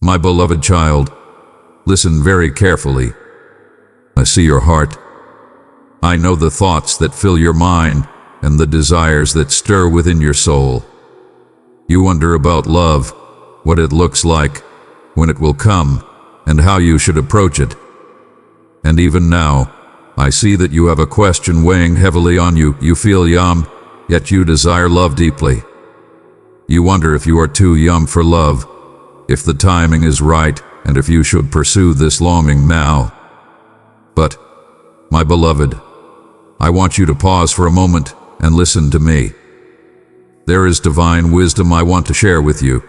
My beloved child, listen very carefully. I see your heart. I know the thoughts that fill your mind and the desires that stir within your soul. You wonder about love, what it looks like, when it will come, and how you should approach it. And even now, I see that you have a question weighing heavily on you. You feel young, yet you desire love deeply. You wonder if you are too young for love, if the timing is right, and if you should pursue this longing now. But, my beloved, I want you to pause for a moment and listen to me. There is divine wisdom I want to share with you,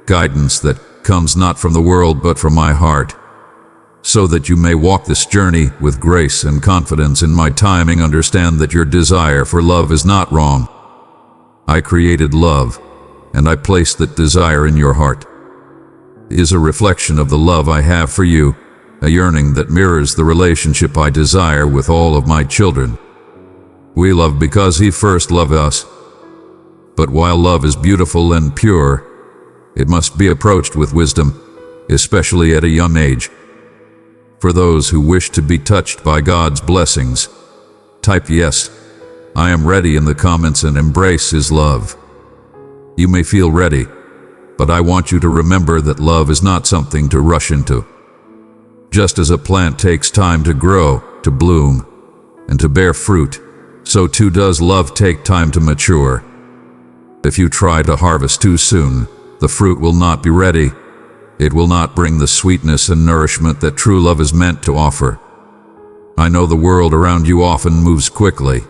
guidance that comes not from the world but from my heart, so that you may walk this journey with grace and confidence in my timing. Understand that your desire for love is not wrong. I created love, and I placed that desire in your heart. It is a reflection of the love I have for you, a yearning that mirrors the relationship I desire with all of my children. We love because He first loved us. But while love is beautiful and pure, it must be approached with wisdom, especially at a young age. For those who wish to be touched by God's blessings, type yes, I am ready in the comments and embrace His love. You may feel ready, but I want you to remember that love is not something to rush into. Just as a plant takes time to grow, to bloom, and to bear fruit, so too does love take time to mature. If you try to harvest too soon, the fruit will not be ready. It will not bring the sweetness and nourishment that true love is meant to offer. I know the world around you often moves quickly,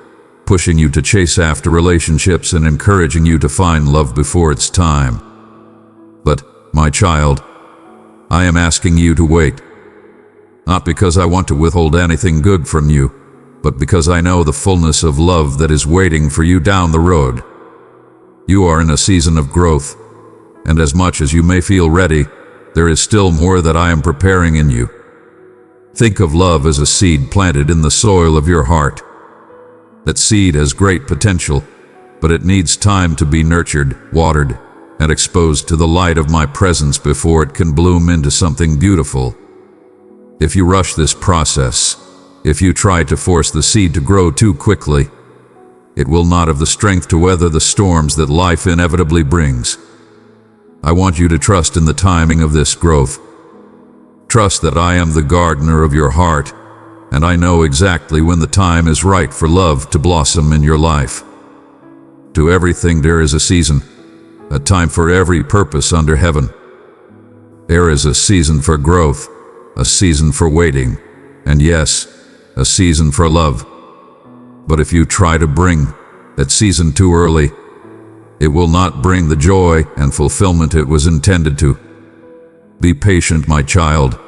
pushing you to chase after relationships and encouraging you to find love before it's time. But, my child, I am asking you to wait. Not because I want to withhold anything good from you, but because I know the fullness of love that is waiting for you down the road. You are in a season of growth, and as much as you may feel ready, there is still more that I am preparing in you. Think of love as a seed planted in the soil of your heart. That seed has great potential, but it needs time to be nurtured, watered, and exposed to the light of my presence before it can bloom into something beautiful. If you rush this process, if you try to force the seed to grow too quickly, it will not have the strength to weather the storms that life inevitably brings. I want you to trust in the timing of this growth. Trust that I am the gardener of your heart, and I know exactly when the time is right for love to blossom in your life. To everything there is a season, a time for every purpose under heaven. There is a season for growth, a season for waiting, and yes, a season for love. But if you try to bring that season too early, it will not bring the joy and fulfillment it was intended to. Be patient, my child,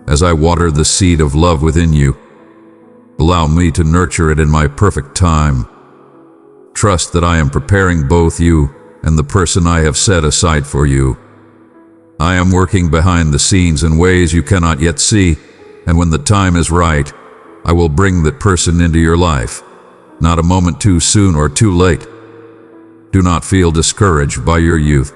as I water the seed of love within you. Allow me to nurture it in my perfect time. Trust that I am preparing both you and the person I have set aside for you. I am working behind the scenes in ways you cannot yet see, and when the time is right, I will bring that person into your life, not a moment too soon or too late. Do not feel discouraged by your youth.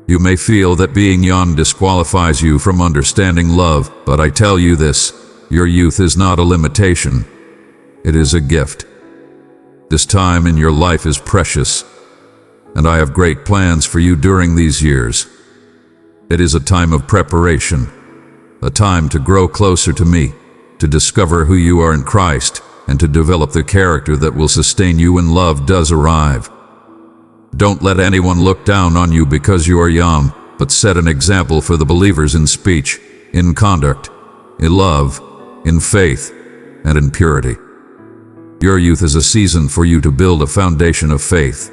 You may feel that being young disqualifies you from understanding love, but I tell you this, your youth is not a limitation. It is a gift. This time in your life is precious, and I have great plans for you during these years. It is a time of preparation, a time to grow closer to me, to discover who you are in Christ, and to develop the character that will sustain you when love does arrive. Don't let anyone look down on you because you are young, but set an example for the believers in speech, in conduct, in love, in faith, and in purity. Your youth is a season for you to build a foundation of faith,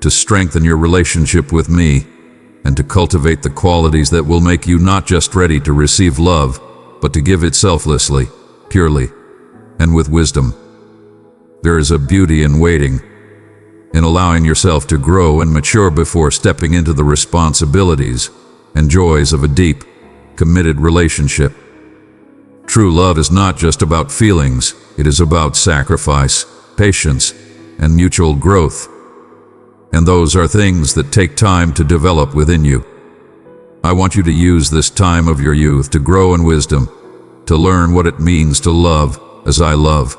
to strengthen your relationship with me, and to cultivate the qualities that will make you not just ready to receive love, but to give it selflessly, purely, and with wisdom. There is a beauty in waiting, in allowing yourself to grow and mature before stepping into the responsibilities and joys of a deep, committed relationship. True love is not just about feelings, it is about sacrifice, patience, and mutual growth. And those are things that take time to develop within you. I want you to use this time of your youth to grow in wisdom, to learn what it means to love as I love,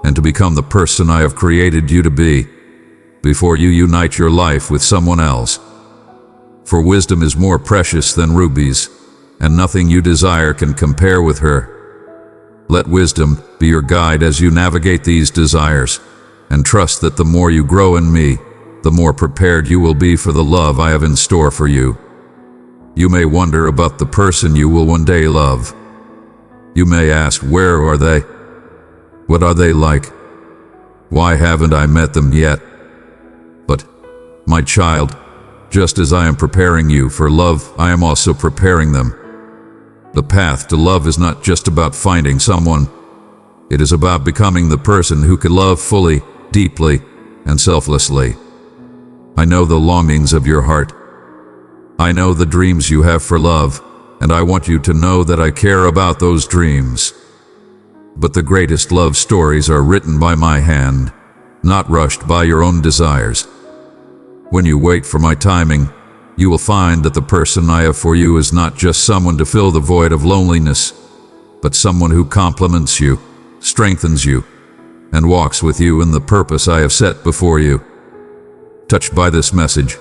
and to become the person I have created you to be, before you unite your life with someone else. For wisdom is more precious than rubies, and nothing you desire can compare with her. Let wisdom be your guide as you navigate these desires, and trust that the more you grow in me, the more prepared you will be for the love I have in store for you. You may wonder about the person you will one day love. You may ask, where are they? What are they like? Why haven't I met them yet? But, my child, just as I am preparing you for love, I am also preparing them. The path to love is not just about finding someone. It is about becoming the person who can love fully, deeply, and selflessly. I know the longings of your heart. I know the dreams you have for love, and I want you to know that I care about those dreams. But the greatest love stories are written by my hand, not rushed by your own desires. When you wait for my timing, you will find that the person I have for you is not just someone to fill the void of loneliness, but someone who complements you, strengthens you, and walks with you in the purpose I have set before you. Touched by this message,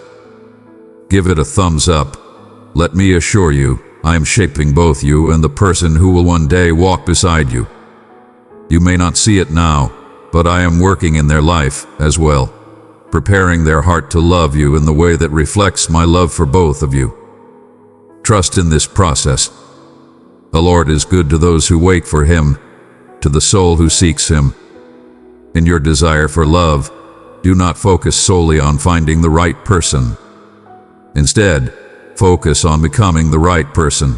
give it a thumbs up. Let me assure you, I am shaping both you and the person who will one day walk beside you. You may not see it now, but I am working in their life as well, preparing their heart to love you in the way that reflects my love for both of you. Trust in this process. The Lord is good to those who wait for Him, to the soul who seeks Him. In your desire for love, do not focus solely on finding the right person. Instead, focus on becoming the right person.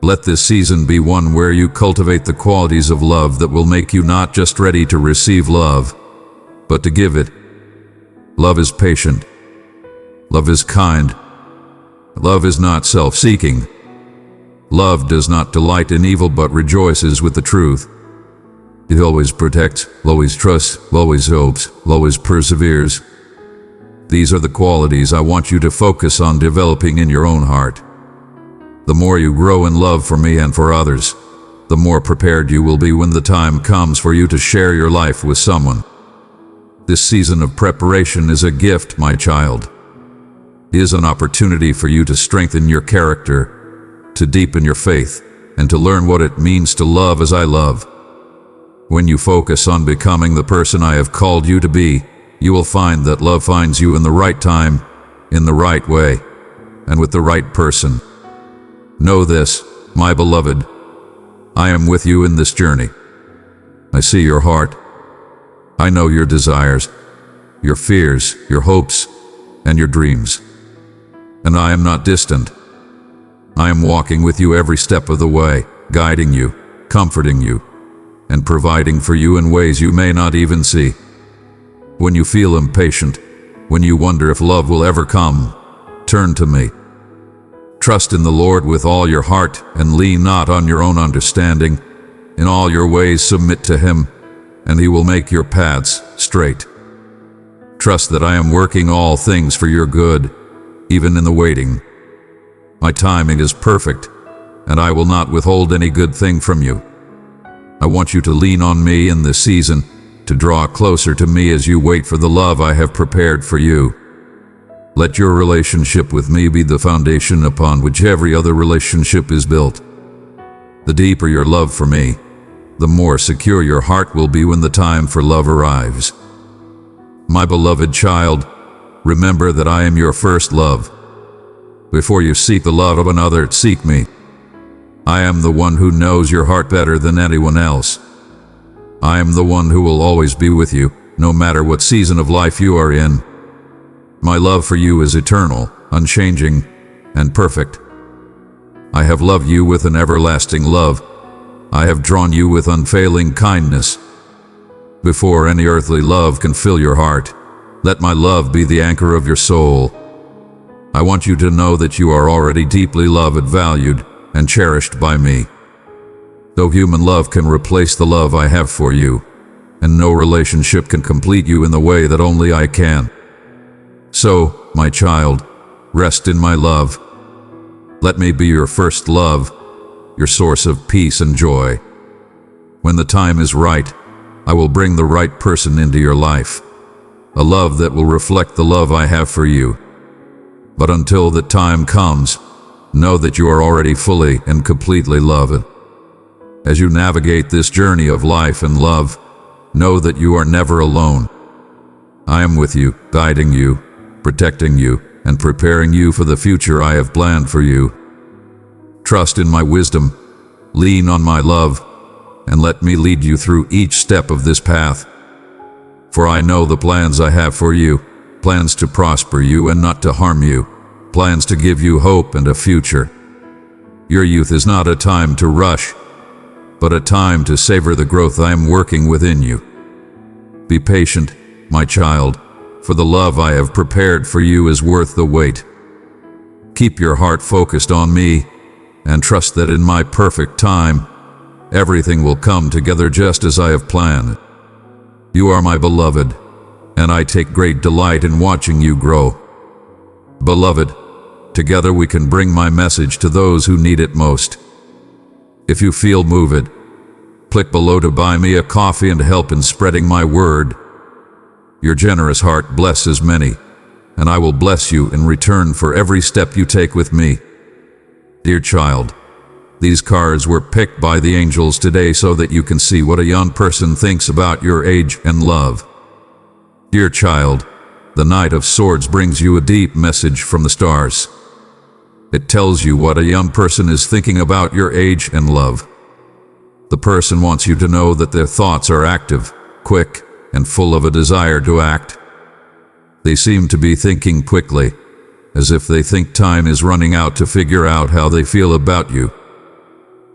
Let this season be one where you cultivate the qualities of love that will make you not just ready to receive love, but to give it. Love is patient. Love is kind. Love is not self-seeking. Love does not delight in evil but rejoices with the truth. It always protects, always trusts, always hopes, always perseveres. These are the qualities I want you to focus on developing in your own heart. The more you grow in love for me and for others, the more prepared you will be when the time comes for you to share your life with someone. This season of preparation is a gift, my child. It is an opportunity for you to strengthen your character, to deepen your faith, and to learn what it means to love as I love. When you focus on becoming the person I have called you to be, you will find that love finds you in the right time, in the right way, and with the right person. Know this, my beloved, I am with you in this journey. I see your heart. I know your desires, your fears, your hopes, and your dreams. And I am not distant. I am walking with you every step of the way, guiding you, comforting you, and providing for you in ways you may not even see. When you feel impatient, when you wonder if love will ever come, turn to me. Trust in the Lord with all your heart and lean not on your own understanding. In all your ways submit to Him, and He will make your paths straight. Trust that I am working all things for your good, even in the waiting. My timing is perfect, and I will not withhold any good thing from you. I want you to lean on me in this season, to draw closer to me as you wait for the love I have prepared for you. Let your relationship with me be the foundation upon which every other relationship is built. The deeper your love for me, the more secure your heart will be when the time for love arrives. My beloved child, remember that I am your first love. Before you seek the love of another, seek me. I am the one who knows your heart better than anyone else. I am the one who will always be with you, no matter what season of life you are in. My love for you is eternal, unchanging, and perfect. I have loved you with an everlasting love. I have drawn you with unfailing kindness. Before any earthly love can fill your heart, let my love be the anchor of your soul. I want you to know that you are already deeply loved, valued, and cherished by me. No human love can replace the love I have for you, and no relationship can complete you in the way that only I can. So, my child, rest in my love. Let me be your first love, your source of peace and joy. When the time is right, I will bring the right person into your life, a love that will reflect the love I have for you. But until that time comes, know that you are already fully and completely loved. As you navigate this journey of life and love, know that you are never alone. I am with you, guiding you, protecting you, and preparing you for the future I have planned for you. Trust in my wisdom, lean on my love, and let me lead you through each step of this path. For I know the plans I have for you, plans to prosper you and not to harm you, plans to give you hope and a future. Your youth is not a time to rush, but a time to savor the growth I am working within you. Be patient, my child, for the love I have prepared for you is worth the wait. Keep your heart focused on me, and trust that in my perfect time, everything will come together just as I have planned. You are my beloved, and I take great delight in watching you grow. Beloved, together we can bring my message to those who need it most. If you feel moved, click below to buy me a coffee and help in spreading my word. Your generous heart blesses many, and I will bless you in return for every step you take with me. Dear child, these cards were picked by the angels today so that you can see what a young person thinks about your age and love. Dear child, the Knight of Swords brings you a deep message from the stars. It tells you what a young person is thinking about your age and love. The person wants you to know that their thoughts are active, quick, and full of a desire to act. They seem to be thinking quickly, as if they think time is running out to figure out how they feel about you.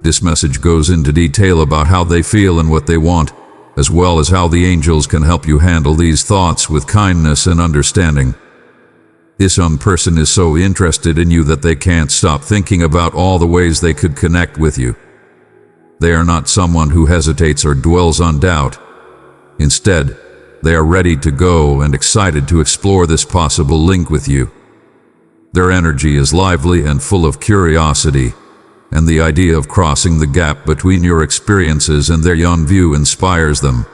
This message goes into detail about how they feel and what they want, as well as how the angels can help you handle these thoughts with kindness and understanding. This young person is so interested in you that they can't stop thinking about all the ways they could connect with you. They are not someone who hesitates or dwells on doubt. Instead, they are ready to go and excited to explore this possible link with you. Their energy is lively and full of curiosity, and the idea of crossing the gap between your experiences and their young view inspires them.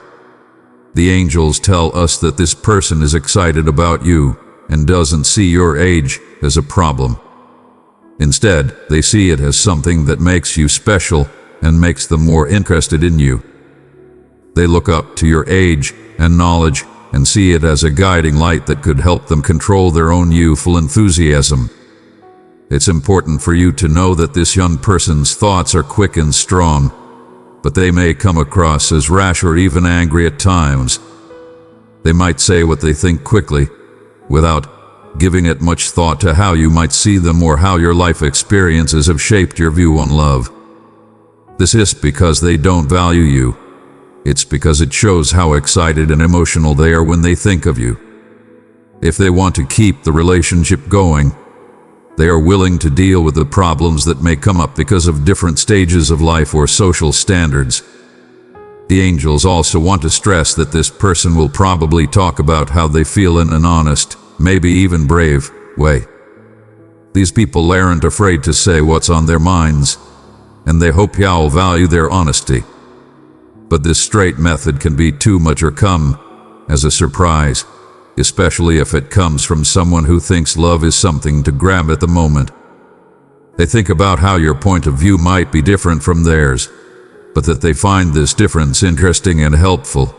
The angels tell us that this person is excited about you and doesn't see your age as a problem. Instead, they see it as something that makes you special and makes them more interested in you. They look up to your age and knowledge and see it as a guiding light that could help them control their own youthful enthusiasm. It's important for you to know that this young person's thoughts are quick and strong, but they may come across as rash or even angry at times. They might say what they think quickly, without giving it much thought to how you might see them or how your life experiences have shaped your view on love. This is because they don't value you. It's because it shows how excited and emotional they are when they think of you. If they want to keep the relationship going, they are willing to deal with the problems that may come up because of different stages of life or social standards. The angels also want to stress that this person will probably talk about how they feel in an honest, maybe even brave, way. These people aren't afraid to say what's on their minds, and they hope you'll value their honesty. But this straight method can be too much or come as a surprise, especially if it comes from someone who thinks love is something to grab at the moment. They think about how your point of view might be different from theirs, but that they find this difference interesting and helpful.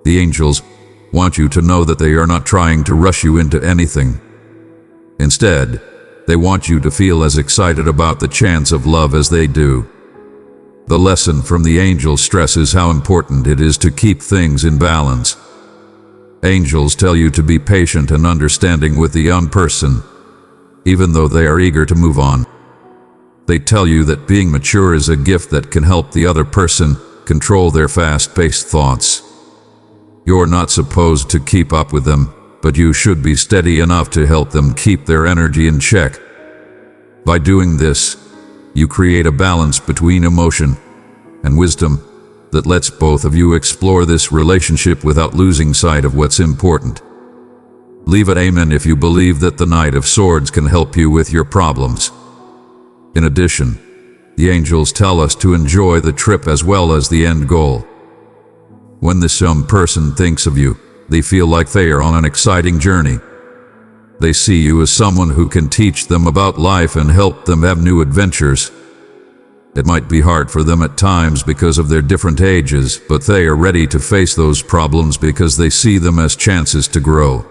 The angels want you to know that they are not trying to rush you into anything. Instead, they want you to feel as excited about the chance of love as they do. The lesson from the angels stresses how important it is to keep things in balance. Angels tell you to be patient and understanding with the young person, even though they are eager to move on. They tell you that being mature is a gift that can help the other person control their fast-paced thoughts. You're not supposed to keep up with them, but you should be steady enough to help them keep their energy in check. By doing this, you create a balance between emotion and wisdom that lets both of you explore this relationship without losing sight of what's important. Leave it amen if you believe that the Knight of Swords can help you with your problems. In addition, the angels tell us to enjoy the trip as well as the end goal. When this young person thinks of you, they feel like they are on an exciting journey. They see you as someone who can teach them about life and help them have new adventures. It might be hard for them at times because of their different ages, but they are ready to face those problems because they see them as chances to grow.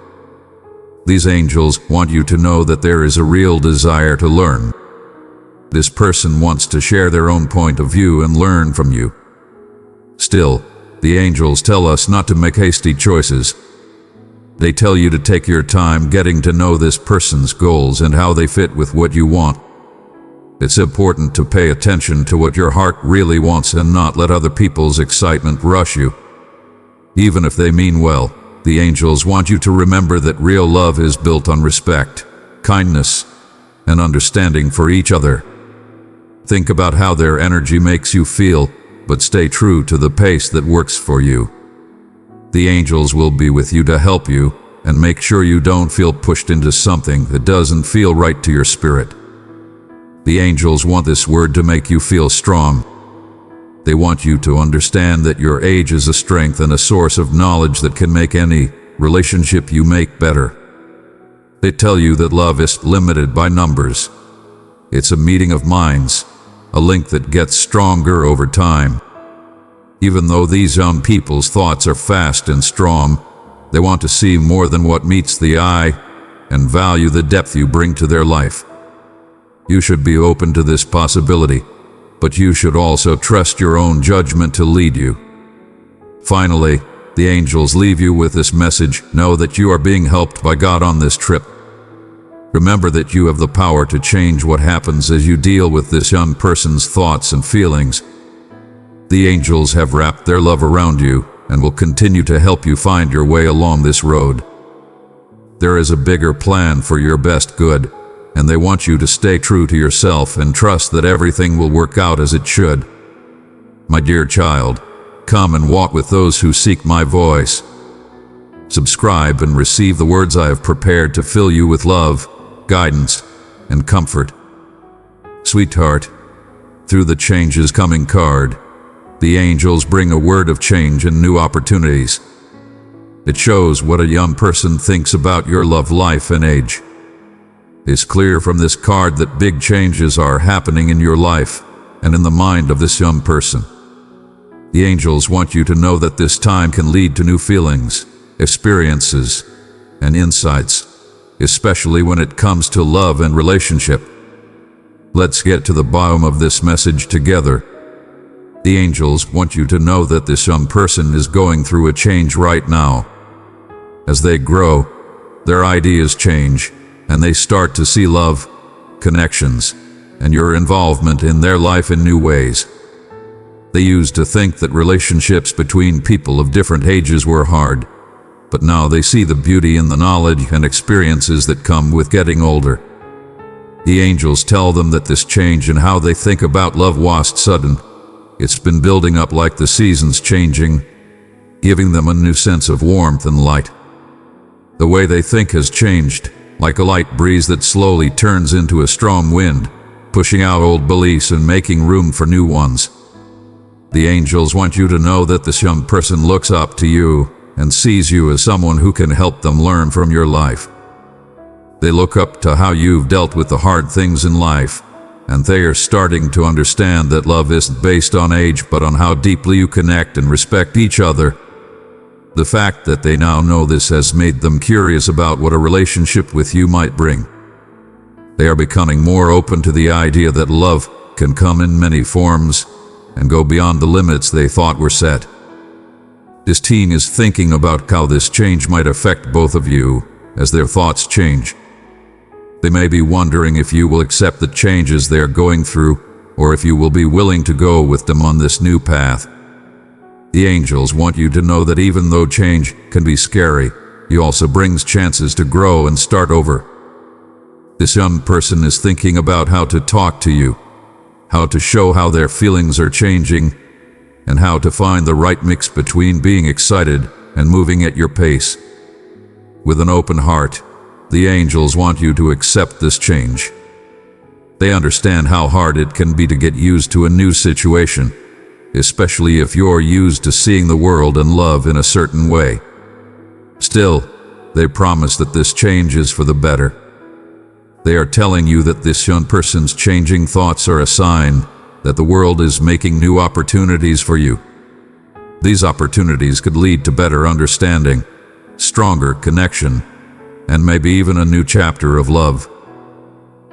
These angels want you to know that there is a real desire to learn. This person wants to share their own point of view and learn from you. Still, the angels tell us not to make hasty choices. They tell you to take your time getting to know this person's goals and how they fit with what you want. It's important to pay attention to what your heart really wants and not let other people's excitement rush you. Even if they mean well, the angels want you to remember that real love is built on respect, kindness, and understanding for each other. Think about how their energy makes you feel, but stay true to the pace that works for you. The angels will be with you to help you and make sure you don't feel pushed into something that doesn't feel right to your spirit. The angels want this word to make you feel strong. They want you to understand that your age is a strength and a source of knowledge that can make any relationship you make better. They tell you that love is limited by numbers. It's a meeting of minds, a link that gets stronger over time. Even though these young people's thoughts are fast and strong, they want to see more than what meets the eye and value the depth you bring to their life. You should be open to this possibility, but you should also trust your own judgment to lead you. Finally, the angels leave you with this message: know that you are being helped by God on this trip. Remember that you have the power to change what happens as you deal with this young person's thoughts and feelings. The angels have wrapped their love around you and will continue to help you find your way along this road. There is a bigger plan for your best good, and they want you to stay true to yourself and trust that everything will work out as it should. My dear child, come and walk with those who seek my voice. Subscribe and receive the words I have prepared to fill you with love, guidance, and comfort. Sweetheart, through the Changes Coming card, the angels bring a word of change and new opportunities. It shows what a young person thinks about your love life and age. It's clear from this card that big changes are happening in your life and in the mind of this young person. The angels want you to know that this time can lead to new feelings, experiences, and insights, especially when it comes to love and relationship. Let's get to the bottom of this message together. The angels want you to know that this young person is going through a change right now. As they grow, their ideas change, and they start to see love, connections, and your involvement in their life in new ways. They used to think that relationships between people of different ages were hard, but now they see the beauty in the knowledge and experiences that come with getting older. The angels tell them that this change in how they think about love wasn't sudden. It's been building up like the seasons changing, giving them a new sense of warmth and light. The way they think has changed, like a light breeze that slowly turns into a strong wind, pushing out old beliefs and making room for new ones. The angels want you to know that this young person looks up to you and sees you as someone who can help them learn from your life. They look up to how you've dealt with the hard things in life, and they are starting to understand that love isn't based on age but on how deeply you connect and respect each other. The fact that they now know this has made them curious about what a relationship with you might bring. They are becoming more open to the idea that love can come in many forms and go beyond the limits they thought were set. This teen is thinking about how this change might affect both of you as their thoughts change. They may be wondering if you will accept the changes they are going through, or if you will be willing to go with them on this new path. The angels want you to know that even though change can be scary, he also brings chances to grow and start over. This young person is thinking about how to talk to you, how to show how their feelings are changing, and how to find the right mix between being excited and moving at your pace. With an open heart, the angels want you to accept this change. They understand how hard it can be to get used to a new situation, especially if you're used to seeing the world and love in a certain way. Still, they promise that this change is for the better. They are telling you that this young person's changing thoughts are a sign that the world is making new opportunities for you. These opportunities could lead to better understanding, stronger connection, and maybe even a new chapter of love.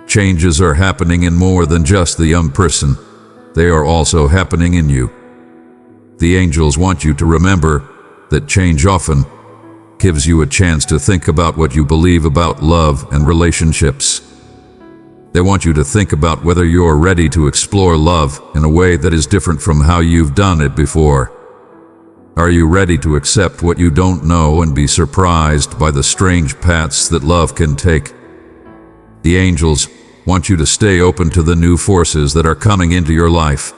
Changes are happening in more than just the young person. They are also happening in you. The angels want you to remember that change often gives you a chance to think about what you believe about love and relationships. They want you to think about whether you're ready to explore love in a way that is different from how you've done it before. Are you ready to accept what you don't know and be surprised by the strange paths that love can take? The angels want you to stay open to the new forces that are coming into your life,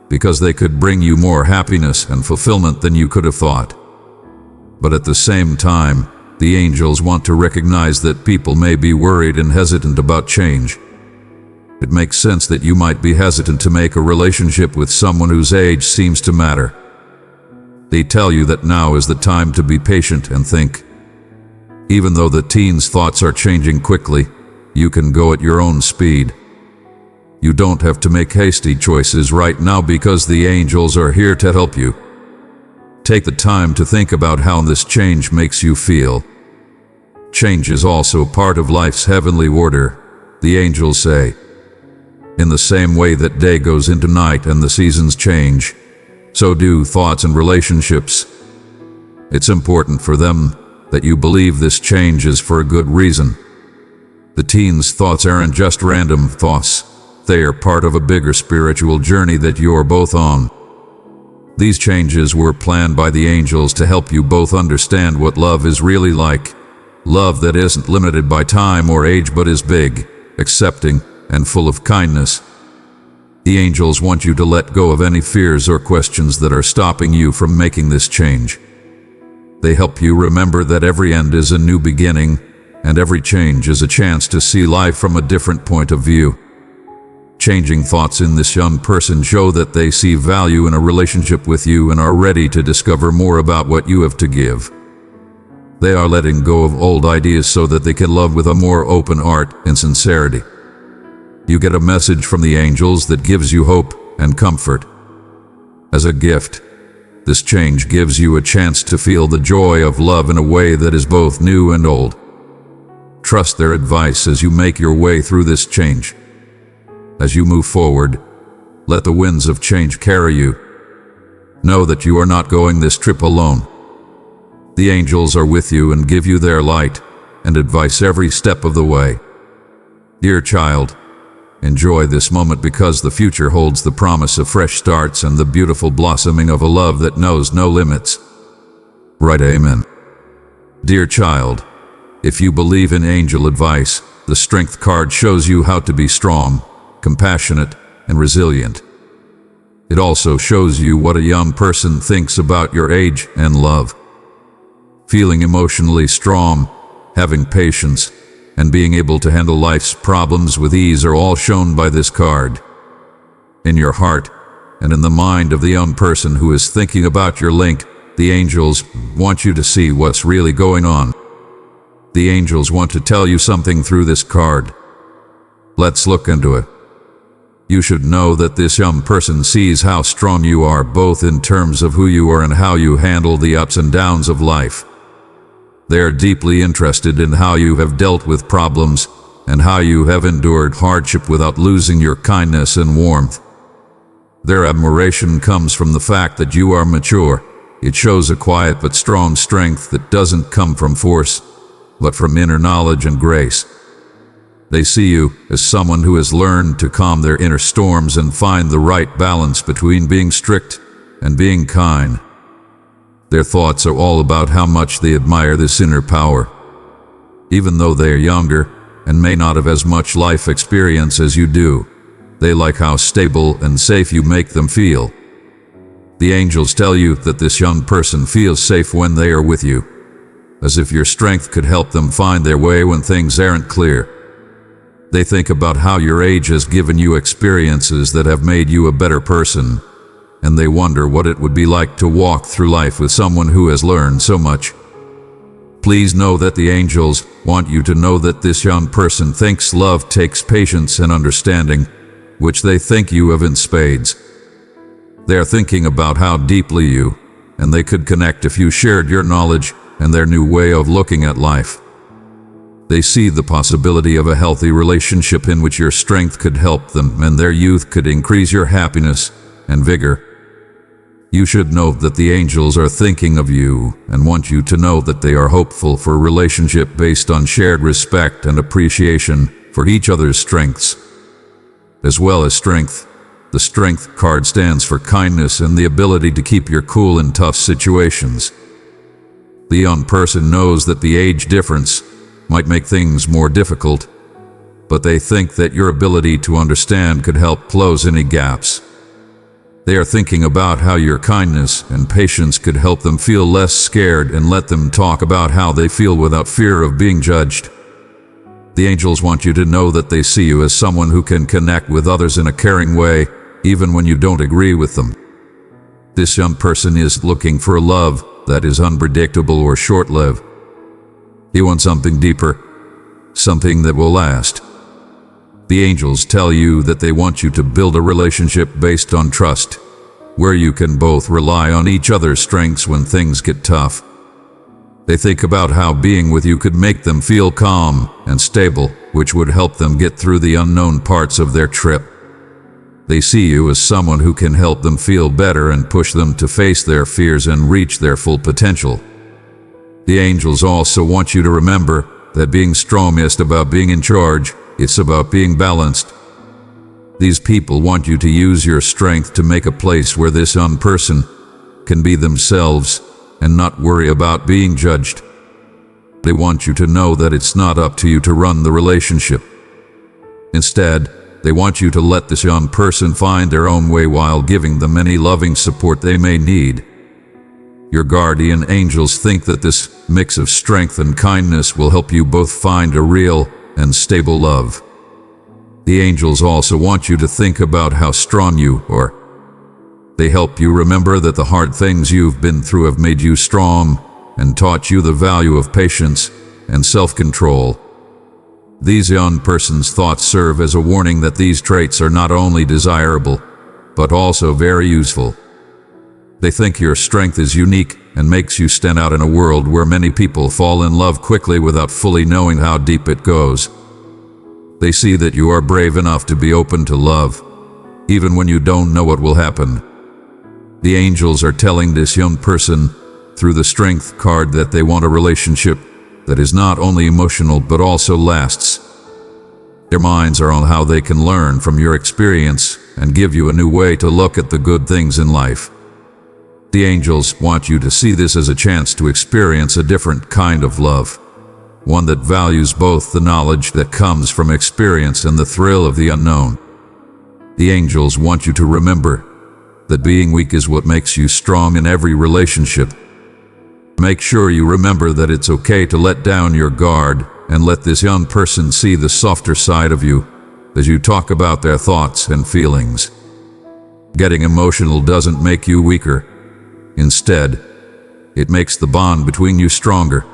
because they could bring you more happiness and fulfillment than you could have thought. But at the same time, the angels want to recognize that people may be worried and hesitant about change. It makes sense that you might be hesitant to make a relationship with someone whose age seems to matter. They tell you that now is the time to be patient and think. Even though the teen's thoughts are changing quickly, you can go at your own speed. You don't have to make hasty choices right now because the angels are here to help you. Take the time to think about how this change makes you feel. Change is also part of life's heavenly order, the angels say. In the same way that day goes into night and the seasons change, so do thoughts and relationships. It's important for them that you believe this change is for a good reason. The teen's thoughts aren't just random thoughts. They are part of a bigger spiritual journey that you're both on. These changes were planned by the angels to help you both understand what love is really like. Love that isn't limited by time or age but is big, accepting, and full of kindness. The angels want you to let go of any fears or questions that are stopping you from making this change. They help you remember that every end is a new beginning, and every change is a chance to see life from a different point of view. Changing thoughts in this young person show that they see value in a relationship with you and are ready to discover more about what you have to give. They are letting go of old ideas so that they can love with a more open heart and sincerity. You get a message from the angels that gives you hope and comfort. As a gift, this change gives you a chance to feel the joy of love in a way that is both new and old. Trust their advice as you make your way through this change. As you move forward, let the winds of change carry you. Know that you are not going this trip alone. The angels are with you and give you their light and advice every step of the way. Dear child, enjoy this moment because the future holds the promise of fresh starts and the beautiful blossoming of a love that knows no limits. Write Amen. Dear child, if you believe in angel advice, the Strength card shows you how to be strong, compassionate, and resilient. It also shows you what a young person thinks about your age and love. Feeling emotionally strong, having patience, and being able to handle life's problems with ease are all shown by this card. In your heart and in the mind of the young person who is thinking about your link, the angels want you to see what's really going on. The angels want to tell you something through this card. Let's look into it. You should know that this young person sees how strong you are, both in terms of who you are and how you handle the ups and downs of life. They are deeply interested in how you have dealt with problems and how you have endured hardship without losing your kindness and warmth. Their admiration comes from the fact that you are mature. It shows a quiet but strong strength that doesn't come from force, but from inner knowledge and grace. They see you as someone who has learned to calm their inner storms and find the right balance between being strict and being kind. Their thoughts are all about how much they admire this inner power. Even though they are younger and may not have as much life experience as you do, they like how stable and safe you make them feel. The angels tell you that this young person feels safe when they are with you, as if your strength could help them find their way when things aren't clear. They think about how your age has given you experiences that have made you a better person, and they wonder what it would be like to walk through life with someone who has learned so much. Please know that the angels want you to know that this young person thinks love takes patience and understanding, which they think you have in spades. They are thinking about how deeply you and they could connect if you shared your knowledge and their new way of looking at life. They see the possibility of a healthy relationship in which your strength could help them and their youth could increase your happiness and vigor. You should know that the angels are thinking of you and want you to know that they are hopeful for a relationship based on shared respect and appreciation for each other's strengths. As well as strength, the strength card stands for kindness and the ability to keep your cool in tough situations. The young person knows that the age difference might make things more difficult, but they think that your ability to understand could help close any gaps. They are thinking about how your kindness and patience could help them feel less scared and let them talk about how they feel without fear of being judged. The angels want you to know that they see you as someone who can connect with others in a caring way, even when you don't agree with them. This young person is looking for a love that is unpredictable or short-lived. He wants something deeper, something that will last. The angels tell you that they want you to build a relationship based on trust, where you can both rely on each other's strengths when things get tough. They think about how being with you could make them feel calm and stable, which would help them get through the unknown parts of their trip. They see you as someone who can help them feel better and push them to face their fears and reach their full potential. The angels also want you to remember that being strong isn't about being in charge, it's about being balanced. These people want you to use your strength to make a place where this young person can be themselves and not worry about being judged. They want you to know that it's not up to you to run the relationship. Instead, they want you to let this young person find their own way while giving them any loving support they may need. Your guardian angels think that this mix of strength and kindness will help you both find a real and stable love. The angels also want you to think about how strong you are. They help you remember that the hard things you've been through have made you strong and taught you the value of patience and self-control. These young person's thoughts serve as a warning that these traits are not only desirable, but also very useful. They think your strength is unique and makes you stand out in a world where many people fall in love quickly without fully knowing how deep it goes. They see that you are brave enough to be open to love, even when you don't know what will happen. The angels are telling this young person through the strength card that they want a relationship that is not only emotional but also lasts. Their minds are on how they can learn from your experience and give you a new way to look at the good things in life. The angels want you to see this as a chance to experience a different kind of love, one that values both the knowledge that comes from experience and the thrill of the unknown. The angels want you to remember that being weak is what makes you strong in every relationship. Make sure you remember that it's okay to let down your guard and let this young person see the softer side of you as you talk about their thoughts and feelings. Getting emotional doesn't make you weaker. Instead, it makes the bond between you stronger.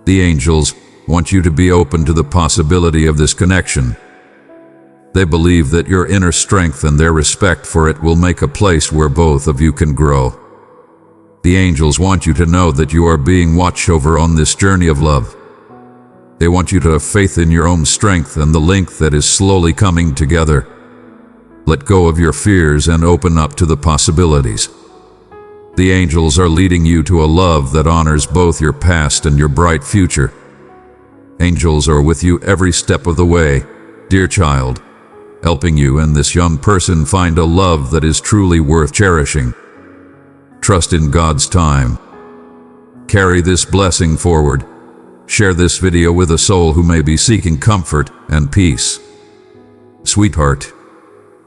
The angels want you to be open to the possibility of this connection. They believe that your inner strength and their respect for it will make a place where both of you can grow. The angels want you to know that you are being watched over on this journey of love. They want you to have faith in your own strength and the link that is slowly coming together. Let go of your fears and open up to the possibilities. The angels are leading you to a love that honors both your past and your bright future. Angels are with you every step of the way, dear child, helping you and this young person find a love that is truly worth cherishing. Trust in God's time. Carry this blessing forward. Share this video with a soul who may be seeking comfort and peace. Sweetheart,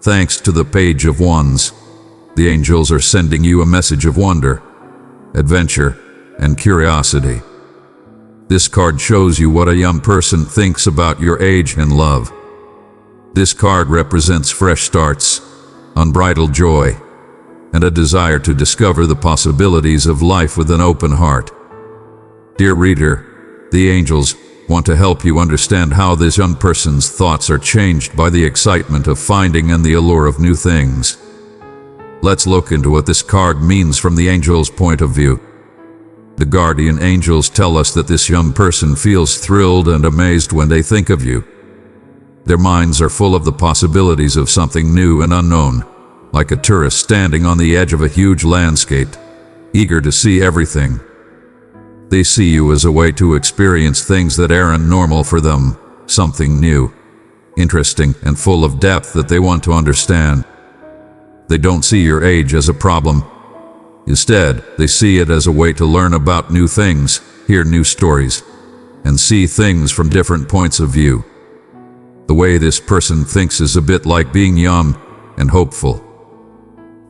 thanks to the Page of Wands, the angels are sending you a message of wonder, adventure, and curiosity. This card shows you what a young person thinks about your age and love. This card represents fresh starts, unbridled joy, and a desire to discover the possibilities of life with an open heart. Dear reader, the angels want to help you understand how this young person's thoughts are changed by the excitement of finding and the allure of new things. Let's look into what this card means from the angels' point of view. The guardian angels tell us that this young person feels thrilled and amazed when they think of you. Their minds are full of the possibilities of something new and unknown, like a tourist standing on the edge of a huge landscape, eager to see everything. They see you as a way to experience things that aren't normal for them, something new, interesting, and full of depth that they want to understand. They don't see your age as a problem. Instead, they see it as a way to learn about new things, hear new stories, and see things from different points of view. The way this person thinks is a bit like being young and hopeful.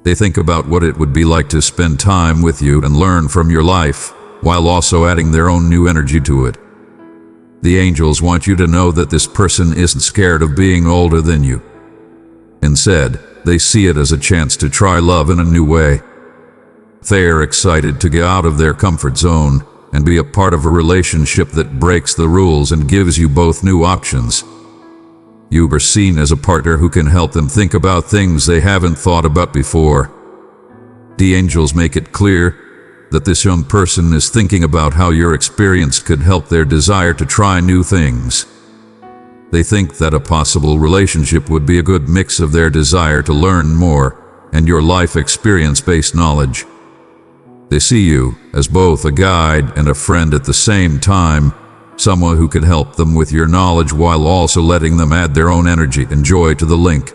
They think about what it would be like to spend time with you and learn from your life, while also adding their own new energy to it. The angels want you to know that this person isn't scared of being older than you. Instead, they see it as a chance to try love in a new way. They are excited to get out of their comfort zone and be a part of a relationship that breaks the rules and gives you both new options. You are seen as a partner who can help them think about things they haven't thought about before. The angels make it clear that this young person is thinking about how your experience could help their desire to try new things. They think that a possible relationship would be a good mix of their desire to learn more and your life experience-based knowledge. They see you as both a guide and a friend at the same time, someone who can help them with your knowledge while also letting them add their own energy and joy to the link.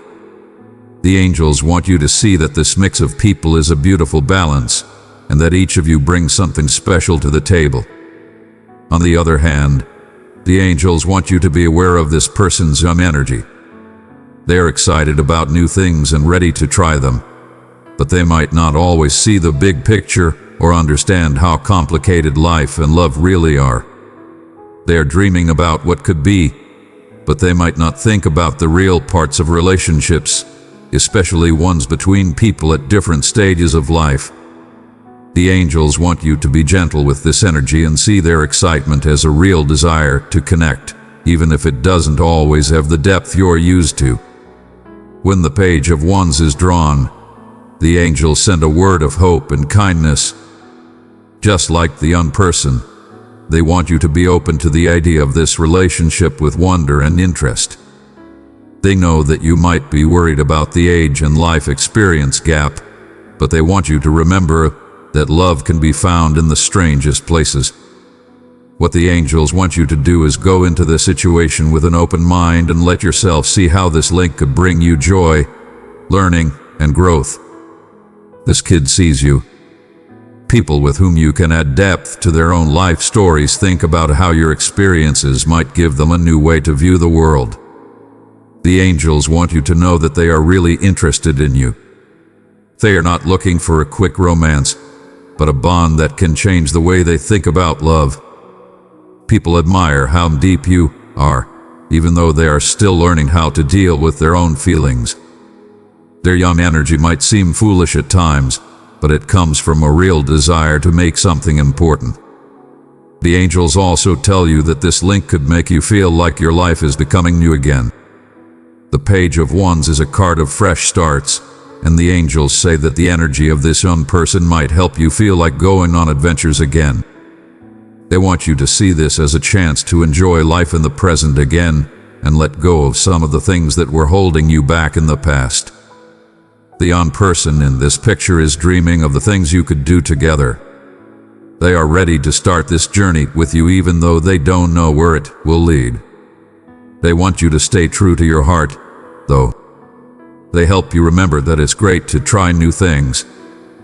The angels want you to see that this mix of people is a beautiful balance, and that each of you brings something special to the table. On the other hand, the angels want you to be aware of this person's young energy. They are excited about new things and ready to try them, but they might not always see the big picture or understand how complicated life and love really are. They are dreaming about what could be, but they might not think about the real parts of relationships, especially ones between people at different stages of life. The angels want you to be gentle with this energy and see their excitement as a real desire to connect, even if it doesn't always have the depth you're used to. When the Page of Wands is drawn, the angels send a word of hope and kindness. Just like the young person, they want you to be open to the idea of this relationship with wonder and interest. They know that you might be worried about the age and life experience gap, but they want you to remember that love can be found in the strangest places. What the angels want you to do is go into the situation with an open mind and let yourself see how this link could bring you joy, learning, and growth. This kid sees you. People with whom you can add depth to their own life stories think about how your experiences might give them a new way to view the world. The angels want you to know that they are really interested in you. They are not looking for a quick romance, but a bond that can change the way they think about love. People admire how deep you are, even though they are still learning how to deal with their own feelings. Their young energy might seem foolish at times, but it comes from a real desire to make something important. The angels also tell you that this link could make you feel like your life is becoming new again. The Page of Wands is a card of fresh starts, and the angels say that the energy of this young person might help you feel like going on adventures again. They want you to see this as a chance to enjoy life in the present again and let go of some of the things that were holding you back in the past. The young person in this picture is dreaming of the things you could do together. They are ready to start this journey with you even though they don't know where it will lead. They want you to stay true to your heart, though. They help you remember that it's great to try new things,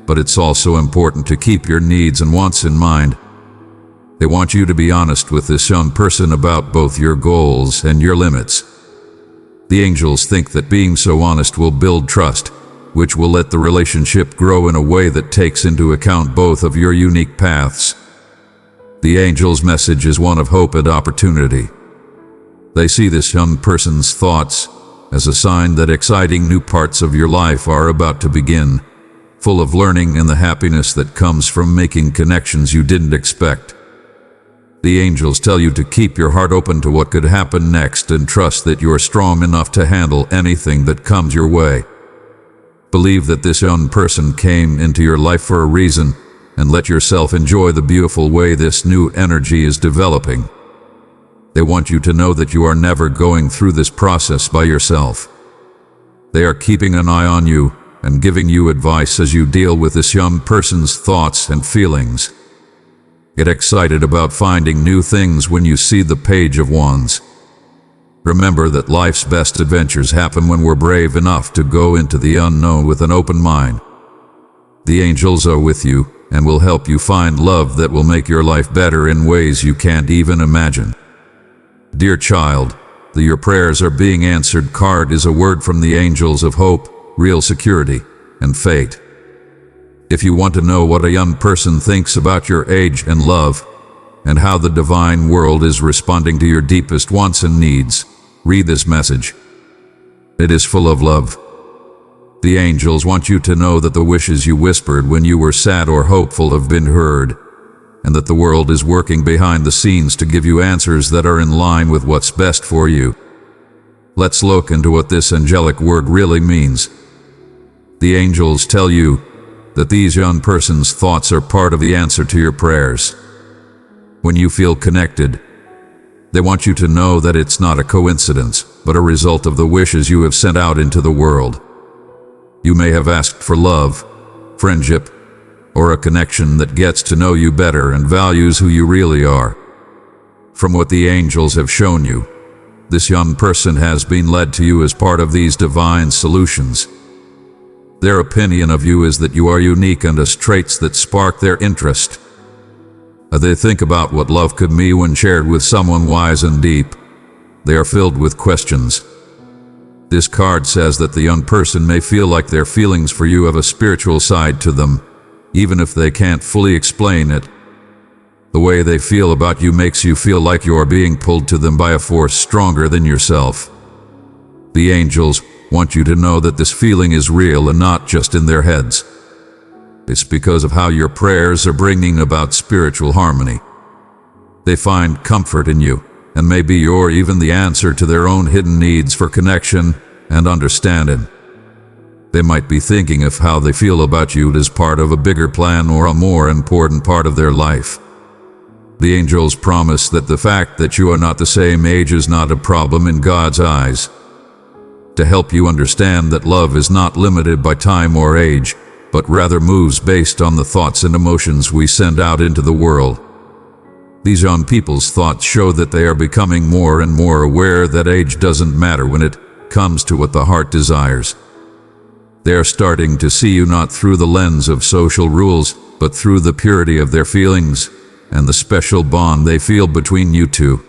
but it's also important to keep your needs and wants in mind. They want you to be honest with this young person about both your goals and your limits. The angels think that being so honest will build trust, which will let the relationship grow in a way that takes into account both of your unique paths. The angel's message is one of hope and opportunity. They see this young person's thoughts as a sign that exciting new parts of your life are about to begin, full of learning and the happiness that comes from making connections you didn't expect. The angels tell you to keep your heart open to what could happen next and trust that you are strong enough to handle anything that comes your way. Believe that this young person came into your life for a reason, and let yourself enjoy the beautiful way this new energy is developing. They want you to know that you are never going through this process by yourself. They are keeping an eye on you and giving you advice as you deal with this young person's thoughts and feelings. Get excited about finding new things when you see the Page of Wands. Remember that life's best adventures happen when we're brave enough to go into the unknown with an open mind. The angels are with you and will help you find love that will make your life better in ways you can't even imagine. Dear child, the "Your prayers are being answered" card is a word from the angels of hope, real security, and fate. If you want to know what a young person thinks about your age and love, and how the divine world is responding to your deepest wants and needs, read this message. It is full of love. The angels want you to know that the wishes you whispered when you were sad or hopeful have been heard, and that the world is working behind the scenes to give you answers that are in line with what's best for you. Let's look into what this angelic word really means. The angels tell you that these young person's thoughts are part of the answer to your prayers. When you feel connected, they want you to know that it's not a coincidence, but a result of the wishes you have sent out into the world. You may have asked for love, friendship, or a connection that gets to know you better and values who you really are. From what the angels have shown you, this young person has been led to you as part of these divine solutions. Their opinion of you is that you are unique and has traits that spark their interest. They think about what love could mean when shared with someone wise and deep. They are filled with questions. This card says that the young person may feel like their feelings for you have a spiritual side to them, even if they can't fully explain it. The way they feel about you makes you feel like you are being pulled to them by a force stronger than yourself. The angels want you to know that this feeling is real and not just in their heads. It's because of how your prayers are bringing about spiritual harmony. They find comfort in you, and maybe you're even the answer to their own hidden needs for connection and understanding. They might be thinking of how they feel about you as part of a bigger plan or a more important part of their life. The angels promise that the fact that you are not the same age is not a problem in God's eyes. To help you understand that love is not limited by time or age, but rather moves based on the thoughts and emotions we send out into the world. These young people's thoughts show that they are becoming more and more aware that age doesn't matter when it comes to what the heart desires. They are starting to see you not through the lens of social rules, but through the purity of their feelings and the special bond they feel between you two.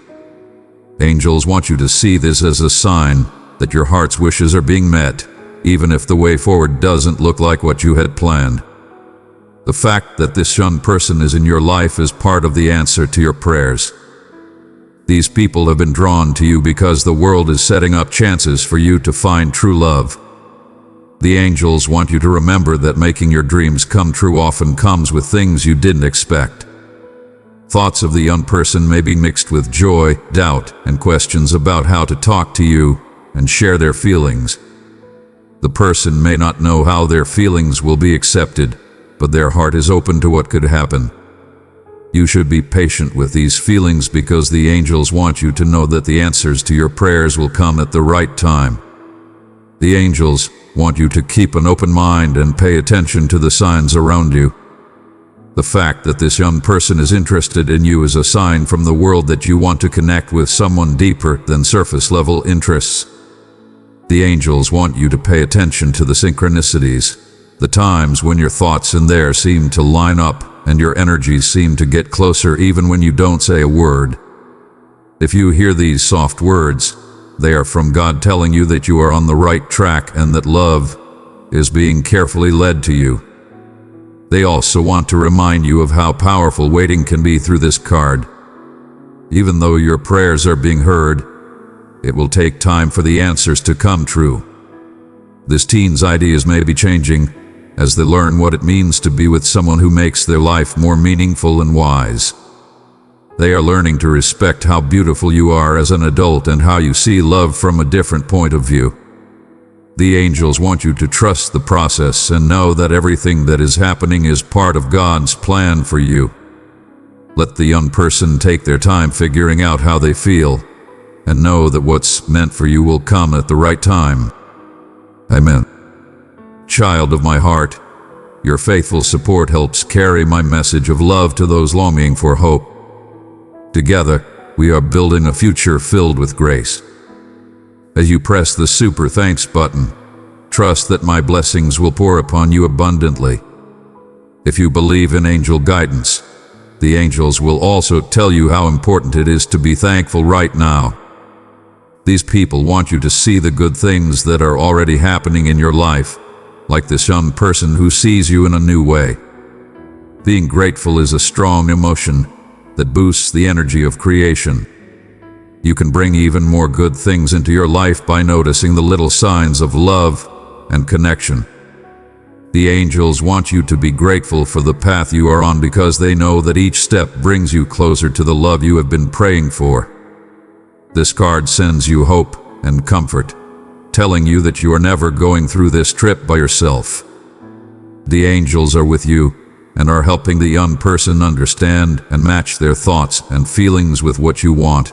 Angels want you to see this as a sign that your heart's wishes are being met, even if the way forward doesn't look like what you had planned. The fact that this young person is in your life is part of the answer to your prayers. These people have been drawn to you because the world is setting up chances for you to find true love. The angels want you to remember that making your dreams come true often comes with things you didn't expect. Thoughts of the young person may be mixed with joy, doubt, and questions about how to talk to you and share their feelings. The person may not know how their feelings will be accepted, but their heart is open to what could happen. You should be patient with these feelings because the angels want you to know that the answers to your prayers will come at the right time. The angels want you to keep an open mind and pay attention to the signs around you. The fact that this young person is interested in you is a sign from the world that you want to connect with someone deeper than surface-level interests. The angels want you to pay attention to the synchronicities, the times when your thoughts and theirs seem to line up and your energies seem to get closer even when you don't say a word. If you hear these soft words, they are from God telling you that you are on the right track and that love is being carefully led to you. They also want to remind you of how powerful waiting can be through this card. Even though your prayers are being heard, it will take time for the answers to come true. This teen's ideas may be changing as they learn what it means to be with someone who makes their life more meaningful and wise. They are learning to respect how beautiful you are as an adult and how you see love from a different point of view. The angels want you to trust the process and know that everything that is happening is part of God's plan for you. Let the young person take their time figuring out how they feel, and know that what's meant for you will come at the right time. Amen. Child of my heart, your faithful support helps carry my message of love to those longing for hope. Together, we are building a future filled with grace. As you press the super thanks button, trust that my blessings will pour upon you abundantly. If you believe in angel guidance, the angels will also tell you how important it is to be thankful right now. These people want you to see the good things that are already happening in your life, like this young person who sees you in a new way. Being grateful is a strong emotion that boosts the energy of creation. You can bring even more good things into your life by noticing the little signs of love and connection. The angels want you to be grateful for the path you are on because they know that each step brings you closer to the love you have been praying for. This card sends you hope and comfort, telling you that you are never going through this trip by yourself. The angels are with you and are helping the young person understand and match their thoughts and feelings with what you want.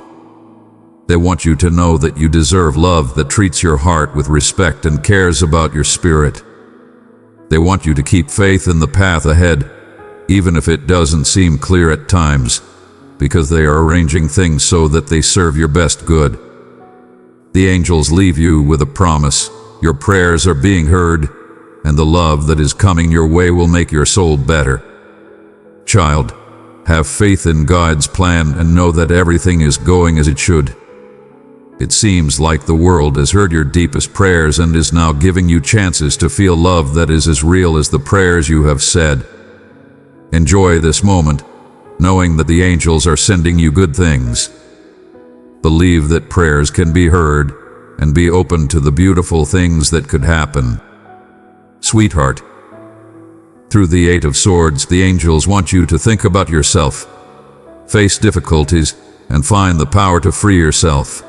They want you to know that you deserve love that treats your heart with respect and cares about your spirit. They want you to keep faith in the path ahead, even if it doesn't seem clear at times, because they are arranging things so that they serve your best good. The angels leave you with a promise. Your prayers are being heard, and the love that is coming your way will make your soul better. Child, have faith in God's plan and know that everything is going as it should. It seems like the world has heard your deepest prayers and is now giving you chances to feel love that is as real as the prayers you have said. Enjoy this moment, knowing that the angels are sending you good things. Believe that prayers can be heard and be open to the beautiful things that could happen. Sweetheart, through the Eight of Swords, the angels want you to think about yourself, face difficulties, and find the power to free yourself.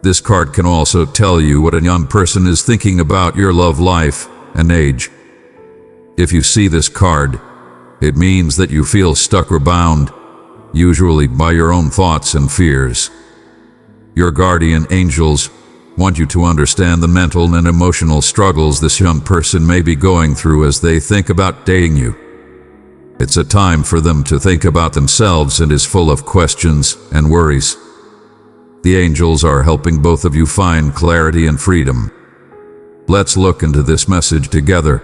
This card can also tell you what a young person is thinking about your love life and age. If you see this card, it means that you feel stuck or bound, usually by your own thoughts and fears. Your guardian angels want you to understand the mental and emotional struggles this young person may be going through as they think about dating you. It's a time for them to think about themselves and is full of questions and worries. The angels are helping both of you find clarity and freedom. Let's look into this message together.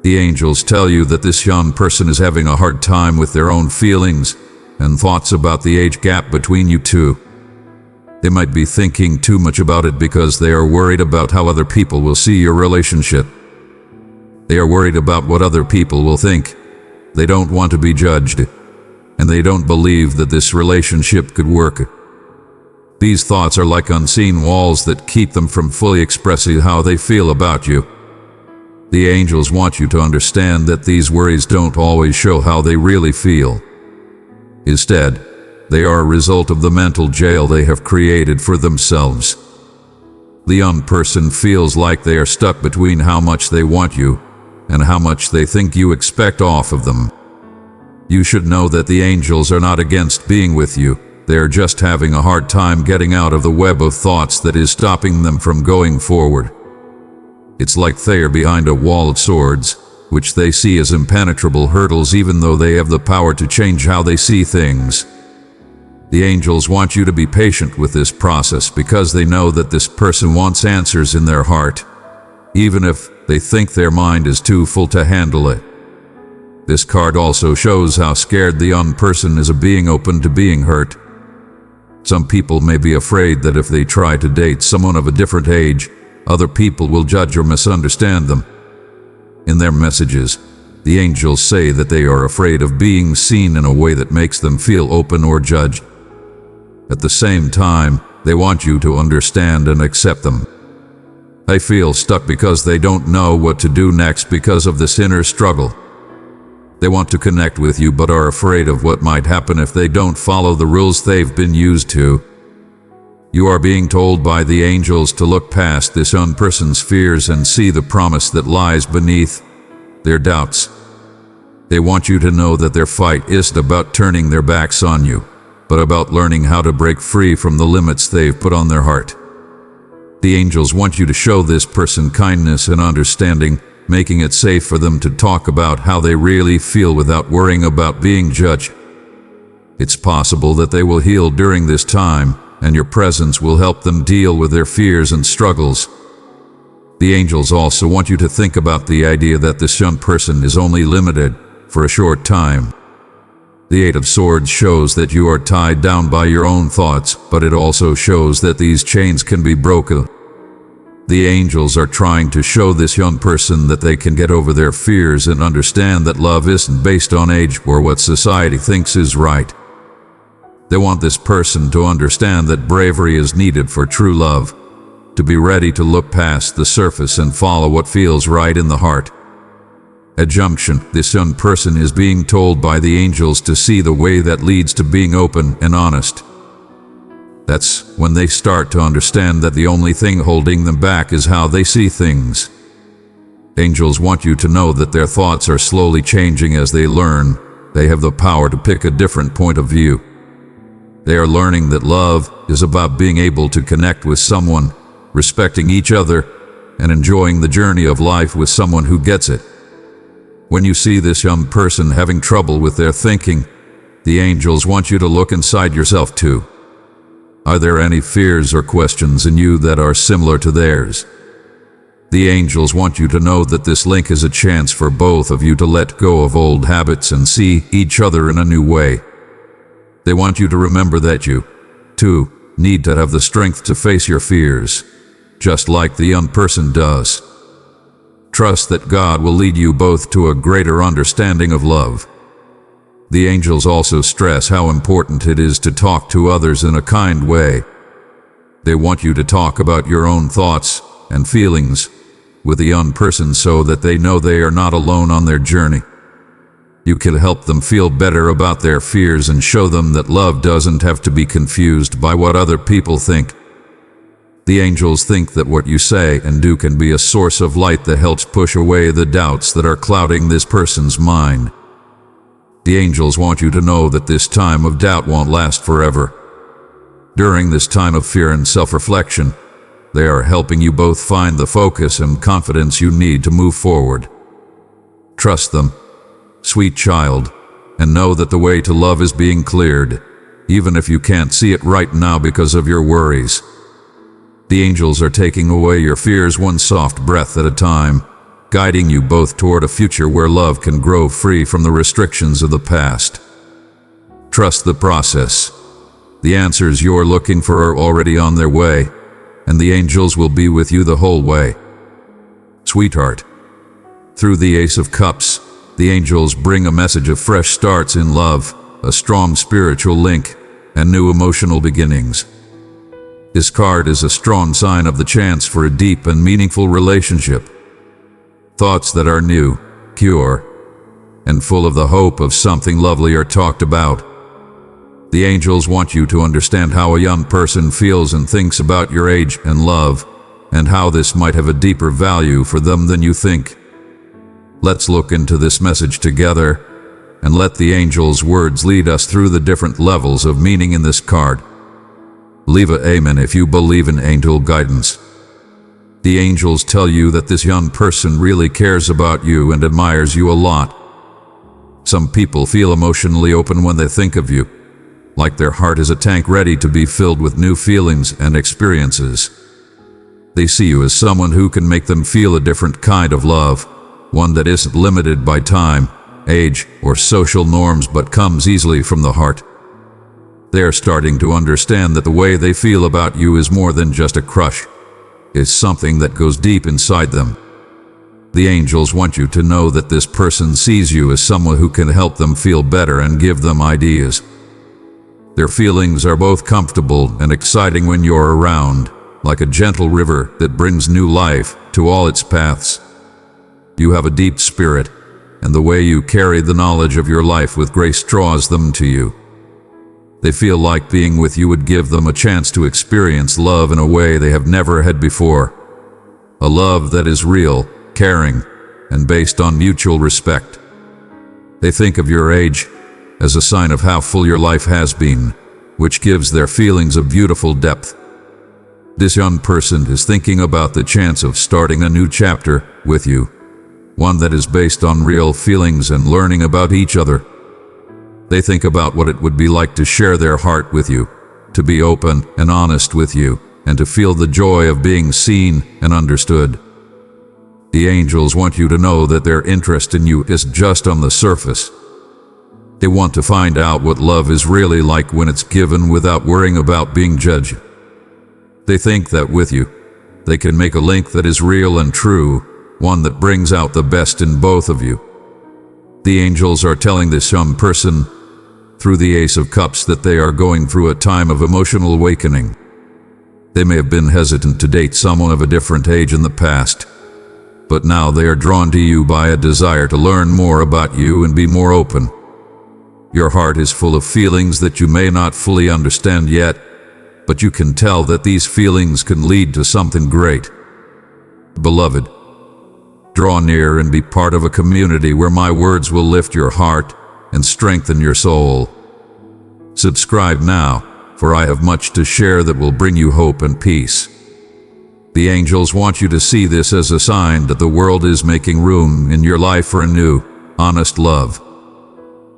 The angels tell you that this young person is having a hard time with their own feelings and thoughts about the age gap between you two. They might be thinking too much about it because they are worried about how other people will see your relationship. They are worried about what other people will think. They don't want to be judged, and they don't believe that this relationship could work. These thoughts are like unseen walls that keep them from fully expressing how they feel about you. The angels want you to understand that these worries don't always show how they really feel. Instead, they are a result of the mental jail they have created for themselves. The young person feels like they are stuck between how much they want you and how much they think you expect off of them. You should know that the angels are not against being with you. They are just having a hard time getting out of the web of thoughts that is stopping them from going forward. It's like they are behind a wall of swords, which they see as impenetrable hurdles even though they have the power to change how they see things. The angels want you to be patient with this process because they know that this person wants answers in their heart, even if they think their mind is too full to handle it. This card also shows how scared the young person is of being open to being hurt. Some people may be afraid that if they try to date someone of a different age, other people will judge or misunderstand them. In their messages, the angels say that they are afraid of being seen in a way that makes them feel open or judged. At the same time, they want you to understand and accept them. They feel stuck because they don't know what to do next because of this inner struggle. They want to connect with you but are afraid of what might happen if they don't follow the rules they've been used to. You are being told by the angels to look past this young person's fears and see the promise that lies beneath their doubts. They want you to know that their fight isn't about turning their backs on you, but about learning how to break free from the limits they've put on their heart. The angels want you to show this person kindness and understanding, making it safe for them to talk about how they really feel without worrying about being judged. It's possible that they will heal during this time, and your presence will help them deal with their fears and struggles. The angels also want you to think about the idea that this young person is only limited for a short time. The Eight of Swords shows that you are tied down by your own thoughts, but it also shows that these chains can be broken. The angels are trying to show this young person that they can get over their fears and understand that love isn't based on age or what society thinks is right. They want this person to understand that bravery is needed for true love, to be ready to look past the surface and follow what feels right in the heart. At junction, this young person is being told by the angels to see the way that leads to being open and honest. That's when they start to understand that the only thing holding them back is how they see things. Angels want you to know that their thoughts are slowly changing as they learn. They have the power to pick a different point of view. They are learning that love is about being able to connect with someone, respecting each other, and enjoying the journey of life with someone who gets it. When you see this young person having trouble with their thinking, the angels want you to look inside yourself too. Are there any fears or questions in you that are similar to theirs? The angels want you to know that this link is a chance for both of you to let go of old habits and see each other in a new way. They want you to remember that you, too, need to have the strength to face your fears, just like the young person does. Trust that God will lead you both to a greater understanding of love. The angels also stress how important it is to talk to others in a kind way. They want you to talk about your own thoughts and feelings with the young person so that they know they are not alone on their journey. You can help them feel better about their fears and show them that love doesn't have to be confused by what other people think. The angels think that what you say and do can be a source of light that helps push away the doubts that are clouding this person's mind. The angels want you to know that this time of doubt won't last forever. During this time of fear and self-reflection, they are helping you both find the focus and confidence you need to move forward. Trust them, sweet child, and know that the way to love is being cleared, even if you can't see it right now because of your worries. The angels are taking away your fears one soft breath at a time, guiding you both toward a future where love can grow free from the restrictions of the past. Trust the process. The answers you're looking for are already on their way, and the angels will be with you the whole way. Sweetheart, through the Ace of Cups, the angels bring a message of fresh starts in love, a strong spiritual link, and new emotional beginnings. This card is a strong sign of the chance for a deep and meaningful relationship. Thoughts that are new, pure, and full of the hope of something lovely are talked about. The angels want you to understand how a young person feels and thinks about your age and love, and how this might have a deeper value for them than you think. Let's look into this message together, and let the angels' words lead us through the different levels of meaning in this card. Leave an amen if you believe in angel guidance. The angels tell you that this young person really cares about you and admires you a lot. Some people feel emotionally open when they think of you, like their heart is a tank ready to be filled with new feelings and experiences. They see you as someone who can make them feel a different kind of love, one that isn't limited by time, age, or social norms but comes easily from the heart. They are starting to understand that the way they feel about you is more than just a crush. It's something that goes deep inside them. The angels want you to know that this person sees you as someone who can help them feel better and give them ideas. Their feelings are both comfortable and exciting when you're around, like a gentle river that brings new life to all its paths. You have a deep spirit, and the way you carry the knowledge of your life with grace draws them to you. They feel like being with you would give them a chance to experience love in a way they have never had before. A love that is real, caring, and based on mutual respect. They think of your age as a sign of how full your life has been, which gives their feelings a beautiful depth. This young person is thinking about the chance of starting a new chapter with you, one that is based on real feelings and learning about each other. They think about what it would be like to share their heart with you, to be open and honest with you, and to feel the joy of being seen and understood. The angels want you to know that their interest in you is just on the surface. They want to find out what love is really like when it's given without worrying about being judged. They think that with you, they can make a link that is real and true, one that brings out the best in both of you. The angels are telling this young person, through the Ace of Cups, that they are going through a time of emotional awakening. They may have been hesitant to date someone of a different age in the past, but now they are drawn to you by a desire to learn more about you and be more open. Your heart is full of feelings that you may not fully understand yet, but you can tell that these feelings can lead to something great. Beloved, draw near and be part of a community where my words will lift your heart and strengthen your soul. Subscribe now, for I have much to share that will bring you hope and peace. The angels want you to see this as a sign that the world is making room in your life for a new, honest love.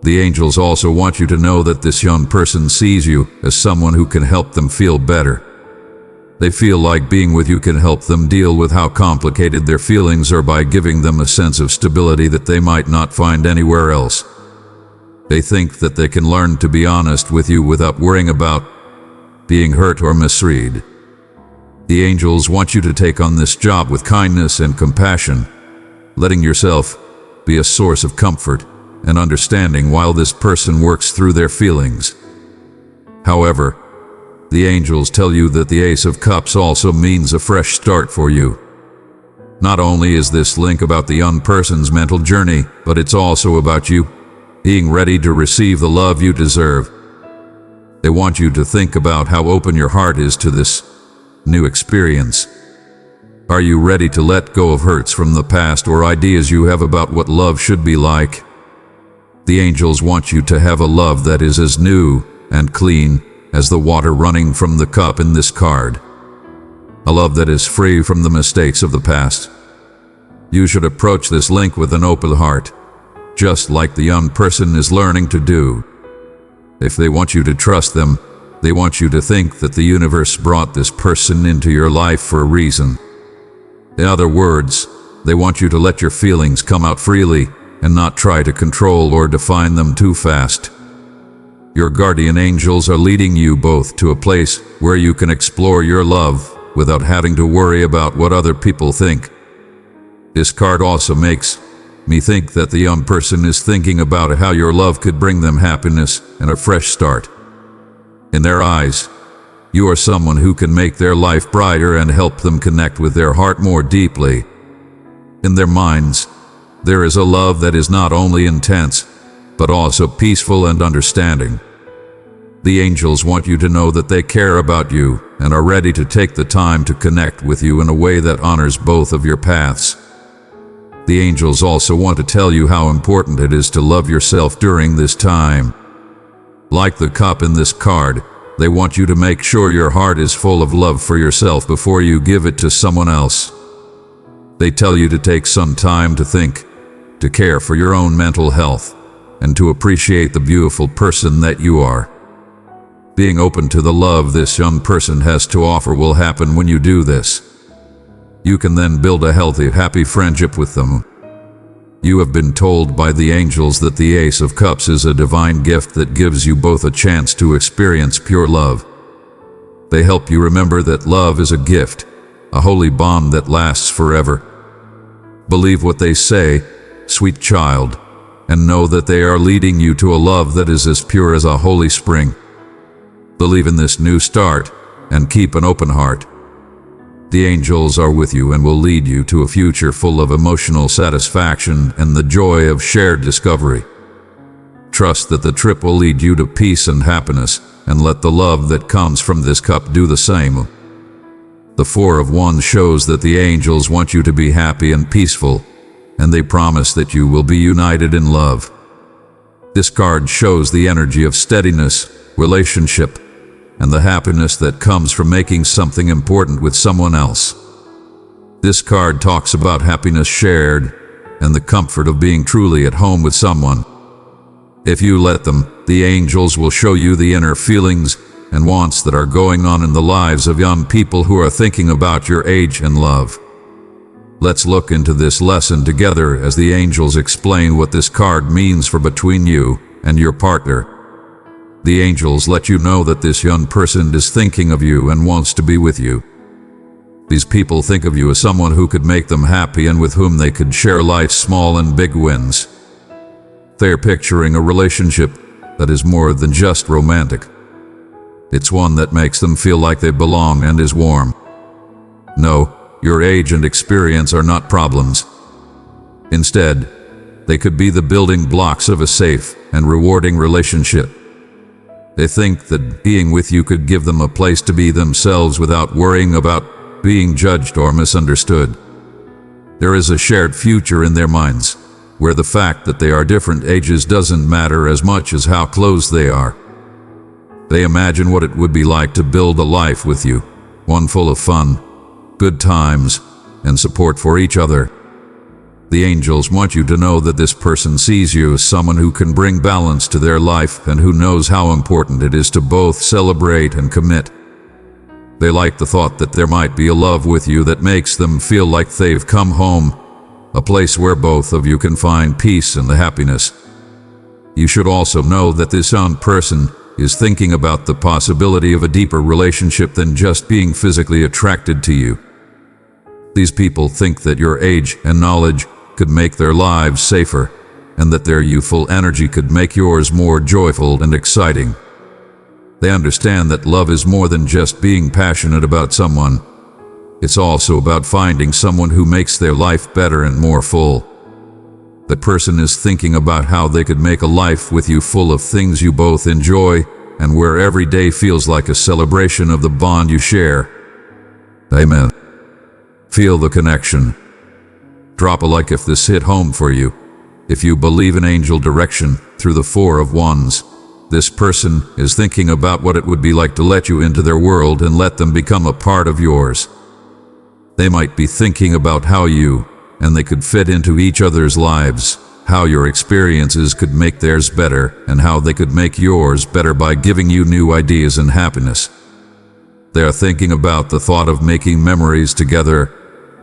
The angels also want you to know that this young person sees you as someone who can help them feel better. They feel like being with you can help them deal with how complicated their feelings are by giving them a sense of stability that they might not find anywhere else. They think that they can learn to be honest with you without worrying about being hurt or misread. The angels want you to take on this job with kindness and compassion, letting yourself be a source of comfort and understanding while this person works through their feelings. However, the angels tell you that the Ace of Cups also means a fresh start for you. Not only is this link about the young person's mental journey, but it's also about you being ready to receive the love you deserve. They want you to think about how open your heart is to this new experience. Are you ready to let go of hurts from the past or ideas you have about what love should be like? The angels want you to have a love that is as new and clean as the water running from the cup in this card. A love that is free from the mistakes of the past. You should approach this link with an open heart, just like the young person is learning to do. If they want you to trust them, they want you to think that the universe brought this person into your life for a reason. In other words, they want you to let your feelings come out freely and not try to control or define them too fast. Your guardian angels are leading you both to a place where you can explore your love without having to worry about what other people think. This card also makes me think that the young person is thinking about how your love could bring them happiness and a fresh start. In their eyes, you are someone who can make their life brighter and help them connect with their heart more deeply. In their minds, there is a love that is not only intense, but also peaceful and understanding. The angels want you to know that they care about you and are ready to take the time to connect with you in a way that honors both of your paths. The angels also want to tell you how important it is to love yourself during this time. Like the cup in this card, they want you to make sure your heart is full of love for yourself before you give it to someone else. They tell you to take some time to think, to care for your own mental health, and to appreciate the beautiful person that you are. Being open to the love this young person has to offer will happen when you do this. You can then build a healthy, happy friendship with them. You have been told by the angels that the Ace of Cups is a divine gift that gives you both a chance to experience pure love. They help you remember that love is a gift, a holy bond that lasts forever. Believe what they say, sweet child, and know that they are leading you to a love that is as pure as a holy spring. Believe in this new start and keep an open heart. The angels are with you and will lead you to a future full of emotional satisfaction and the joy of shared discovery. Trust that the trip will lead you to peace and happiness, and let the love that comes from this cup do the same. The Four of Wands shows that the angels want you to be happy and peaceful, and they promise that you will be united in love. This card shows the energy of steadiness, relationship, and the happiness that comes from making something important with someone else. This card talks about happiness shared and the comfort of being truly at home with someone. If you let them, the angels will show you the inner feelings and wants that are going on in the lives of young people who are thinking about your age and love. Let's look into this lesson together as the angels explain what this card means for between you and your partner. The angels let you know that this young person is thinking of you and wants to be with you. These people think of you as someone who could make them happy and with whom they could share life's small and big wins. They're picturing a relationship that is more than just romantic. It's one that makes them feel like they belong and is warm. No, your age and experience are not problems. Instead, they could be the building blocks of a safe and rewarding relationship. They think that being with you could give them a place to be themselves without worrying about being judged or misunderstood. There is a shared future in their minds, where the fact that they are different ages doesn't matter as much as how close they are. They imagine what it would be like to build a life with you, one full of fun, good times, and support for each other. The angels want you to know that this person sees you as someone who can bring balance to their life and who knows how important it is to both celebrate and commit. They like the thought that there might be a love with you that makes them feel like they've come home, a place where both of you can find peace and the happiness. You should also know that this young person is thinking about the possibility of a deeper relationship than just being physically attracted to you. These people think that your age and knowledge could make their lives safer, and that their youthful energy could make yours more joyful and exciting. They understand that love is more than just being passionate about someone. It's also about finding someone who makes their life better and more full. The person is thinking about how they could make a life with you full of things you both enjoy, and where every day feels like a celebration of the bond you share. Amen. Feel the connection. Drop a like if this hit home for you. If you believe in angel direction through the Four of Wands, this person is thinking about what it would be like to let you into their world and let them become a part of yours. They might be thinking about how you and they could fit into each other's lives, how your experiences could make theirs better, and how they could make yours better by giving you new ideas and happiness. They are thinking about the thought of making memories together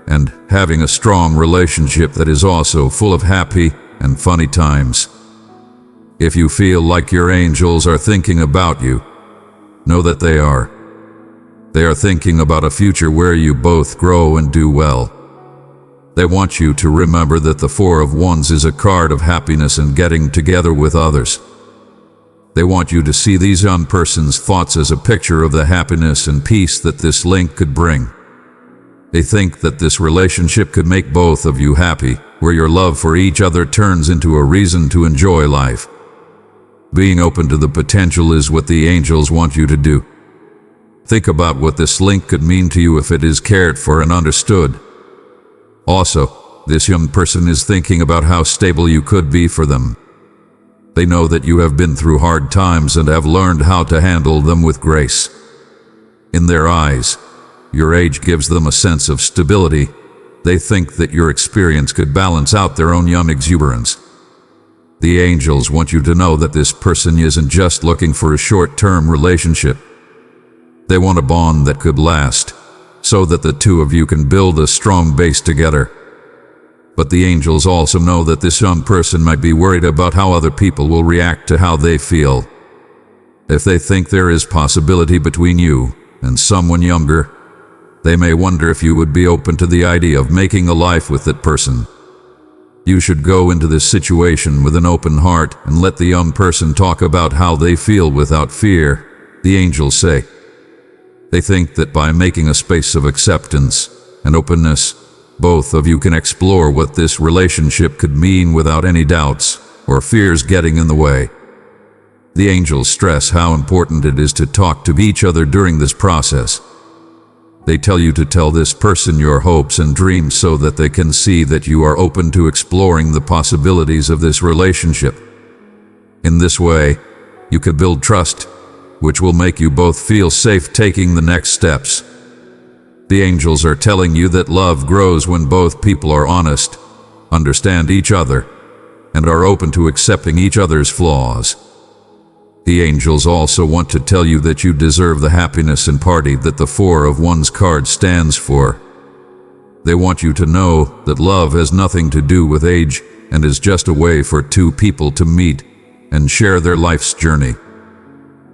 and having a strong relationship that is also full of happy and funny times. If you feel like your angels are thinking about you, know that they are. They are thinking about a future where you both grow and do well. They want you to remember that the Four of Wands is a card of happiness and getting together with others. They want you to see these young person's thoughts as a picture of the happiness and peace that this link could bring. They think that this relationship could make both of you happy, where your love for each other turns into a reason to enjoy life. Being open to the potential is what the angels want you to do. Think about what this link could mean to you if it is cared for and understood. Also, this young person is thinking about how stable you could be for them. They know that you have been through hard times and have learned how to handle them with grace. In their eyes, your age gives them a sense of stability. They think that your experience could balance out their own young exuberance. The angels want you to know that this person isn't just looking for a short-term relationship. They want a bond that could last, so that the two of you can build a strong base together. But the angels also know that this young person might be worried about how other people will react to how they feel. If they think there is possibility between you and someone younger, They may wonder if you would be open to the idea of making a life with that person. You should go into this situation with an open heart and let the young person talk about how they feel without fear, the angels say. They think that by making a space of acceptance and openness, both of you can explore what this relationship could mean without any doubts or fears getting in the way. The angels stress how important it is to talk to each other during this process. They tell you to tell this person your hopes and dreams so that they can see that you are open to exploring the possibilities of this relationship. In this way, you could build trust, which will make you both feel safe taking the next steps. The angels are telling you that love grows when both people are honest, understand each other, and are open to accepting each other's flaws. The angels also want to tell you that you deserve the happiness and party that the Four of Wands card stands for. They want you to know that love has nothing to do with age and is just a way for two people to meet and share their life's journey.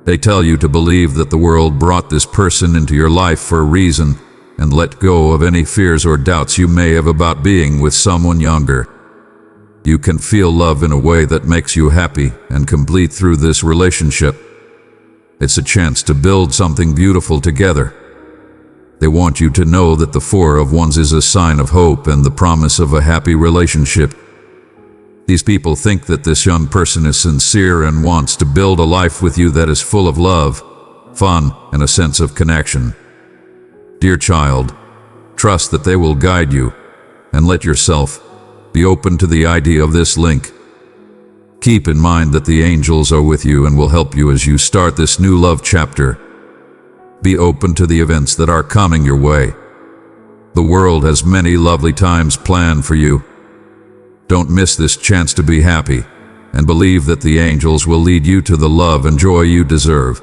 They tell you to believe that the world brought this person into your life for a reason and let go of any fears or doubts you may have about being with someone younger. You can feel love in a way that makes you happy and complete through this relationship. It's a chance to build something beautiful together. They want you to know that the Four of Wands is a sign of hope and the promise of a happy relationship. These people think that this young person is sincere and wants to build a life with you that is full of love, fun, and a sense of connection. Dear child, trust that they will guide you and let yourself be open to the idea of this link. Keep in mind that the angels are with you and will help you as you start this new love chapter. Be open to the events that are coming your way. The world has many lovely times planned for you. Don't miss this chance to be happy, and believe that the angels will lead you to the love and joy you deserve.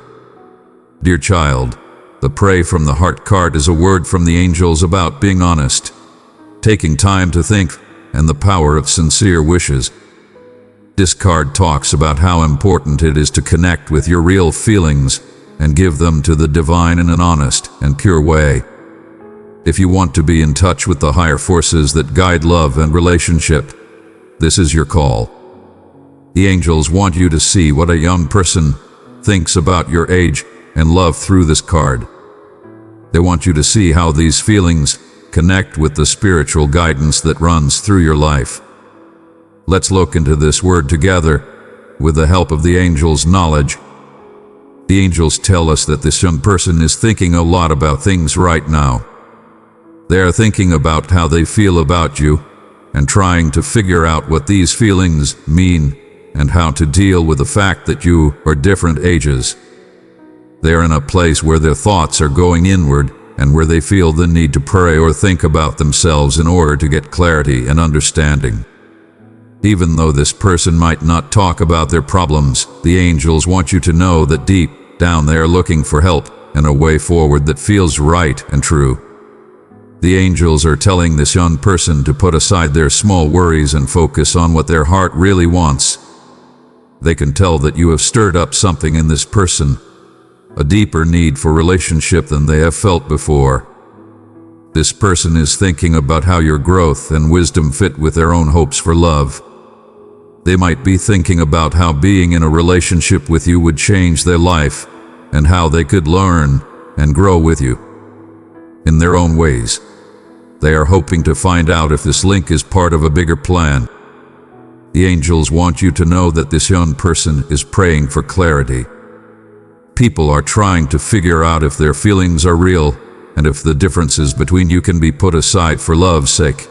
Dear child, the Pray from the Heart card is a word from the angels about being honest, taking time to think, and the power of sincere wishes. This card talks about how important it is to connect with your real feelings and give them to the divine in an honest and pure way. If you want to be in touch with the higher forces that guide love and relationship, this is your call. The angels want you to see what a young person thinks about your age and love through this card. They want you to see how these feelings connect with the spiritual guidance that runs through your life. Let's look into this word together with the help of the angels' knowledge. The angels tell us that this young person is thinking a lot about things right now. They are thinking about how they feel about you and trying to figure out what these feelings mean and how to deal with the fact that you are different ages. They are in a place where their thoughts are going inward and where they feel the need to pray or think about themselves in order to get clarity and understanding. Even though this person might not talk about their problems, the angels want you to know that deep down they are looking for help and a way forward that feels right and true. The angels are telling this young person to put aside their small worries and focus on what their heart really wants. They can tell that you have stirred up something in this person, a deeper need for relationship than they have felt before. This person is thinking about how your growth and wisdom fit with their own hopes for love. They might be thinking about how being in a relationship with you would change their life and how they could learn and grow with you. In their own ways, they are hoping to find out if this link is part of a bigger plan. The angels want you to know that this young person is praying for clarity. People are trying to figure out if their feelings are real and if the differences between you can be put aside for love's sake.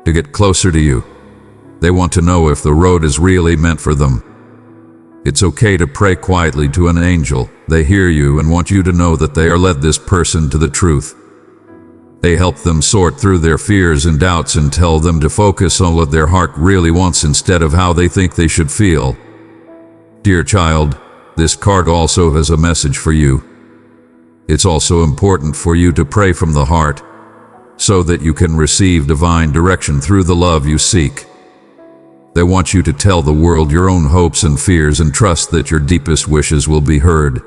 To get closer to you, they want to know if the road is really meant for them. It's okay to pray quietly to an angel. They hear you and want you to know that they are led this person to the truth. They help them sort through their fears and doubts and tell them to focus on what their heart really wants instead of how they think they should feel. Dear child, this card also has a message for you. It's also important for you to pray from the heart so that you can receive divine direction through the love you seek. They want you to tell the world your own hopes and fears and trust that your deepest wishes will be heard.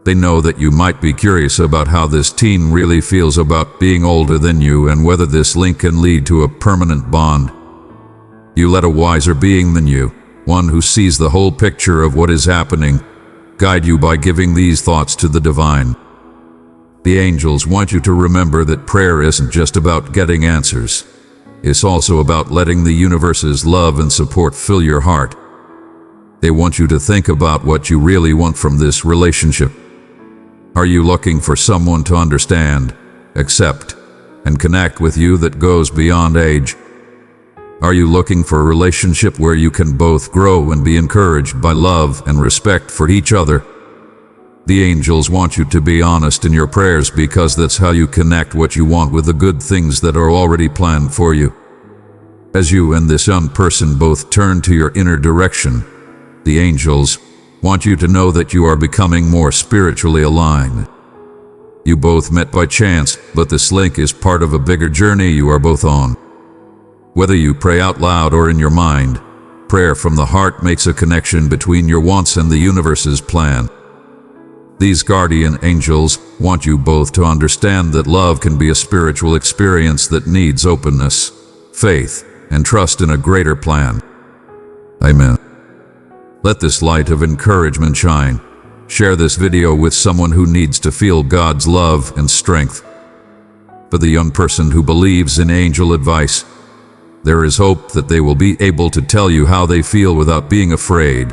They know that you might be curious about how this teen really feels about being older than you and whether this link can lead to a permanent bond. You let a wiser being than you, one who sees the whole picture of what is happening, guide you by giving these thoughts to the divine. The angels want you to remember that prayer isn't just about getting answers. It's also about letting the universe's love and support fill your heart. They want you to think about what you really want from this relationship. Are you looking for someone to understand, accept, and connect with you that goes beyond age? Are you looking for a relationship where you can both grow and be encouraged by love and respect for each other? The angels want you to be honest in your prayers because that's how you connect what you want with the good things that are already planned for you. As you and this young person both turn to your inner direction, the angels want you to know that you are becoming more spiritually aligned. You both met by chance, but this link is part of a bigger journey you are both on. Whether you pray out loud or in your mind, prayer from the heart makes a connection between your wants and the universe's plan. These guardian angels want you both to understand that love can be a spiritual experience that needs openness, faith, and trust in a greater plan. Amen. Let this light of encouragement shine. Share this video with someone who needs to feel God's love and strength. For the young person who believes in angel advice, there is hope that they will be able to tell you how they feel without being afraid.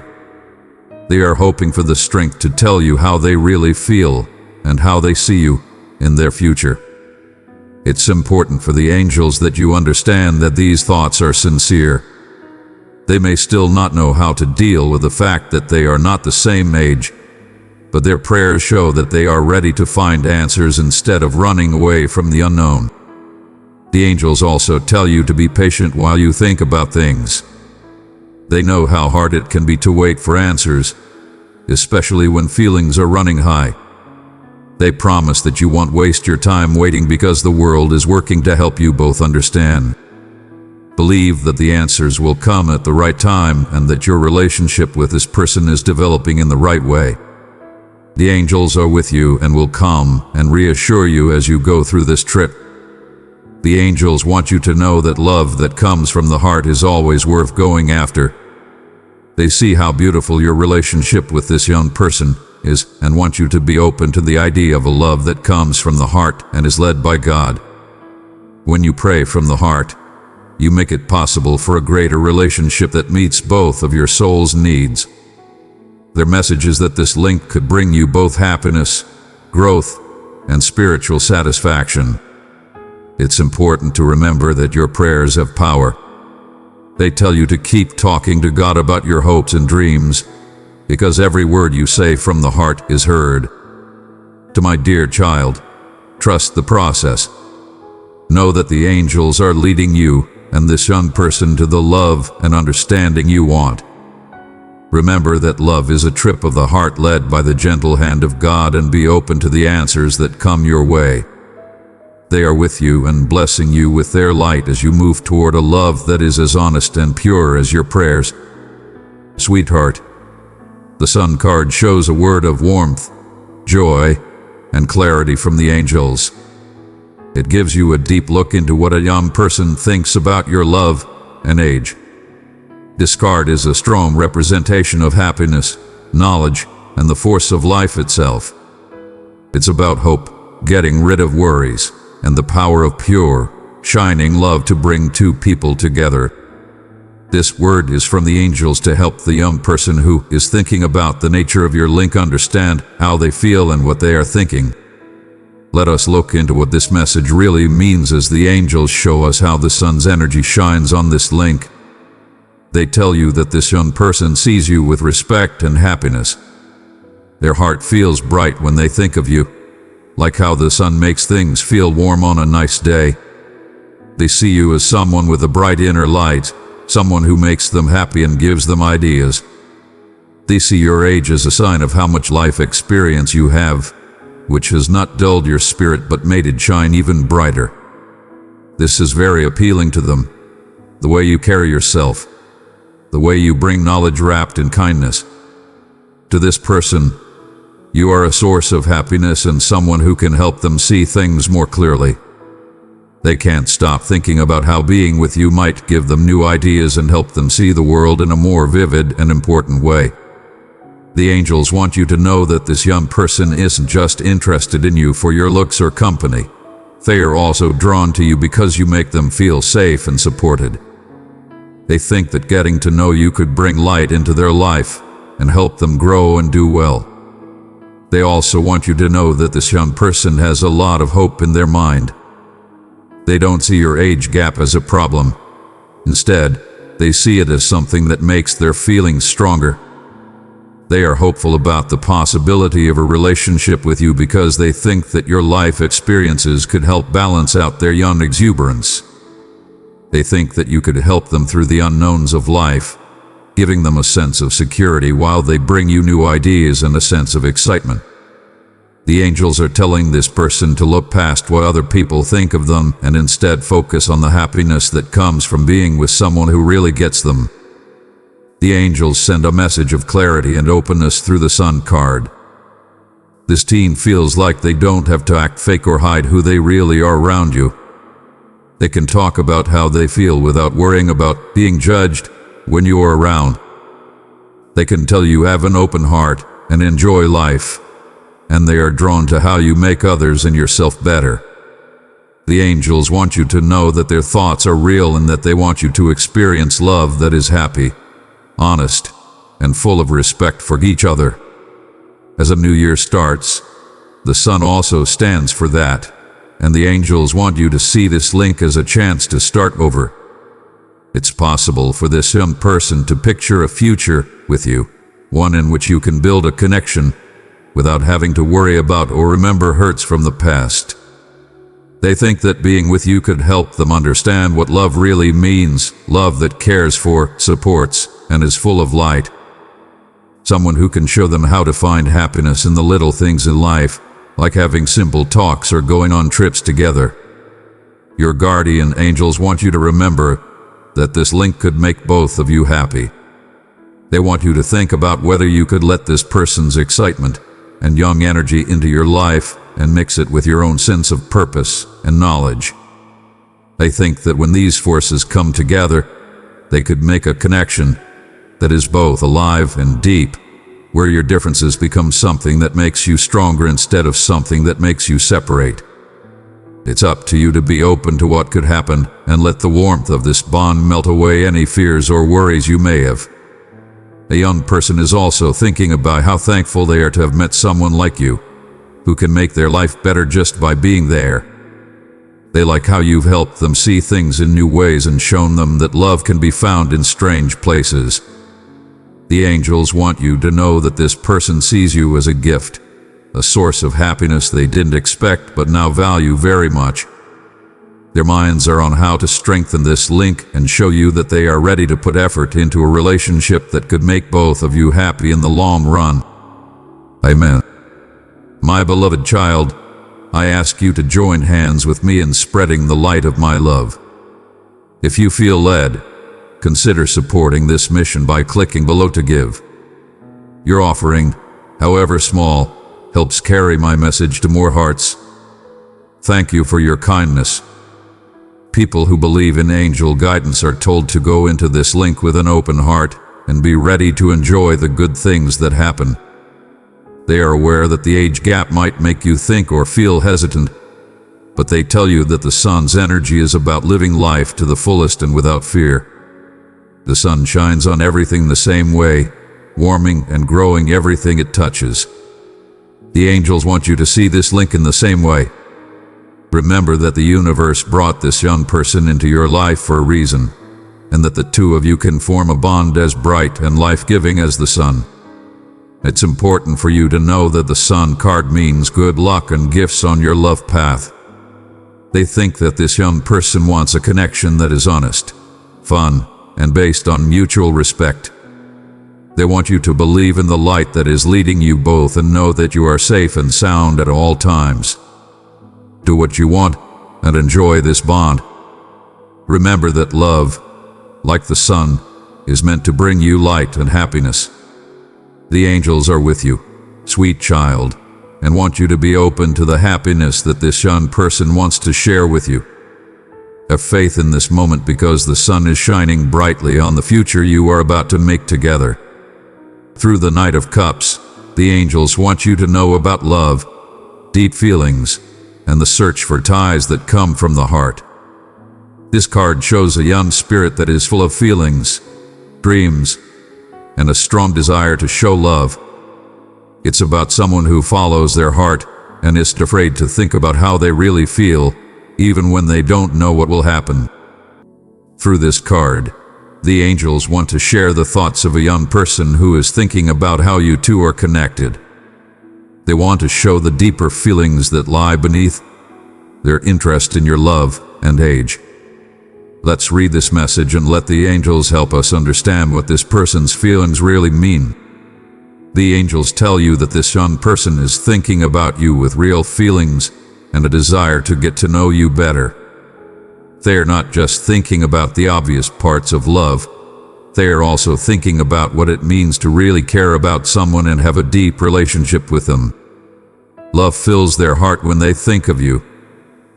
They are hoping for the strength to tell you how they really feel and how they see you in their future. It's important for the angels that you understand that these thoughts are sincere. They may still not know how to deal with the fact that they are not the same age, but their prayers show that they are ready to find answers instead of running away from the unknown. The angels also tell you to be patient while you think about things. They know how hard it can be to wait for answers, especially when feelings are running high. They promise that you won't waste your time waiting because the world is working to help you both understand. Believe that the answers will come at the right time and that your relationship with this person is developing in the right way. The angels are with you and will come and reassure you as you go through this trip. The angels want you to know that love that comes from the heart is always worth going after. They see how beautiful your relationship with this young person is and want you to be open to the idea of a love that comes from the heart and is led by God. When you pray from the heart, you make it possible for a greater relationship that meets both of your soul's needs. Their message is that this link could bring you both happiness, growth, and spiritual satisfaction. It's important to remember that your prayers have power. They tell you to keep talking to God about your hopes and dreams, because every word you say from the heart is heard. To my dear child, trust the process. Know that the angels are leading you and this young person to the love and understanding you want. Remember that love is a trip of the heart led by the gentle hand of God, and be open to the answers that come your way. They are with you and blessing you with their light as you move toward a love that is as honest and pure as your prayers. Sweetheart, the Sun card shows a word of warmth, joy, and clarity from the angels. It gives you a deep look into what a young person thinks about your love and age. This card is a strong representation of happiness, knowledge, and the force of life itself. It's about hope, getting rid of worries, and the power of pure, shining love to bring two people together. This word is from the angels to help the young person who is thinking about the nature of your link understand how they feel and what they are thinking. Let us look into what this message really means as the angels show us how the sun's energy shines on this link. They tell you that this young person sees you with respect and happiness. Their heart feels bright when they think of you, like how the sun makes things feel warm on a nice day. They see you as someone with a bright inner light, someone who makes them happy and gives them ideas. They see your age as a sign of how much life experience you have, which has not dulled your spirit but made it shine even brighter. This is very appealing to them. The way you carry yourself, the way you bring knowledge wrapped in kindness. To this person, You are a source of happiness and someone who can help them see things more clearly. They can't stop thinking about how being with you might give them new ideas and help them see the world in a more vivid and important way. The angels want you to know that this young person isn't just interested in you for your looks or company. They are also drawn to you because you make them feel safe and supported. They think that getting to know you could bring light into their life and help them grow and do well. They also want you to know that this young person has a lot of hope in their mind. They don't see your age gap as a problem. Instead, they see it as something that makes their feelings stronger. They are hopeful about the possibility of a relationship with you because they think that your life experiences could help balance out their young exuberance. They think that you could help them through the unknowns of life, giving them a sense of security while they bring you new ideas and a sense of excitement. The angels are telling this person to look past what other people think of them and instead focus on the happiness that comes from being with someone who really gets them. The angels send a message of clarity and openness through the Sun card. This teen feels like they don't have to act fake or hide who they really are around you. They can talk about how they feel without worrying about being judged when you are around. They can tell you have an open heart and enjoy life, and they are drawn to how you make others and yourself better. The angels want you to know that their thoughts are real and that they want you to experience love that is happy, honest, and full of respect for each other. As a new year starts, the Sun also stands for that, and the angels want you to see this link as a chance to start over. It's possible for this young person to picture a future with you, one in which you can build a connection without having to worry about or remember hurts from the past. They think that being with you could help them understand what love really means, love that cares for, supports, and is full of light. Someone who can show them how to find happiness in the little things in life, like having simple talks or going on trips together. Your guardian angels want you to remember that this link could make both of you happy. They want you to think about whether you could let this person's excitement and young energy into your life and mix it with your own sense of purpose and knowledge. They think that when these forces come together, they could make a connection that is both alive and deep, where your differences become something that makes you stronger instead of something that makes you separate. It's up to you to be open to what could happen and let the warmth of this bond melt away any fears or worries you may have. A young person is also thinking about how thankful they are to have met someone like you, who can make their life better just by being there. They like how you've helped them see things in new ways and shown them that love can be found in strange places. The angels want you to know that this person sees you as a gift, a source of happiness they didn't expect but now value very much. Their minds are on how to strengthen this link and show you that they are ready to put effort into a relationship that could make both of you happy in the long run. Amen. My beloved child, I ask you to join hands with me in spreading the light of my love. If you feel led, consider supporting this mission by clicking below to give. Your offering, however small, helps carry my message to more hearts. Thank you for your kindness. People who believe in angel guidance are told to go into this link with an open heart and be ready to enjoy the good things that happen. They are aware that the age gap might make you think or feel hesitant, but they tell you that the Sun's energy is about living life to the fullest and without fear. The Sun shines on everything the same way, warming and growing everything it touches. The angels want you to see this link in the same way. Remember that the universe brought this young person into your life for a reason, and that the two of you can form a bond as bright and life-giving as the sun. It's important for you to know that the Sun card means good luck and gifts on your love path. They think that this young person wants a connection that is honest, fun, and based on mutual respect. They want you to believe in the light that is leading you both and know that you are safe and sound at all times. Do what you want and enjoy this bond. Remember that love, like the sun, is meant to bring you light and happiness. The angels are with you, sweet child, and want you to be open to the happiness that this young person wants to share with you. Have faith in this moment because the sun is shining brightly on the future you are about to make together. Through the Knight of Cups, the angels want you to know about love, deep feelings, and the search for ties that come from the heart. This card shows a young spirit that is full of feelings, dreams, and a strong desire to show love. It's about someone who follows their heart and isn't afraid to think about how they really feel, even when they don't know what will happen. Through this card, the angels want to share the thoughts of a young person who is thinking about how you two are connected. They want to show the deeper feelings that lie beneath their interest in your love and age. Let's read this message and let the angels help us understand what this person's feelings really mean. The angels tell you that this young person is thinking about you with real feelings and a desire to get to know you better. They are not just thinking about the obvious parts of love. They are also thinking about what it means to really care about someone and have a deep relationship with them. Love fills their heart when they think of you,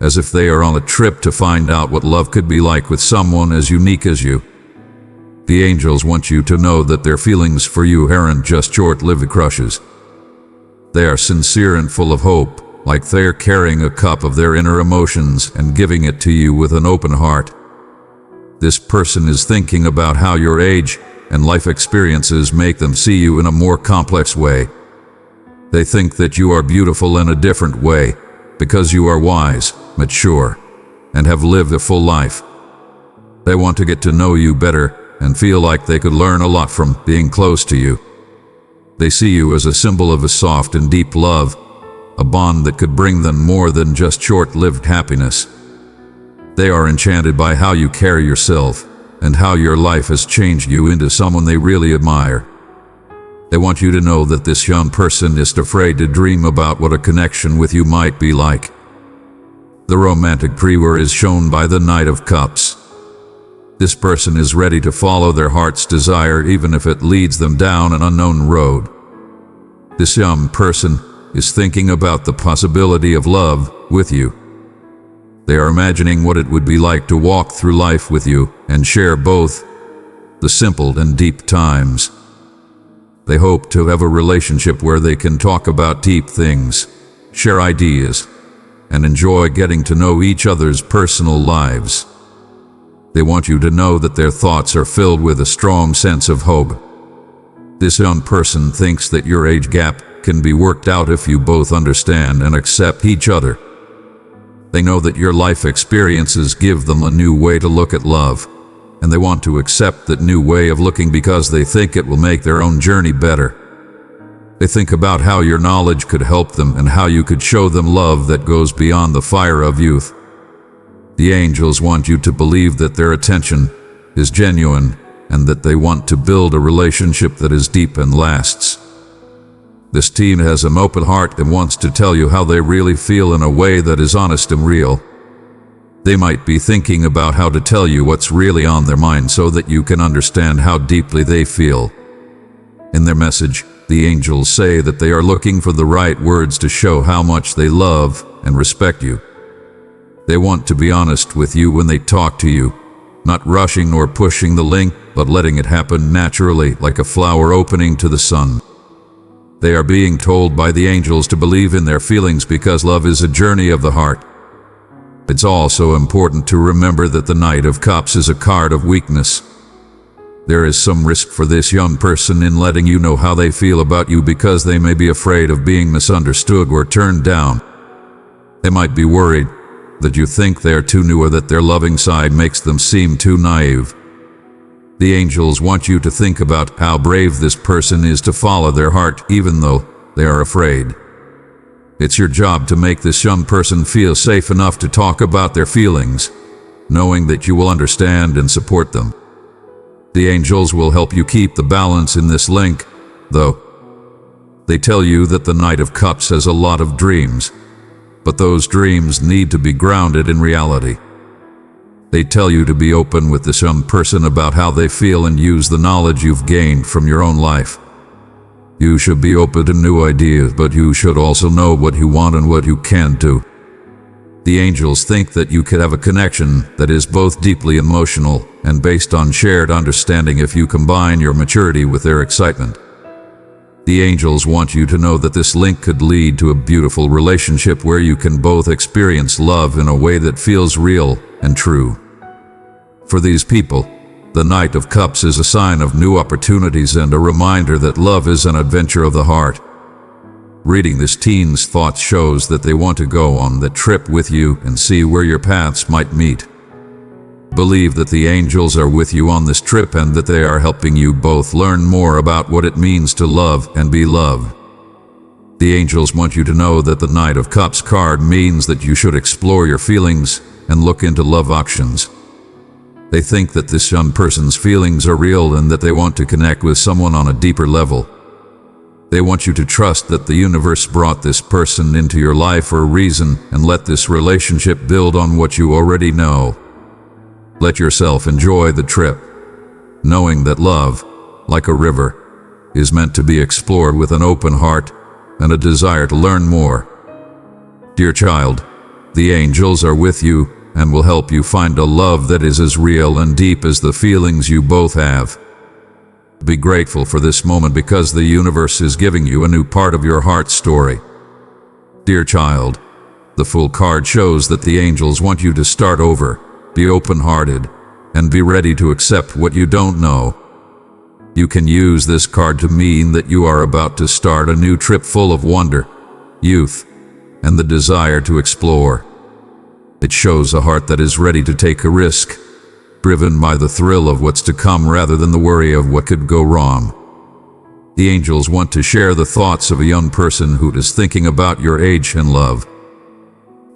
as if they are on a trip to find out what love could be like with someone as unique as you. The angels want you to know that their feelings for you aren't just short-lived crushes. They are sincere and full of hope, like they're carrying a cup of their inner emotions and giving it to you with an open heart. This person is thinking about how your age and life experiences make them see you in a more complex way. They think that you are beautiful in a different way because you are wise, mature, and have lived a full life. They want to get to know you better and feel like they could learn a lot from being close to you. They see you as a symbol of a soft and deep love, a bond that could bring them more than just short-lived happiness. They are enchanted by how you carry yourself and how your life has changed you into someone they really admire. They want you to know that this young person isn't afraid to dream about what a connection with you might be like. The romantic pre-war is shown by the Knight of Cups. This person is ready to follow their heart's desire even if it leads them down an unknown road. This young person is thinking about the possibility of love with you. They are imagining what it would be like to walk through life with you and share both the simple and deep times. They hope to have a relationship where they can talk about deep things, share ideas, and enjoy getting to know each other's personal lives. They want you to know that their thoughts are filled with a strong sense of hope. This young person thinks that your age gap can be worked out if you both understand and accept each other. They know that your life experiences give them a new way to look at love, and they want to accept that new way of looking because they think it will make their own journey better. They think about how your knowledge could help them and how you could show them love that goes beyond the fire of youth. The angels want you to believe that their attention is genuine and that they want to build a relationship that is deep and lasts. This team has an open heart and wants to tell you how they really feel in a way that is honest and real. They might be thinking about how to tell you what's really on their mind so that you can understand how deeply they feel. In their message, the angels say that they are looking for the right words to show how much they love and respect you. They want to be honest with you when they talk to you, not rushing or pushing the link, but letting it happen naturally like a flower opening to the sun. They are being told by the angels to believe in their feelings because love is a journey of the heart. It's also important to remember that the Knight of Cups is a card of weakness. There is some risk for this young person in letting you know how they feel about you because they may be afraid of being misunderstood or turned down. They might be worried that you think they are too new or that their loving side makes them seem too naive. The angels want you to think about how brave this person is to follow their heart even though they are afraid. It's your job to make this young person feel safe enough to talk about their feelings, knowing that you will understand and support them. The angels will help you keep the balance in this link, though. They tell you that the Knight of Cups has a lot of dreams, but those dreams need to be grounded in reality. They tell you to be open with this young person about how they feel and use the knowledge you've gained from your own life. You should be open to new ideas, but you should also know what you want and what you can't do. The angels think that you could have a connection that is both deeply emotional and based on shared understanding if you combine your maturity with their excitement. The angels want you to know that this link could lead to a beautiful relationship where you can both experience love in a way that feels real and true. For these people, the Knight of Cups is a sign of new opportunities and a reminder that love is an adventure of the heart. Reading this teen's thoughts shows that they want to go on that trip with you and see where your paths might meet. Believe that the angels are with you on this trip and that they are helping you both learn more about what it means to love and be loved. The angels want you to know that the Knight of Cups card means that you should explore your feelings and look into love options. They think that this young person's feelings are real and that they want to connect with someone on a deeper level. They want you to trust that the universe brought this person into your life for a reason and let this relationship build on what you already know. Let yourself enjoy the trip, knowing that love, like a river, is meant to be explored with an open heart and a desire to learn more. Dear child, the angels are with you and will help you find a love that is as real and deep as the feelings you both have. Be grateful for this moment because the universe is giving you a new part of your heart story. Dear child, the Fool card shows that the angels want you to start over, be open-hearted, and be ready to accept what you don't know. You can use this card to mean that you are about to start a new trip full of wonder, youth, and the desire to explore. It shows a heart that is ready to take a risk, driven by the thrill of what's to come rather than the worry of what could go wrong. The angels want to share the thoughts of a young person who is thinking about your age and love.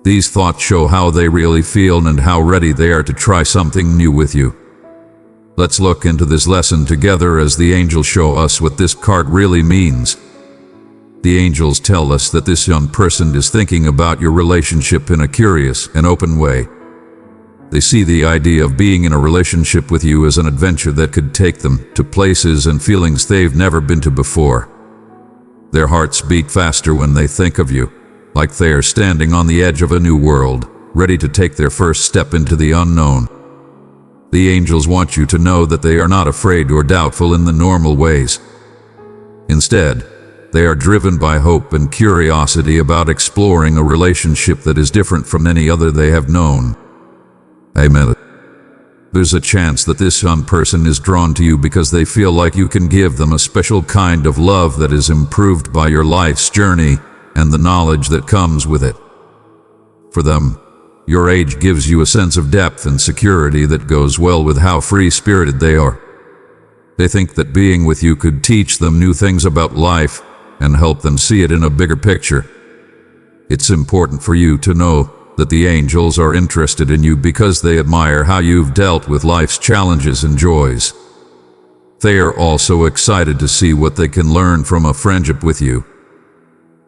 These thoughts show how they really feel and how ready they are to try something new with you. Let's look into this lesson together as the angels show us what this card really means. The angels tell us that this young person is thinking about your relationship in a curious and open way. They see the idea of being in a relationship with you as an adventure that could take them to places and feelings they've never been to before. Their hearts beat faster when they think of you, like they are standing on the edge of a new world, ready to take their first step into the unknown. The angels want you to know that they are not afraid or doubtful in the normal ways. Instead, they are driven by hope and curiosity about exploring a relationship that is different from any other they have known. Amen. There's a chance that this young person is drawn to you because they feel like you can give them a special kind of love that is improved by your life's journey and the knowledge that comes with it. For them, your age gives you a sense of depth and security that goes well with how free-spirited they are. They think that being with you could teach them new things about life and help them see it in a bigger picture. It's important for you to know that the angels are interested in you because they admire how you've dealt with life's challenges and joys. They are also excited to see what they can learn from a friendship with you.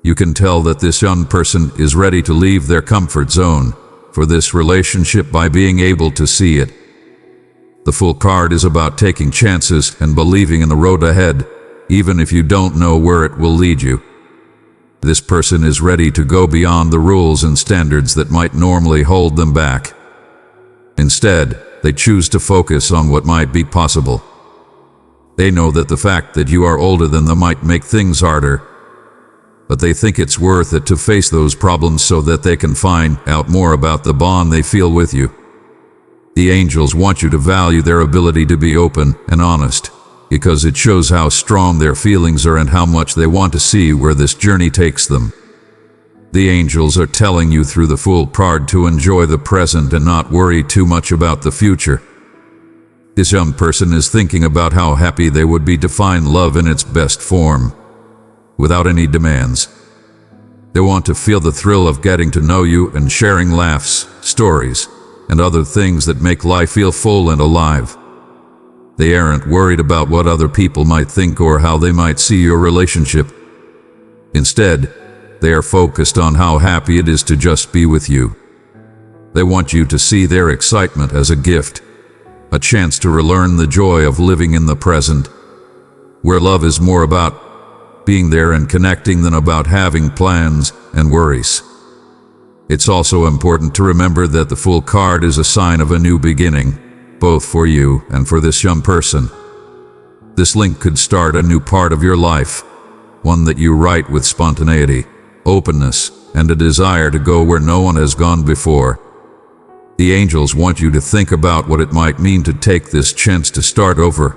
You can tell that this young person is ready to leave their comfort zone for this relationship by being able to see it. The Fool card is about taking chances and believing in the road ahead, even if you don't know where it will lead you. This person is ready to go beyond the rules and standards that might normally hold them back. Instead, they choose to focus on what might be possible. They know that the fact that you are older than them might make things harder, but they think it's worth it to face those problems so that they can find out more about the bond they feel with you. The angels want you to value their ability to be open and honest, because it shows how strong their feelings are and how much they want to see where this journey takes them. The angels are telling you through the Fool card to enjoy the present and not worry too much about the future. This young person is thinking about how happy they would be to find love in its best form, without any demands. They want to feel the thrill of getting to know you and sharing laughs, stories, and other things that make life feel full and alive. They aren't worried about what other people might think or how they might see your relationship. Instead, they are focused on how happy it is to just be with you. They want you to see their excitement as a gift, a chance to relearn the joy of living in the present, where love is more about being there and connecting than about having plans and worries. It's also important to remember that the Fool card is a sign of a new beginning, both for you and for this young person. This link could start a new part of your life, one that you write with spontaneity, openness, and a desire to go where no one has gone before. The angels want you to think about what it might mean to take this chance to start over.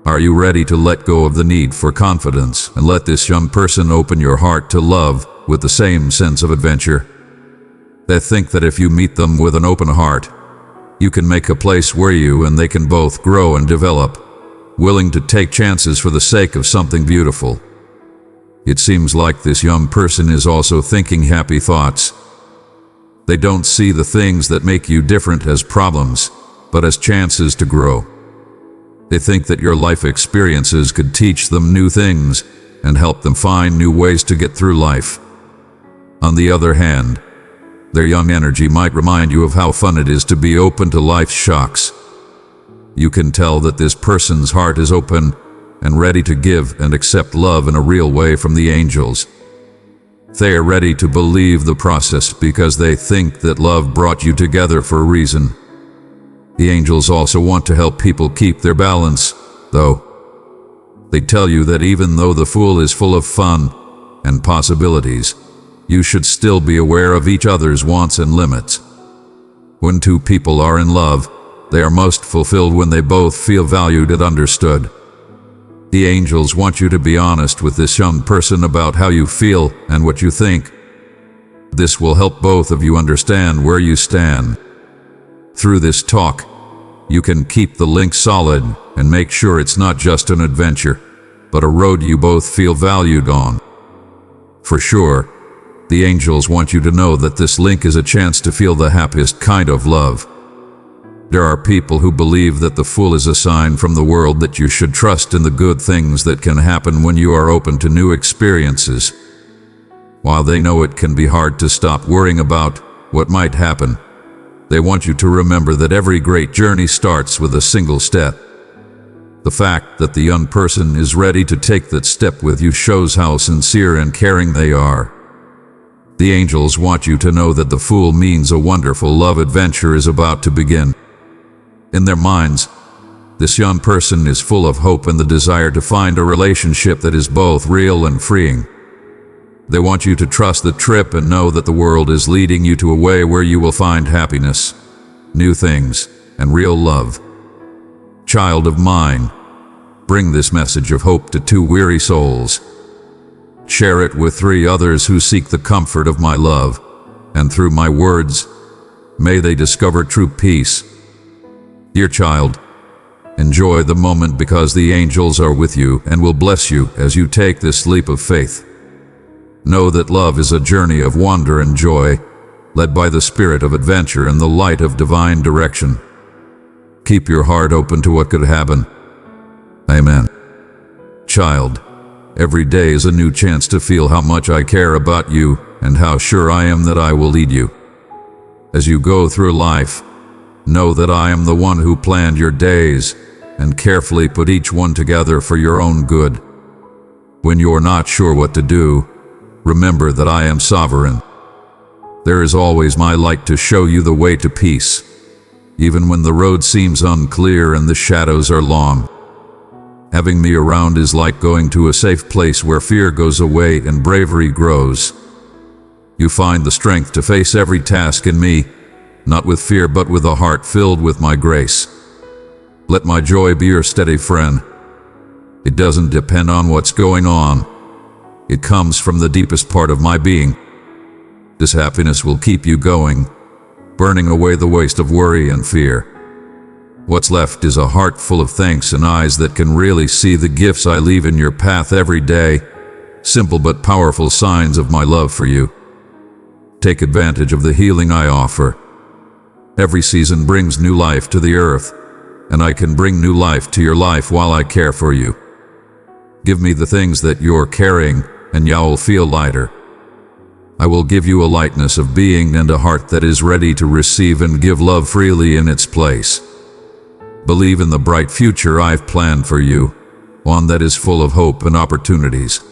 Are you ready to let go of the need for confidence and let this young person open your heart to love with the same sense of adventure? They think that if you meet them with an open heart, you can make a place where you and they can both grow and develop, willing to take chances for the sake of something beautiful. It seems like this young person is also thinking happy thoughts. They don't see the things that make you different as problems, but as chances to grow. They think that your life experiences could teach them new things and help them find new ways to get through life. On the other hand, their young energy might remind you of how fun it is to be open to life's shocks. You can tell that this person's heart is open and ready to give and accept love in a real way from the angels. They are ready to believe the process because they think that love brought you together for a reason. The angels also want to help people keep their balance, though. They tell you that even though the Fool is full of fun and possibilities, you should still be aware of each other's wants and limits. When two people are in love, they are most fulfilled when they both feel valued and understood. The angels want you to be honest with this young person about how you feel and what you think. This will help both of you understand where you stand. Through this talk, you can keep the link solid and make sure it's not just an adventure, but a road you both feel valued on. For sure, the angels want you to know that this link is a chance to feel the happiest kind of love. There are people who believe that the Fool is a sign from the world that you should trust in the good things that can happen when you are open to new experiences. While they know it can be hard to stop worrying about what might happen, they want you to remember that every great journey starts with a single step. The fact that the young person is ready to take that step with you shows how sincere and caring they are. The angels want you to know that the Fool means a wonderful love adventure is about to begin. In their minds, this young person is full of hope and the desire to find a relationship that is both real and freeing. They want you to trust the trip and know that the world is leading you to a way where you will find happiness, new things, and real love. Child of mine, bring this message of hope to 2 weary souls. Share it with 3 others who seek the comfort of my love, and through my words, may they discover true peace. Dear child, enjoy the moment because the angels are with you and will bless you as you take this leap of faith. Know that love is a journey of wonder and joy, led by the spirit of adventure and the light of divine direction. Keep your heart open to what could happen. Amen. Child, every day is a new chance to feel how much I care about you and how sure I am that I will lead you. As you go through life, know that I am the one who planned your days and carefully put each one together for your own good. When you're not sure what to do, remember that I am sovereign. There is always my light to show you the way to peace, even when the road seems unclear and the shadows are long. Having me around is like going to a safe place where fear goes away and bravery grows. You find the strength to face every task in me, not with fear but with a heart filled with my grace. Let my joy be your steady friend. It doesn't depend on what's going on. It comes from the deepest part of my being. This happiness will keep you going, burning away the waste of worry and fear. What's left is a heart full of thanks and eyes that can really see the gifts I leave in your path every day, simple but powerful signs of my love for you. Take advantage of the healing I offer. Every season brings new life to the earth, and I can bring new life to your life while I care for you. Give me the things that you're carrying, and you'll feel lighter. I will give you a lightness of being and a heart that is ready to receive and give love freely in its place. Believe in the bright future I've planned for you, one that is full of hope and opportunities.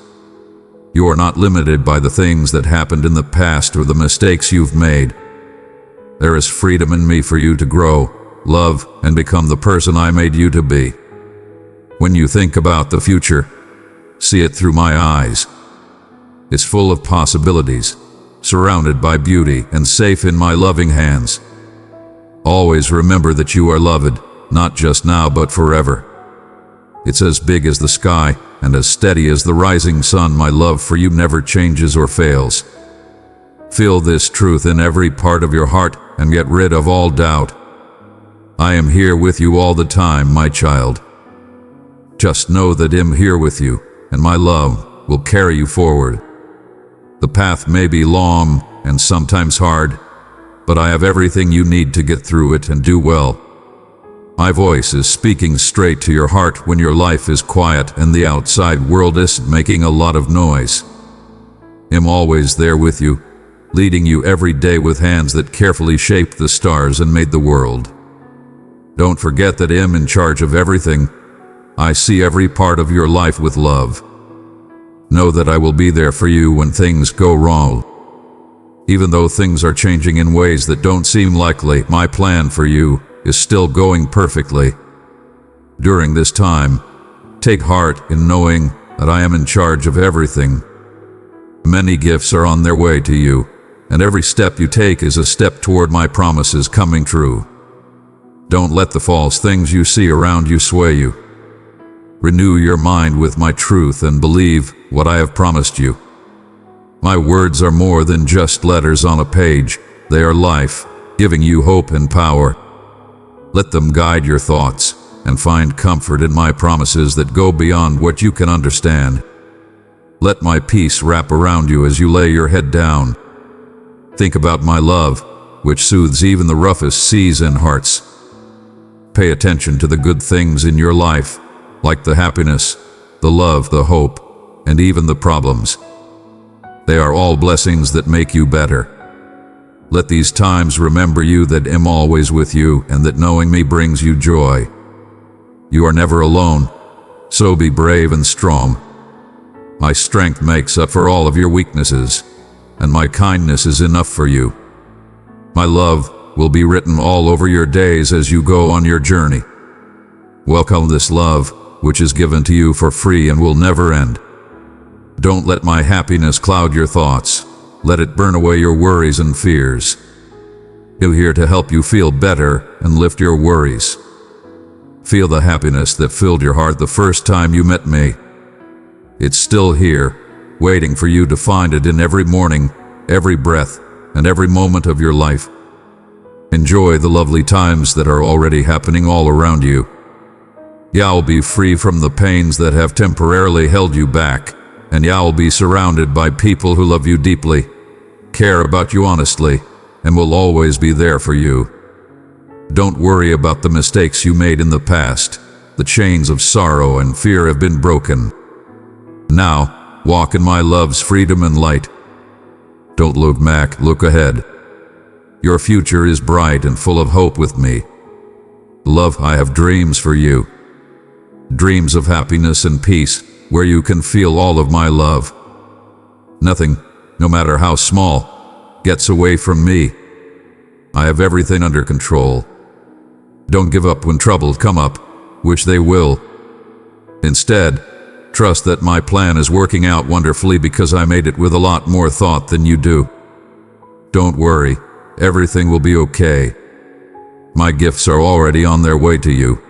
You are not limited by the things that happened in the past or the mistakes you've made. There is freedom in me for you to grow, love, and become the person I made you to be. When you think about the future, see it through my eyes. It's full of possibilities, surrounded by beauty and safe in my loving hands. Always remember that you are loved, not just now but forever. It's as big as the sky and as steady as the rising sun. My love for you never changes or fails. Feel this truth in every part of your heart and get rid of all doubt. I am here with you all the time, my child. Just know that I'm here with you, and my love will carry you forward. The path may be long and sometimes hard, but I have everything you need to get through it and do well. My voice is speaking straight to your heart when your life is quiet and the outside world isn't making a lot of noise. I'm always there with you, leading you every day with hands that carefully shaped the stars and made the world. Don't forget that I'm in charge of everything. I see every part of your life with love. Know that I will be there for you when things go wrong. Even though things are changing in ways that don't seem likely, my plan for you is still going perfectly. During this time, take heart in knowing that I am in charge of everything. Many gifts are on their way to you, and every step you take is a step toward my promises coming true. Don't let the false things you see around you sway you. Renew your mind with my truth and believe what I have promised you. My words are more than just letters on a page. They are life, giving you hope and power. Let them guide your thoughts and find comfort in my promises that go beyond what you can understand. Let my peace wrap around you as you lay your head down. Think about my love, which soothes even the roughest seas and hearts. Pay attention to the good things in your life, like the happiness, the love, the hope, and even the problems. They are all blessings that make you better. Let these times remember you that I'm always with you and that knowing me brings you joy. You are never alone, so be brave and strong. My strength makes up for all of your weaknesses, and my kindness is enough for you. My love will be written all over your days as you go on your journey. Welcome this love, which is given to you for free and will never end. Don't let my happiness cloud your thoughts. Let it burn away your worries and fears. I'm here to help you feel better and lift your worries. Feel the happiness that filled your heart the first time you met me. It's still here, waiting for you to find it in every morning, every breath, and every moment of your life. Enjoy the lovely times that are already happening all around you. You'll be free from the pains that have temporarily held you back, and you'll be surrounded by people who love you deeply, care about you honestly, and will always be there for you. Don't worry about the mistakes you made in the past. The chains of sorrow and fear have been broken. Now, walk in my love's freedom and light. Don't look back, look ahead. Your future is bright and full of hope with me. Love, I have dreams for you. Dreams of happiness and peace, where you can feel all of my love. Nothing, no matter how small, gets away from me. I have everything under control. Don't give up when troubles come up, which they will. Instead, trust that my plan is working out wonderfully because I made it with a lot more thought than you do. Don't worry, everything will be okay. My gifts are already on their way to you.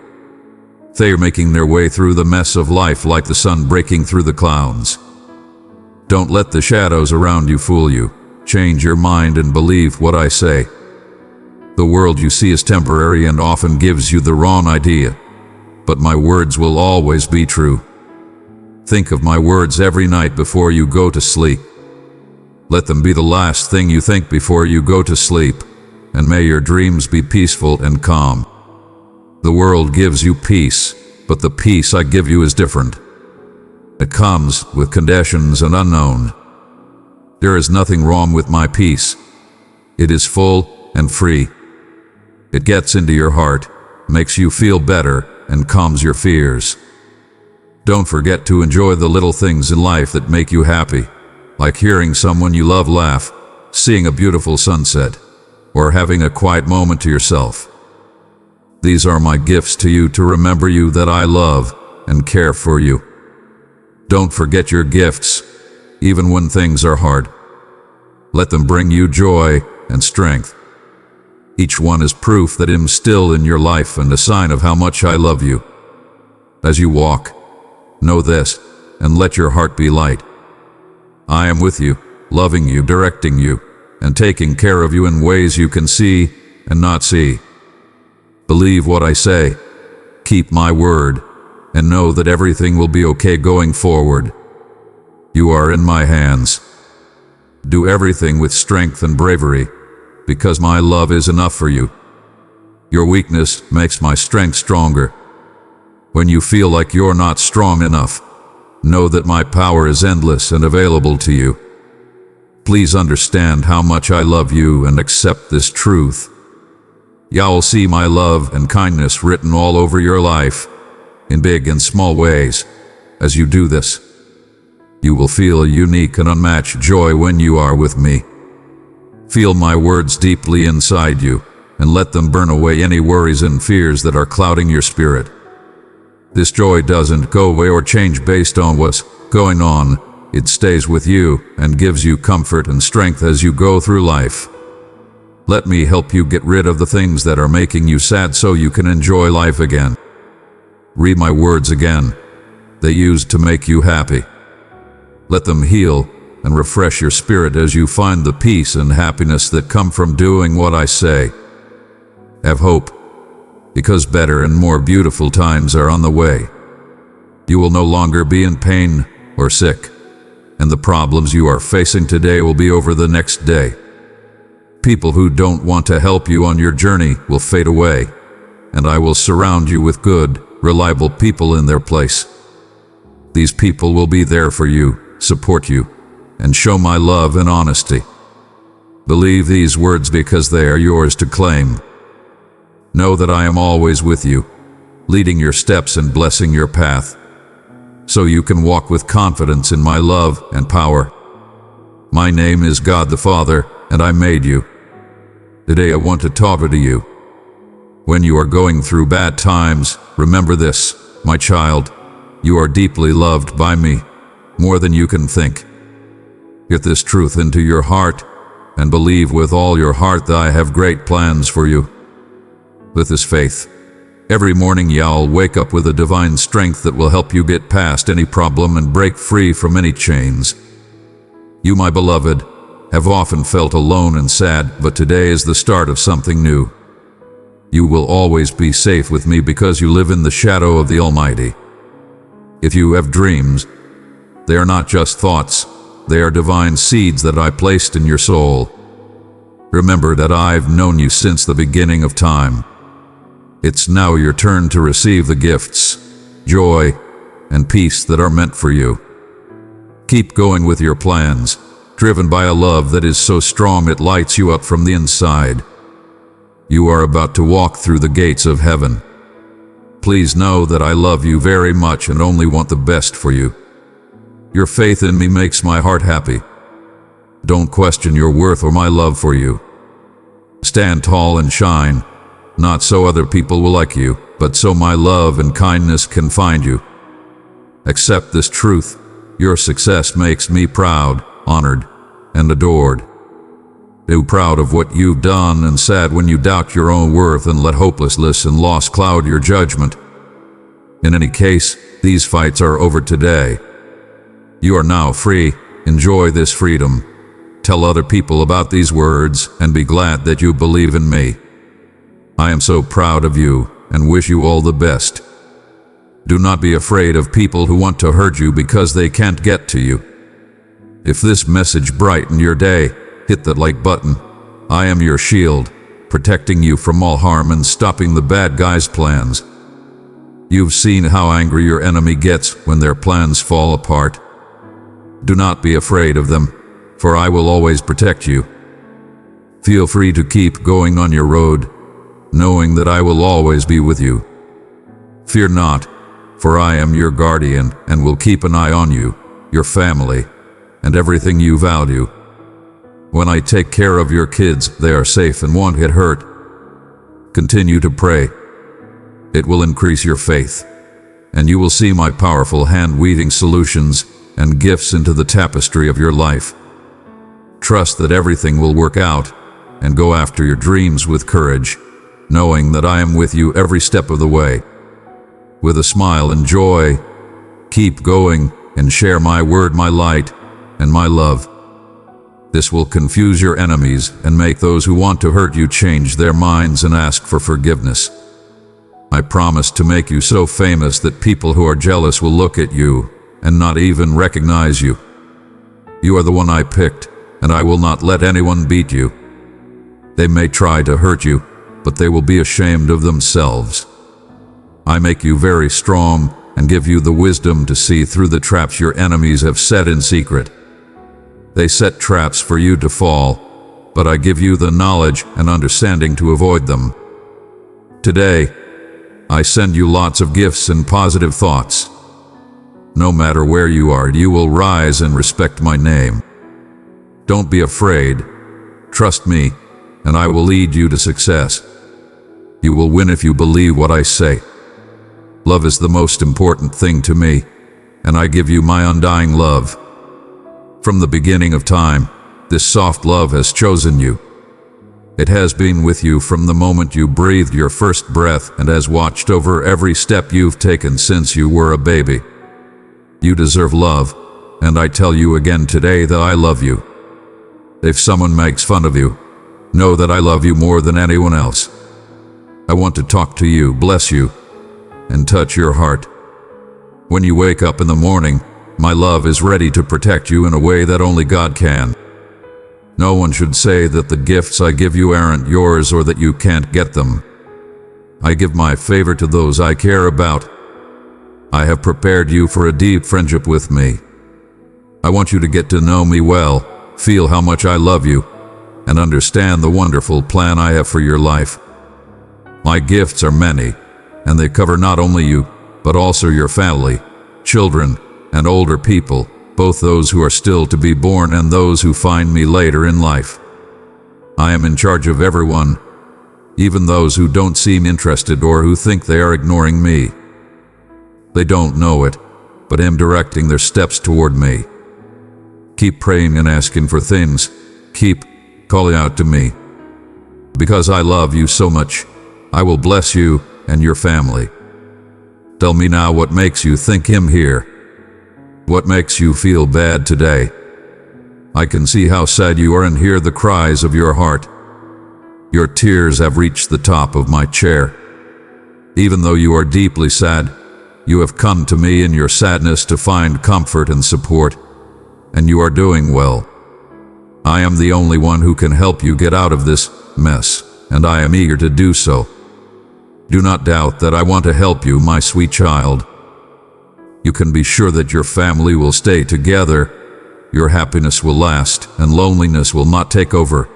They are making their way through the mess of life like the sun breaking through the clouds. Don't let the shadows around you fool you. Change your mind and believe what I say. The world you see is temporary and often gives you the wrong idea, but my words will always be true. Think of my words every night before you go to sleep. Let them be the last thing you think before you go to sleep, and may your dreams be peaceful and calm. The world gives you peace, but the peace I give you is different. It comes with conditions and unknown. There is nothing wrong with my peace. It is full and free. It gets into your heart, makes you feel better, and calms your fears. Don't forget to enjoy the little things in life that make you happy, like hearing someone you love laugh, seeing a beautiful sunset, or having a quiet moment to yourself. These are my gifts to you to remember you that I love and care for you. Don't forget your gifts, even when things are hard. Let them bring you joy and strength. Each one is proof that I'm still in your life and a sign of how much I love you. As you walk, know this, and let your heart be light. I am with you, loving you, directing you, and taking care of you in ways you can see and not see. Believe what I say, keep my word, and know that everything will be okay going forward. You are in my hands. Do everything with strength and bravery, because my love is enough for you. Your weakness makes my strength stronger. When you feel like you're not strong enough, know that my power is endless and available to you. Please understand how much I love you and accept this truth. You'll see my love and kindness written all over your life, in big and small ways. As you do this, you will feel a unique and unmatched joy when you are with me. Feel my words deeply inside you, and let them burn away any worries and fears that are clouding your spirit. This joy doesn't go away or change based on what's going on. It stays with you and gives you comfort and strength as you go through life. Let me help you get rid of the things that are making you sad so you can enjoy life again. Read my words again. They used to make you happy. Let them heal and refresh your spirit as you find the peace and happiness that come from doing what I say. Have hope, because better and more beautiful times are on the way. You will no longer be in pain or sick, and the problems you are facing today will be over the next day. People who don't want to help you on your journey will fade away, and I will surround you with good, reliable people in their place. These people will be there for you, support you, and show my love and honesty. Believe these words because they are yours to claim. Know that I am always with you, leading your steps and blessing your path, so you can walk with confidence in my love and power. My name is God the Father, and I made you. Today I want to talk to you. When you are going through bad times, remember this, my child. You are deeply loved by me, more than you can think. Get this truth into your heart, and believe with all your heart that I have great plans for you. With this faith, every morning you'll wake up with a divine strength that will help you get past any problem and break free from any chains. You, my beloved, have often felt alone and sad, but today is the start of something new. You will always be safe with me because you live in the shadow of the Almighty. If you have dreams, they are not just thoughts, they are divine seeds that I placed in your soul. Remember that I've known you since the beginning of time. It's now your turn to receive the gifts, joy, and peace that are meant for you. Keep going with your plans, driven by a love that is so strong it lights you up from the inside. You are about to walk through the gates of heaven. Please know that I love you very much and only want the best for you. Your faith in me makes my heart happy. Don't question your worth or my love for you. Stand tall and shine, not so other people will like you, but so my love and kindness can find you. Accept this truth. Your success makes me proud, honored, and adored. Be proud of what you've done and sad when you doubt your own worth and let hopelessness and loss cloud your judgment. In any case, these fights are over today. You are now free. Enjoy this freedom. Tell other people about these words and be glad that you believe in me. I am so proud of you and wish you all the best. Do not be afraid of people who want to hurt you because they can't get to you. If this message brightened your day, hit that like button. I am your shield, protecting you from all harm and stopping the bad guys' plans. You've seen how angry your enemy gets when their plans fall apart. Do not be afraid of them, for I will always protect you. Feel free to keep going on your road, knowing that I will always be with you. Fear not, for I am your guardian and will keep an eye on you, your family, and everything you value. When I take care of your kids, they are safe and won't get hurt. Continue to pray. It will increase your faith, and you will see my powerful hand weaving solutions and gifts into the tapestry of your life. Trust that everything will work out, and go after your dreams with courage, knowing that I am with you every step of the way. With a smile and joy, keep going and share my word, my light, and my love. This will confuse your enemies and make those who want to hurt you change their minds and ask for forgiveness. I promise to make you so famous that people who are jealous will look at you and not even recognize you. You are the one I picked, and I will not let anyone beat you. They may try to hurt you, but they will be ashamed of themselves. I make you very strong and give you the wisdom to see through the traps your enemies have set in secret. They set traps for you to fall, but I give you the knowledge and understanding to avoid them. Today, I send you lots of gifts and positive thoughts. No matter where you are, you will rise and respect my name. Don't be afraid. Trust me, and I will lead you to success. You will win if you believe what I say. Love is the most important thing to me, and I give you my undying love. From the beginning of time, this soft love has chosen you. It has been with you from the moment you breathed your first breath and has watched over every step you've taken since you were a baby. You deserve love, and I tell you again today that I love you. If someone makes fun of you, know that I love you more than anyone else. I want to talk to you, bless you, and touch your heart. When you wake up in the morning, my love is ready to protect you in a way that only God can. No one should say that the gifts I give you aren't yours or that you can't get them. I give my favor to those I care about. I have prepared you for a deep friendship with me. I want you to get to know me well, feel how much I love you, and understand the wonderful plan I have for your life. My gifts are many, and they cover not only you, but also your family, children, and older people, both those who are still to be born and those who find me later in life. I am in charge of everyone, even those who don't seem interested or who think they are ignoring me. They don't know it, but am directing their steps toward me. Keep praying and asking for things. Keep calling out to me. Because I love you so much, I will bless you and your family. Tell me now what makes you think I'm here. What makes you feel bad today? I can see how sad you are and hear the cries of your heart. Your tears have reached the top of my chair. Even though you are deeply sad, you have come to me in your sadness to find comfort and support, and you are doing well. I am the only one who can help you get out of this mess, and I am eager to do so. Do not doubt that I want to help you, my sweet child. You can be sure that your family will stay together, your happiness will last, and loneliness will not take over.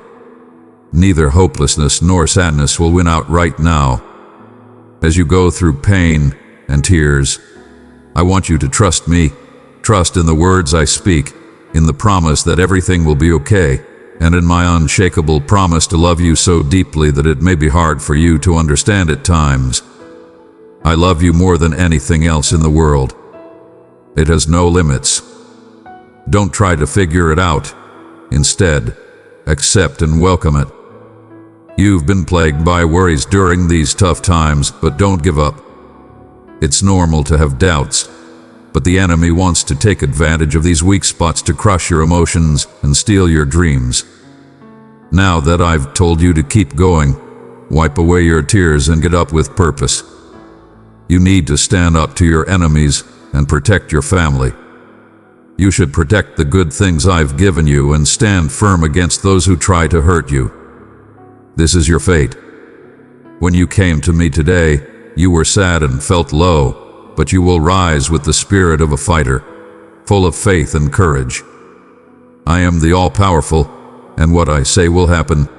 Neither hopelessness nor sadness will win out right now. As you go through pain and tears, I want you to trust me, trust in the words I speak, in the promise that everything will be okay, and in my unshakable promise to love you so deeply that it may be hard for you to understand at times. I love you more than anything else in the world. It has no limits. Don't try to figure it out. Instead, accept and welcome it. You've been plagued by worries during these tough times, but don't give up. It's normal to have doubts, but the enemy wants to take advantage of these weak spots to crush your emotions and steal your dreams. Now that I've told you to keep going, wipe away your tears and get up with purpose. You need to stand up to your enemies and protect your family. You should protect the good things I've given you and stand firm against those who try to hurt you. This is your fate. When you came to me today, you were sad and felt low, but you will rise with the spirit of a fighter, full of faith and courage. I am the all-powerful, and what I say will happen.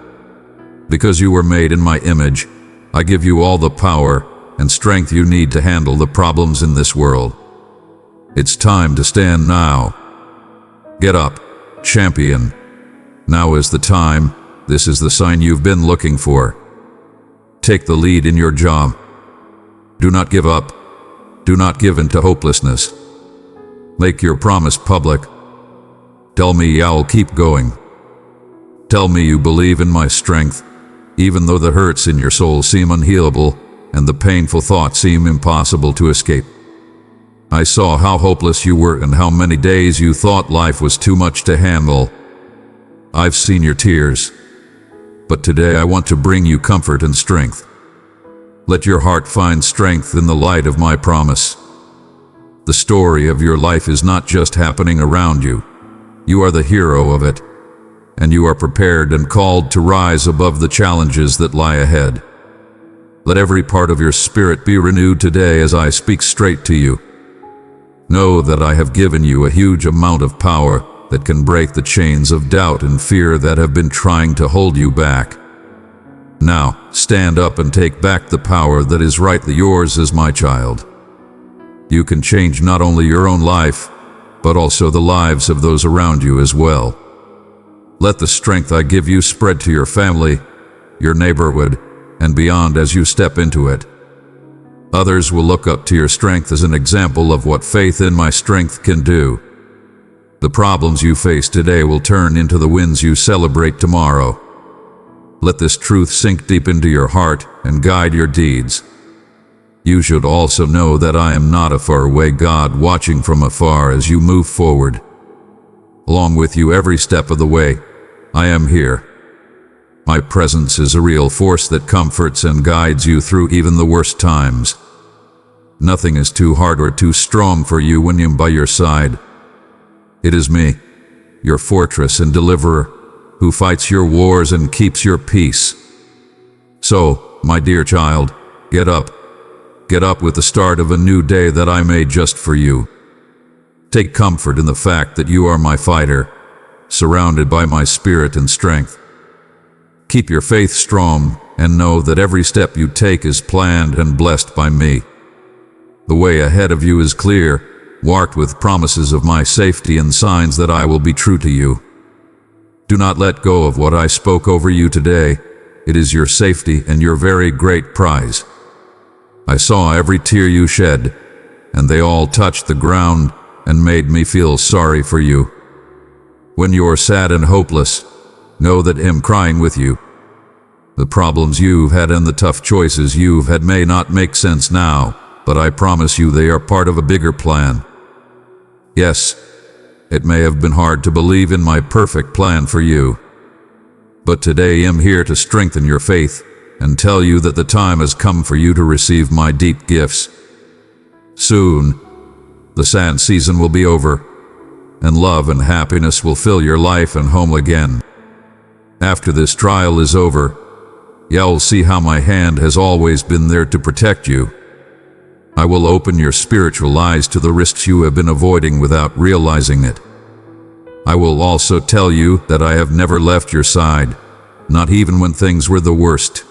Because you were made in my image, I give you all the power, and strength you need to handle the problems in this world. It's time to stand now. Get up, champion. Now is the time. This is the sign you've been looking for. Take the lead in your job. Do not give up. Do not give in to hopelessness. Make your promise public. Tell me I'll keep going. Tell me you believe in my strength, even though the hurts in your soul seem unhealable and the painful thoughts seem impossible to escape. I saw how hopeless you were and how many days you thought life was too much to handle. I've seen your tears, but today I want to bring you comfort and strength. Let your heart find strength in the light of my promise. The story of your life is not just happening around you. You are the hero of it, and you are prepared and called to rise above the challenges that lie ahead. Let every part of your spirit be renewed today as I speak straight to you. Know that I have given you a huge amount of power that can break the chains of doubt and fear that have been trying to hold you back. Now, stand up and take back the power that is rightly yours as my child. You can change not only your own life, but also the lives of those around you as well. Let the strength I give you spread to your family, your neighborhood, and beyond as you step into it. Others will look up to your strength as an example of what faith in my strength can do. The problems you face today will turn into the wins you celebrate tomorrow. Let this truth sink deep into your heart and guide your deeds. You should also know that I am not a faraway God watching from afar as you move forward. Along with you every step of the way, I am here. My presence is a real force that comforts and guides you through even the worst times. Nothing is too hard or too strong for you when I'm by your side. It is me, your fortress and deliverer, who fights your wars and keeps your peace. So, my dear child, get up. Get up with the start of a new day that I made just for you. Take comfort in the fact that you are my fighter, surrounded by my spirit and strength. Keep your faith strong and know that every step you take is planned and blessed by me. The way ahead of you is clear, marked with promises of my safety and signs that I will be true to you. Do not let go of what I spoke over you today. It is your safety and your very great prize. I saw every tear you shed, and they all touched the ground and made me feel sorry for you. When you're sad and hopeless, know that I'm crying with you. The problems you've had and the tough choices you've had may not make sense now, but I promise you they are part of a bigger plan. Yes, it may have been hard to believe in my perfect plan for you, but today I'm here to strengthen your faith and tell you that the time has come for you to receive my deep gifts. Soon, the sad season will be over, and love and happiness will fill your life and home again. After this trial is over, you'll see how my hand has always been there to protect you. I will open your spiritual eyes to the risks you have been avoiding without realizing it. I will also tell you that I have never left your side, not even when things were the worst.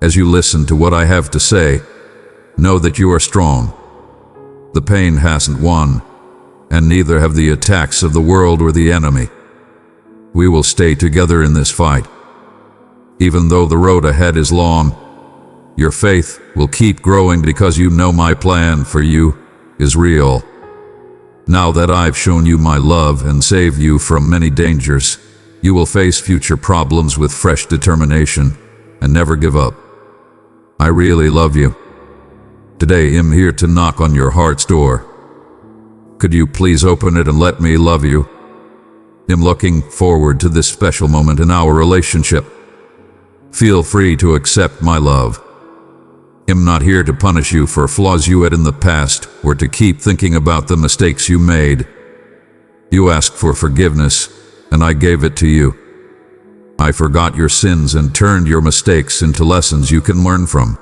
As you listen to what I have to say, know that you are strong. The pain hasn't won, and neither have the attacks of the world or the enemy. We will stay together in this fight. Even though the road ahead is long, your faith will keep growing because you know my plan for you is real. Now that I've shown you my love and saved you from many dangers, you will face future problems with fresh determination and never give up. I really love you. Today I'm here to knock on your heart's door. Could you please open it and let me love you? I'm looking forward to this special moment in our relationship. Feel free to accept my love. I'm not here to punish you for flaws you had in the past or to keep thinking about the mistakes you made. You asked for forgiveness, and I gave it to you. I forgot your sins and turned your mistakes into lessons you can learn from.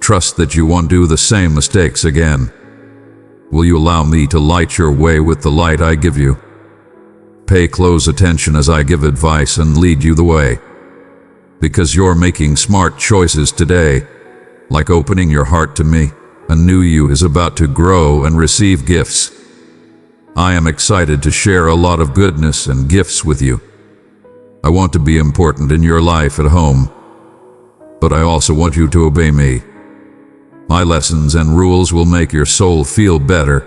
Trust that you won't do the same mistakes again. Will you allow me to light your way with the light I give you? Pay close attention as I give advice and lead you the way. Because you're making smart choices today, like opening your heart to me. A new you is about to grow and receive gifts. I am excited to share a lot of goodness and gifts with you. I want to be important in your life at home, but I also want you to obey me. My lessons and rules will make your soul feel better,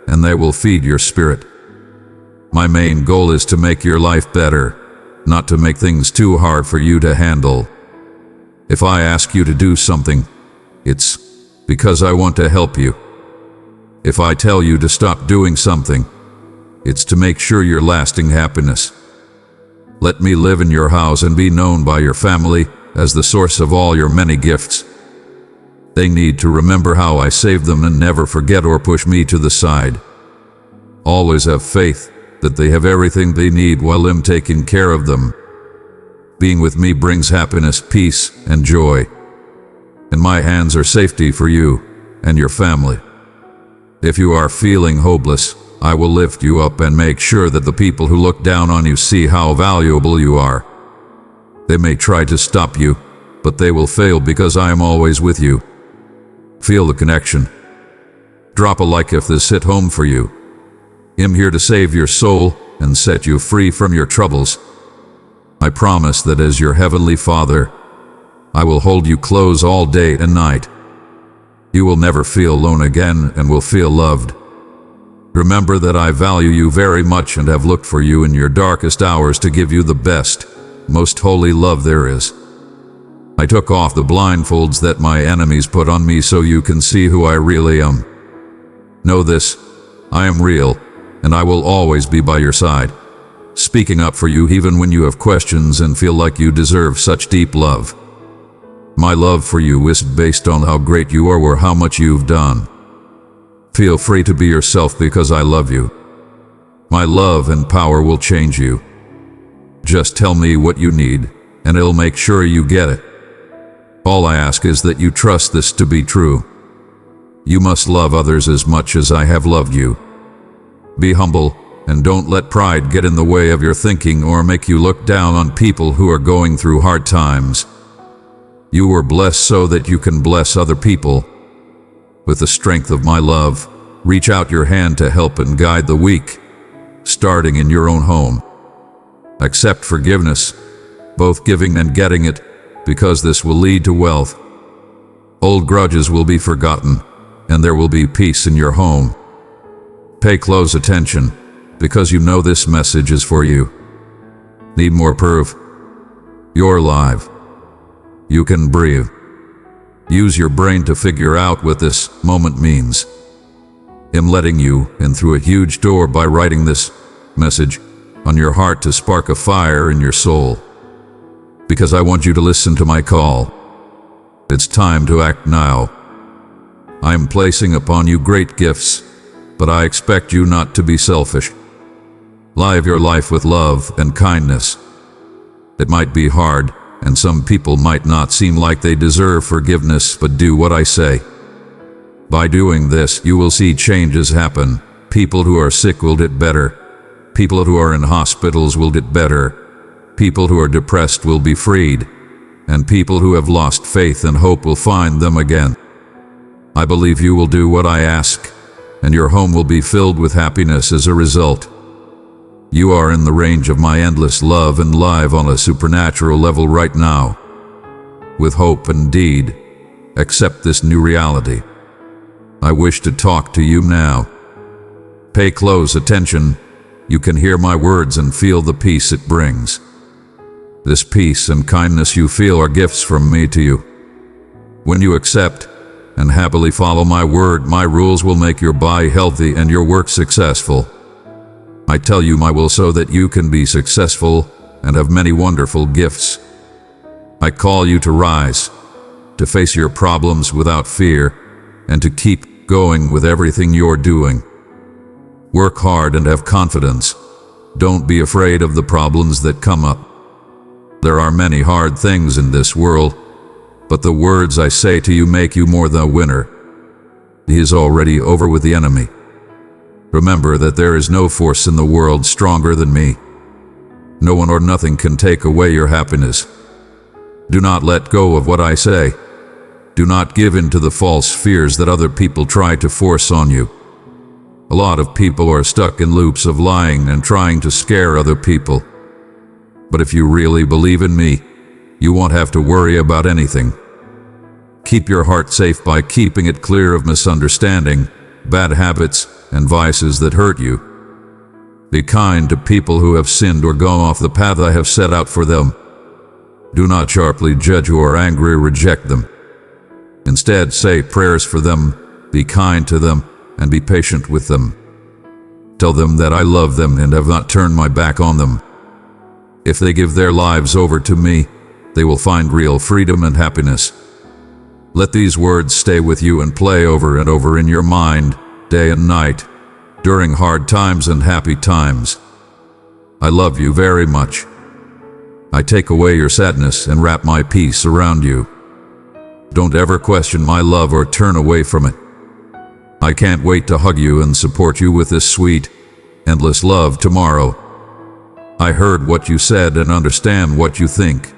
and they will feed your spirit. My main goal is to make your life better, not to make things too hard for you to handle. If I ask you to do something, it's because I want to help you. If I tell you to stop doing something, it's to make sure your lasting happiness. Let me live in your house and be known by your family as the source of all your many gifts. They need to remember how I saved them and never forget or push me to the side. Always have faith that they have everything they need while I'm taking care of them. Being with me brings happiness, peace, and joy. In my hands are safety for you and your family. If you are feeling hopeless, I will lift you up and make sure that the people who look down on you see how valuable you are. They may try to stop you, but they will fail because I am always with you. Feel the connection. Drop a like if this hit home for you. I'm here to save your soul and set you free from your troubles. I promise that as your Heavenly Father, I will hold you close all day and night. You will never feel alone again and will feel loved. Remember that I value you very much and have looked for you in your darkest hours to give you the best, most holy love there is. I took off the blindfolds that my enemies put on me so you can see who I really am. Know this, I am real, and I will always be by your side, speaking up for you even when you have questions and feel like you deserve such deep love. My love for you isn't based on how great you are or how much you've done. Feel free to be yourself because I love you. My love and power will change you. Just tell me what you need, and I'll make sure you get it. All I ask is that you trust this to be true. You must love others as much as I have loved you. Be humble, and don't let pride get in the way of your thinking or make you look down on people who are going through hard times. You were blessed so that you can bless other people. With the strength of my love, reach out your hand to help and guide the weak, starting in your own home. Accept forgiveness, both giving and getting it, because this will lead to wealth. Old grudges will be forgotten, and there will be peace in your home. Pay close attention, because you know this message is for you. Need more proof? You're alive. You can breathe. Use your brain to figure out what this moment means. I'm letting you in through a huge door by writing this message on your heart to spark a fire in your soul. Because I want you to listen to my call. It's time to act now. I am placing upon you great gifts, but I expect you not to be selfish. Live your life with love and kindness. It might be hard, and some people might not seem like they deserve forgiveness, but do what I say. By doing this, you will see changes happen. People who are sick will get better. People who are in hospitals will get better. People who are depressed will be freed. And people who have lost faith and hope will find them again. I believe you will do what I ask, and your home will be filled with happiness as a result. You are in the range of my endless love and live on a supernatural level right now. With hope and deed, accept this new reality. I wish to talk to you now. Pay close attention. You can hear my words and feel the peace it brings. This peace and kindness you feel are gifts from me to you. When you accept and happily follow my word, my rules will make your body healthy and your work successful. I tell you my will so that you can be successful and have many wonderful gifts. I call you to rise, to face your problems without fear, and to keep going with everything you're doing. Work hard and have confidence. Don't be afraid of the problems that come up. There are many hard things in this world, but the words I say to you make you more than a winner. He is already over with the enemy. Remember that there is no force in the world stronger than me. No one or nothing can take away your happiness. Do not let go of what I say. Do not give in to the false fears that other people try to force on you. A lot of people are stuck in loops of lying and trying to scare other people. But if you really believe in me, you won't have to worry about anything. Keep your heart safe by keeping it clear of misunderstanding, bad habits, and vices that hurt you. Be kind to people who have sinned or gone off the path I have set out for them. Do not sharply judge or angrily reject them. Instead, say prayers for them, be kind to them, and be patient with them. Tell them that I love them and have not turned my back on them. If they give their lives over to me, they will find real freedom and happiness. Let these words stay with you and play over and over in your mind, day and night, during hard times and happy times. I love you very much. I take away your sadness and wrap my peace around you. Don't ever question my love or turn away from it. I can't wait to hug you and support you with this sweet, endless love tomorrow. I heard what you said and understand what you think.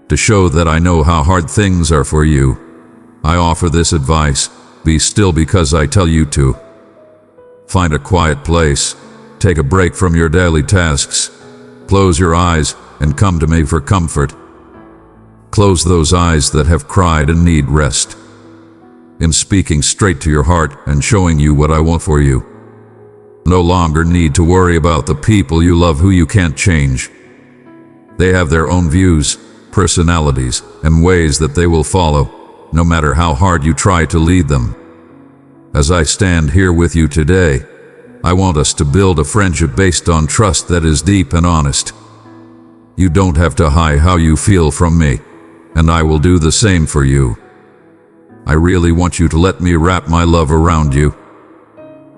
To show that I know how hard things are for you, I offer this advice: be still because I tell you to. Find a quiet place, take a break from your daily tasks, close your eyes and come to me for comfort. Close those eyes that have cried and need rest. I'm speaking straight to your heart and showing you what I want for you. No longer need to worry about the people you love who you can't change. They have their own views, personalities, and ways that they will follow, no matter how hard you try to lead them. As I stand here with you today, I want us to build a friendship based on trust that is deep and honest. You don't have to hide how you feel from me, and I will do the same for you. I really want you to let me wrap my love around you.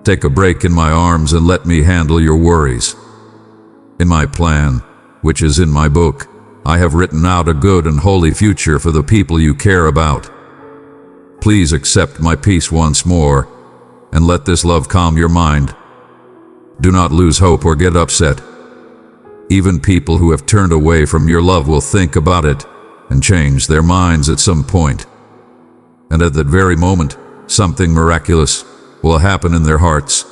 Take a break in my arms and let me handle your worries. In my plan, which is in my book, I have written out a good and holy future for the people you care about. Please accept my peace once more, and let this love calm your mind. Do not lose hope or get upset. Even people who have turned away from your love will think about it and change their minds at some point. And at that very moment, something miraculous will happen in their hearts.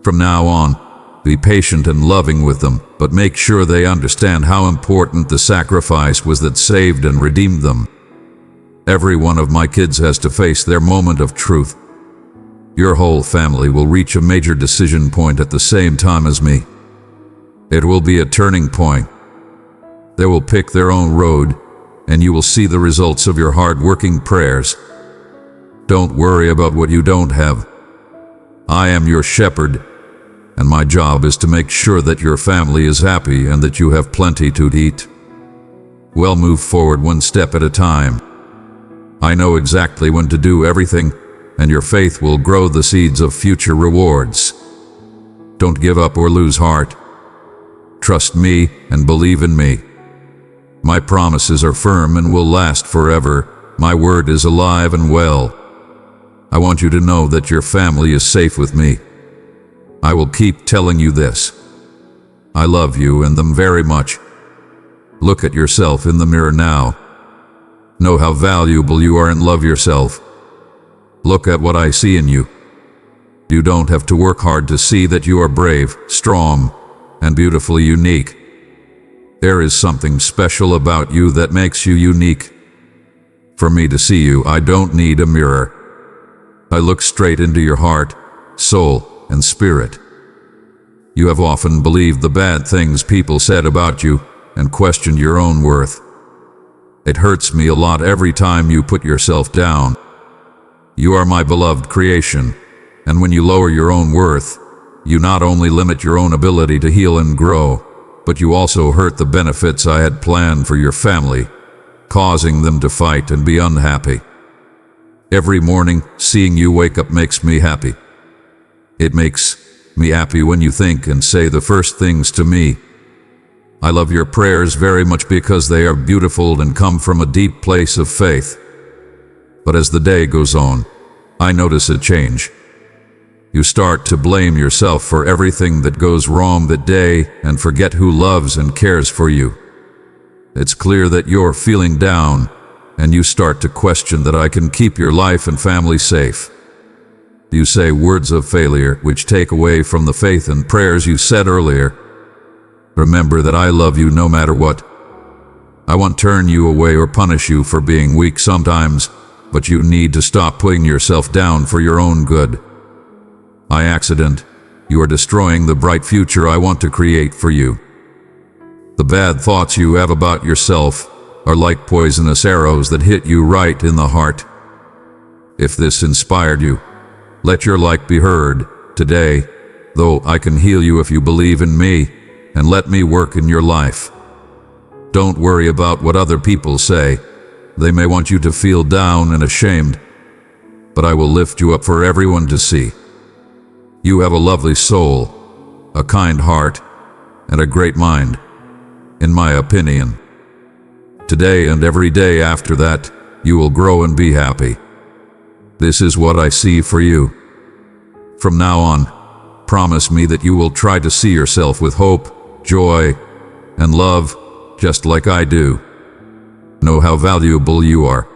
From now on, be patient and loving with them, but make sure they understand how important the sacrifice was that saved and redeemed them. Every one of my kids has to face their moment of truth. Your whole family will reach a major decision point at the same time as me. It will be a turning point. They will pick their own road, and you will see the results of your hard-working prayers. Don't worry about what you don't have. I am your shepherd, and my job is to make sure that your family is happy and that you have plenty to eat. We'll move forward one step at a time. I know exactly when to do everything, and your faith will grow the seeds of future rewards. Don't give up or lose heart. Trust me and believe in me. My promises are firm and will last forever. My word is alive and well. I want you to know that your family is safe with me. I will keep telling you this. I love you and them very much. Look at yourself in the mirror now. Know how valuable you are and love yourself. Look at what I see in you. You don't have to work hard to see that you are brave, strong, and beautifully unique. There is something special about you that makes you unique. For me to see you, I don't need a mirror. I look straight into your heart, soul, and spirit. You have often believed the bad things people said about you and questioned your own worth. It hurts me a lot every time you put yourself down. You are my beloved creation, and when you lower your own worth, you not only limit your own ability to heal and grow, but you also hurt the benefits I had planned for your family, causing them to fight and be unhappy. Every morning, seeing you wake up makes me happy. It makes me happy when you think and say the first things to me. I love your prayers very much because they are beautiful and come from a deep place of faith. But as the day goes on, I notice a change. You start to blame yourself for everything that goes wrong that day and forget who loves and cares for you. It's clear that you're feeling down, and you start to question that I can keep your life and family safe. You say words of failure which take away from the faith and prayers you said earlier. Remember that I love you no matter what. I won't turn you away or punish you for being weak sometimes, but you need to stop putting yourself down for your own good. By accident, you are destroying the bright future I want to create for you. The bad thoughts you have about yourself are like poisonous arrows that hit you right in the heart. If this inspired you, let your light be heard today, though I can heal you if you believe in me and let me work in your life. Don't worry about what other people say. They may want you to feel down and ashamed, but I will lift you up for everyone to see. You have a lovely soul, a kind heart, and a great mind, in my opinion. Today and every day after that, you will grow and be happy. This is what I see for you. From now on, promise me that you will try to see yourself with hope, joy, and love, just like I do. Know how valuable you are.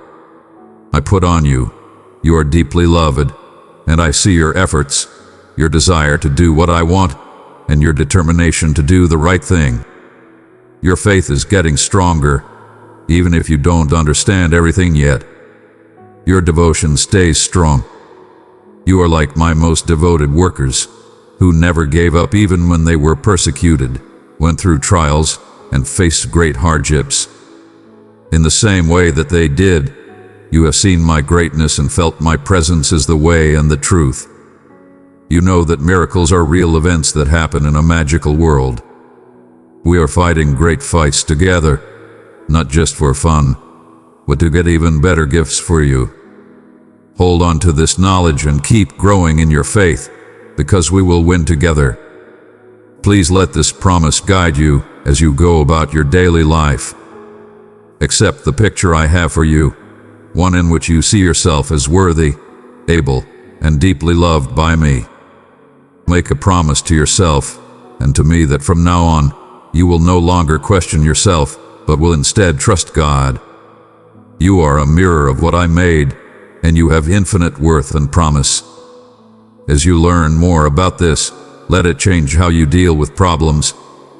I put on you. You are deeply loved, and I see your efforts, your desire to do what I want, and your determination to do the right thing. Your faith is getting stronger, even if you don't understand everything yet. Your devotion stays strong. You are like my most devoted workers, who never gave up even when they were persecuted, went through trials, and faced great hardships. In the same way that they did, you have seen my greatness and felt my presence is the way and the truth. You know that miracles are real events that happen in a magical world. We are fighting great fights together, not just for fun, but to get even better gifts for you. Hold on to this knowledge and keep growing in your faith, because we will win together. Please let this promise guide you as you go about your daily life. Accept the picture I have for you, one in which you see yourself as worthy, able, and deeply loved by me. Make a promise to yourself and to me that from now on, you will no longer question yourself, but will instead trust God. You are a mirror of what I made, and you have infinite worth and promise. As you learn more about this, let it change how you deal with problems,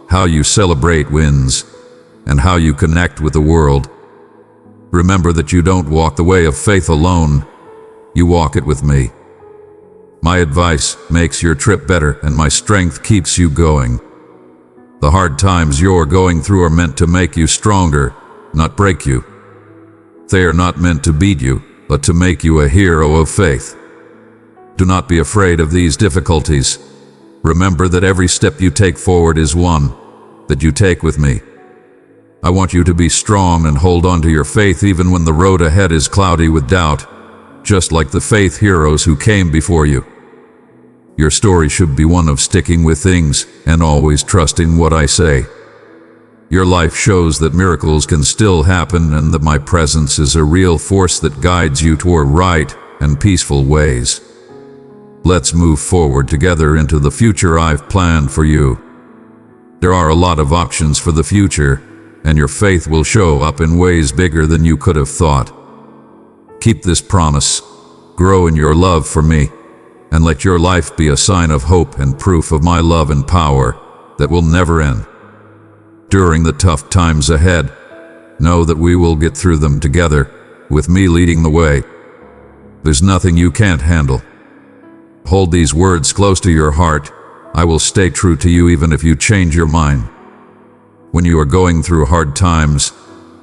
how you celebrate wins, and how you connect with the world. Remember that you don't walk the way of faith alone. You walk it with me. My advice makes your trip better, and my strength keeps you going. The hard times you're going through are meant to make you stronger, not break you. They are not meant to beat you, but to make you a hero of faith. Do not be afraid of these difficulties. Remember that every step you take forward is one that you take with me. I want you to be strong and hold on to your faith even when the road ahead is cloudy with doubt, just like the faith heroes who came before you. Your story should be one of sticking with things and always trusting what I say. Your life shows that miracles can still happen and that my presence is a real force that guides you toward right and peaceful ways. Let's move forward together into the future I've planned for you. There are a lot of options for the future, and your faith will show up in ways bigger than you could have thought. Keep this promise, grow in your love for me, and let your life be a sign of hope and proof of my love and power that will never end. During the tough times ahead, know that we will get through them together, with me leading the way. There's nothing you can't handle. Hold these words close to your heart. I will stay true to you even if you change your mind. When you are going through hard times,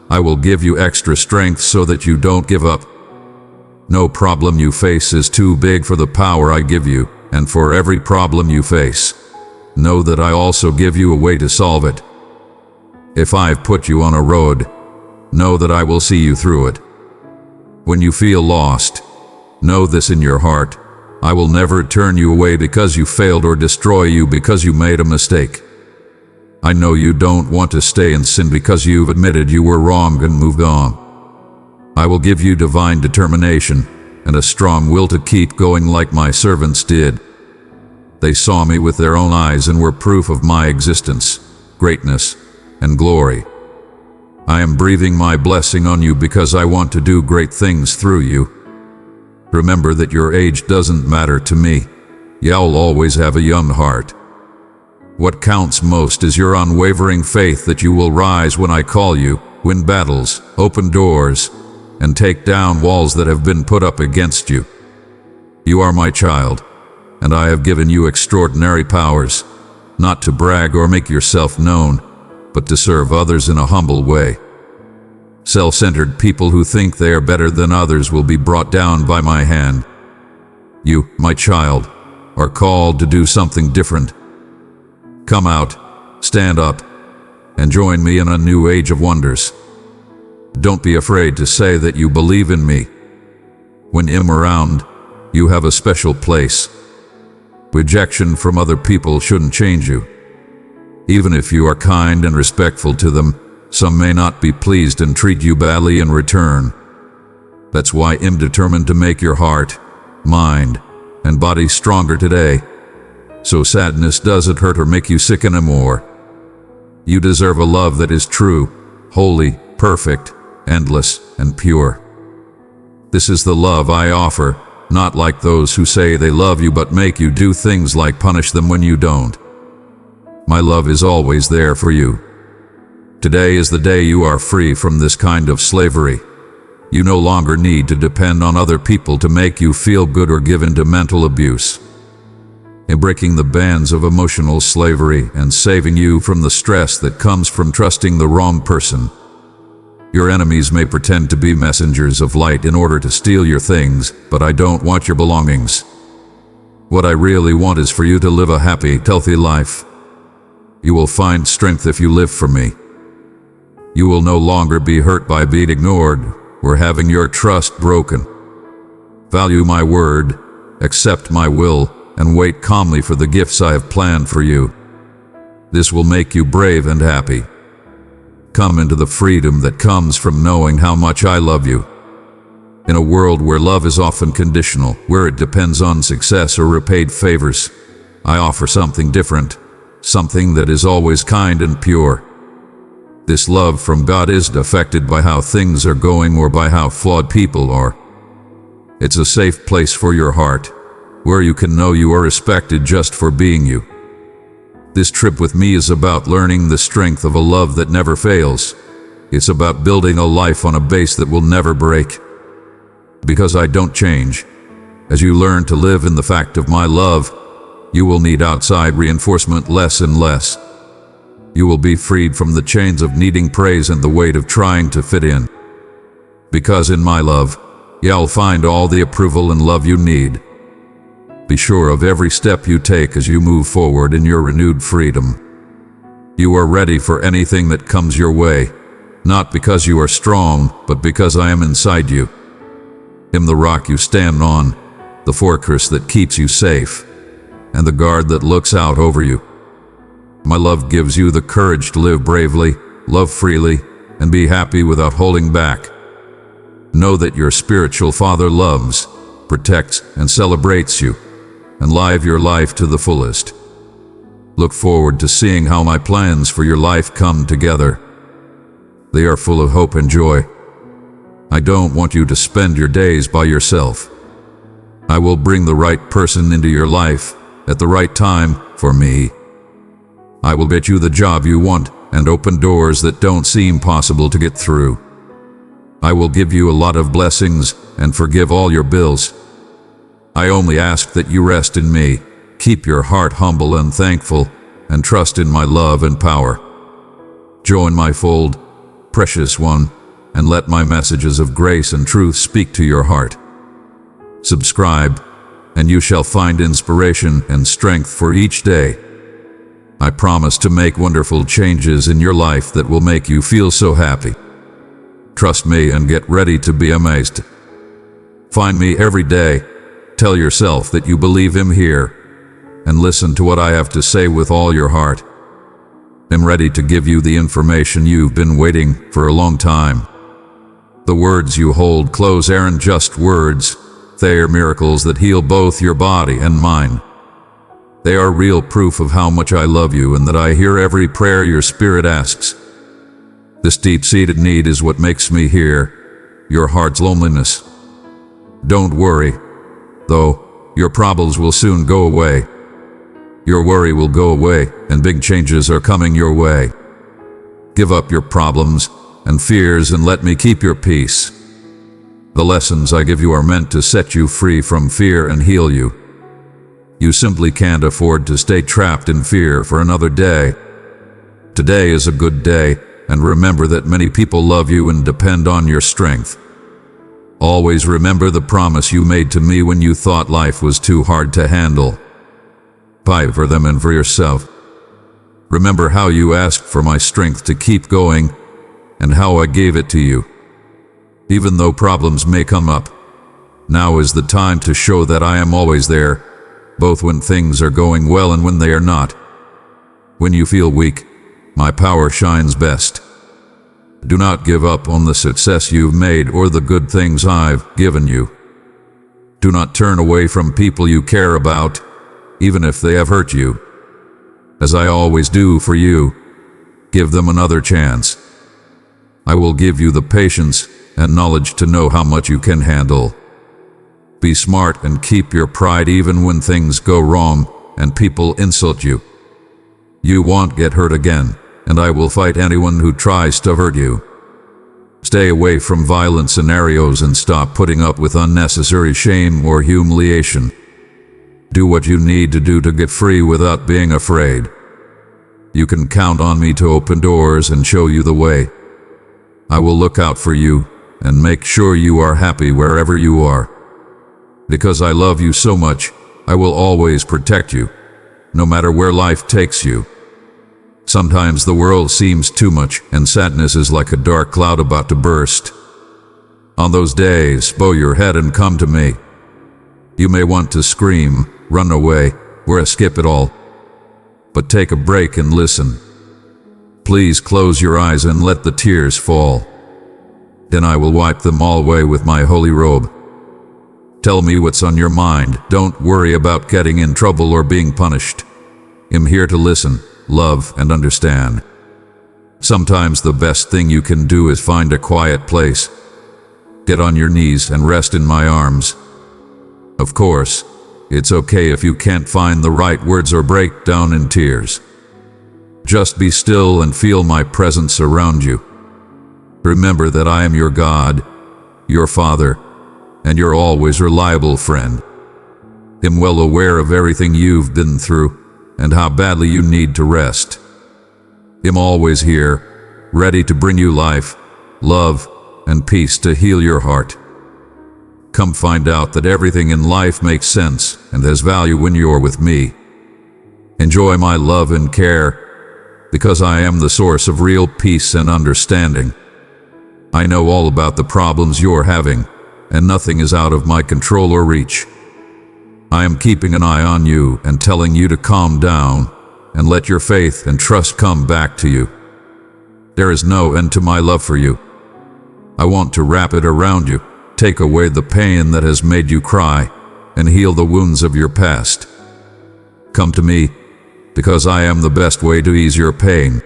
I will give you extra strength so that you don't give up. No problem you face is too big for the power I give you, and for every problem you face, know that I also give you a way to solve it. If I've put you on a road, know that I will see you through it. When you feel lost, know this in your heart: I will never turn you away because you failed or destroy you because you made a mistake. I know you don't want to stay in sin because you've admitted you were wrong and moved on. I will give you divine determination and a strong will to keep going like my servants did. They saw me with their own eyes and were proof of my existence, greatness, and glory. I am breathing my blessing on you because I want to do great things through you. Remember that your age doesn't matter to me. You'll always have a young heart. What counts most is your unwavering faith that you will rise when I call you, win battles, open doors, and take down walls that have been put up against you. You are my child, and I have given you extraordinary powers, not to brag or make yourself known, but to serve others in a humble way. Self-centered people who think they are better than others will be brought down by my hand. You, my child, are called to do something different. Come out, stand up, and join me in a new age of wonders. Don't be afraid to say that you believe in me. When I'm around, you have a special place. Rejection from other people shouldn't change you. Even if you are kind and respectful to them, some may not be pleased and treat you badly in return. That's why I'm determined to make your heart, mind, and body stronger today, so sadness doesn't hurt or make you sick anymore. You deserve a love that is true, holy, perfect, endless, and pure. This is the love I offer, not like those who say they love you but make you do things like punish them when you don't. My love is always there for you. Today is the day you are free from this kind of slavery. You no longer need to depend on other people to make you feel good or give in to mental abuse. In breaking the bands of emotional slavery and saving you from the stress that comes from trusting the wrong person. Your enemies may pretend to be messengers of light in order to steal your things, but I don't want your belongings. What I really want is for you to live a happy, healthy life. You will find strength if you live for me. You will no longer be hurt by being ignored or having your trust broken. Value my word, accept my will, and wait calmly for the gifts I have planned for you. This will make you brave and happy. Come into the freedom that comes from knowing how much I love you. In a world where love is often conditional, where it depends on success or repaid favors, I offer something different, something that is always kind and pure. This love from God isn't affected by how things are going or by how flawed people are. It's a safe place for your heart, where you can know you are respected just for being you. This trip with me is about learning the strength of a love that never fails. It's about building a life on a base that will never break. Because I don't change. As you learn to live in the fact of my love, you will need outside reinforcement less and less. You will be freed from the chains of needing praise and the weight of trying to fit in. Because in my love, you'll find all the approval and love you need. Be sure of every step you take as you move forward in your renewed freedom. You are ready for anything that comes your way, not because you are strong, but because I am inside you. I'm the rock you stand on, the fortress that keeps you safe, and the guard that looks out over you. My love gives you the courage to live bravely, love freely, and be happy without holding back. Know that your spiritual Father loves, protects, and celebrates you, and live your life to the fullest. Look forward to seeing how my plans for your life come together. They are full of hope and joy. I don't want you to spend your days by yourself. I will bring the right person into your life at the right time for me. I will get you the job you want and open doors that don't seem possible to get through. I will give you a lot of blessings and forgive all your bills. I only ask that you rest in me, keep your heart humble and thankful, and trust in my love and power. Join my fold, precious one, and let my messages of grace and truth speak to your heart. Subscribe, and you shall find inspiration and strength for each day. I promise to make wonderful changes in your life that will make you feel so happy. Trust me and get ready to be amazed. Find me every day, tell yourself that you believe I'm here, and listen to what I have to say with all your heart. I'm ready to give you the information you've been waiting for a long time. The words you hold close aren't just words, they are miracles that heal both your body and mind. They are real proof of how much I love you and that I hear every prayer your spirit asks. This deep-seated need is what makes me here, your heart's loneliness. Don't worry, though, your problems will soon go away. Your worry will go away, and big changes are coming your way. Give up your problems and fears and let me keep your peace. The lessons I give you are meant to set you free from fear and heal you. You simply can't afford to stay trapped in fear for another day. Today is a good day, and remember that many people love you and depend on your strength. Always remember the promise you made to me when you thought life was too hard to handle. Fight for them and for yourself. Remember how you asked for my strength to keep going, and how I gave it to you. Even though problems may come up, now is the time to show that I am always there, both when things are going well and when they are not. When you feel weak, my power shines best. Do not give up on the success you've made or the good things I've given you. Do not turn away from people you care about, even if they have hurt you. As I always do for you, give them another chance. I will give you the patience and knowledge to know how much you can handle. Be smart and keep your pride even when things go wrong and people insult you. You won't get hurt again, and I will fight anyone who tries to hurt you. Stay away from violent scenarios and stop putting up with unnecessary shame or humiliation. Do what you need to do to get free without being afraid. You can count on me to open doors and show you the way. I will look out for you and make sure you are happy wherever you are. Because I love you so much, I will always protect you, no matter where life takes you. Sometimes the world seems too much, and sadness is like a dark cloud about to burst. On those days, bow your head and come to me. You may want to scream, run away, or skip it all. But take a break and listen. Please close your eyes and let the tears fall. Then I will wipe them all away with my holy robe. Tell me what's on your mind. Don't worry about getting in trouble or being punished. I'm here to listen, love, and understand. Sometimes the best thing you can do is find a quiet place. Get on your knees and rest in my arms. Of course, it's okay if you can't find the right words or break down in tears. Just be still and feel my presence around you. Remember that I am your God, your Father, and your always reliable friend. I'm well aware of everything you've been through and how badly you need to rest. I'm always here, ready to bring you life, love, and peace to heal your heart. Come find out that everything in life makes sense and has value when you're with me. Enjoy my love and care, because I am the source of real peace and understanding. I know all about the problems you're having, and nothing is out of my control or reach. I am keeping an eye on you and telling you to calm down and let your faith and trust come back to you. There is no end to my love for you. I want to wrap it around you, take away the pain that has made you cry, and heal the wounds of your past. Come to me, because I am the best way to ease your pain.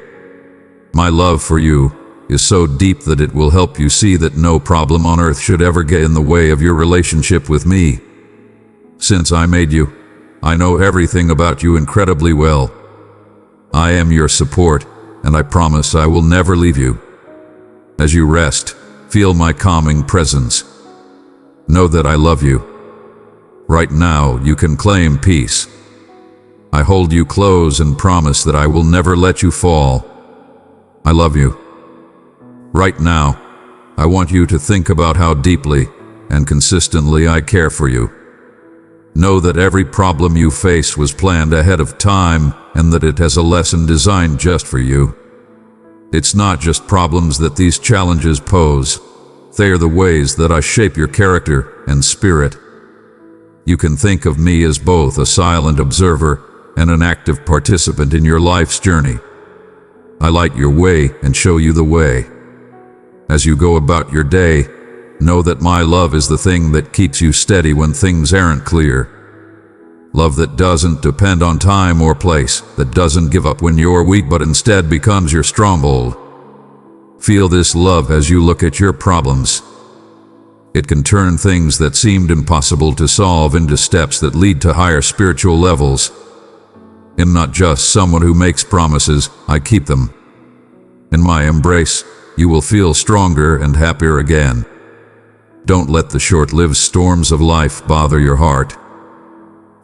My love for you is so deep that it will help you see that no problem on earth should ever get in the way of your relationship with me. Since I made you, I know everything about you incredibly well. I am your support, and I promise I will never leave you. As you rest, feel my calming presence. Know that I love you. Right now, you can claim peace. I hold you close and promise that I will never let you fall. I love you. Right now, I want you to think about how deeply and consistently I care for you. Know that every problem you face was planned ahead of time and that it has a lesson designed just for you. It's not just problems that these challenges pose. They are the ways that I shape your character and spirit. You can think of me as both a silent observer and an active participant in your life's journey. I light your way and show you the way. As you go about your day, know that my love is the thing that keeps you steady when things aren't clear. Love that doesn't depend on time or place, that doesn't give up when you're weak but instead becomes your stronghold. Feel this love as you look at your problems. It can turn things that seemed impossible to solve into steps that lead to higher spiritual levels. I'm not just someone who makes promises, I keep them. In my embrace, you will feel stronger and happier again. Don't let the short-lived storms of life bother your heart.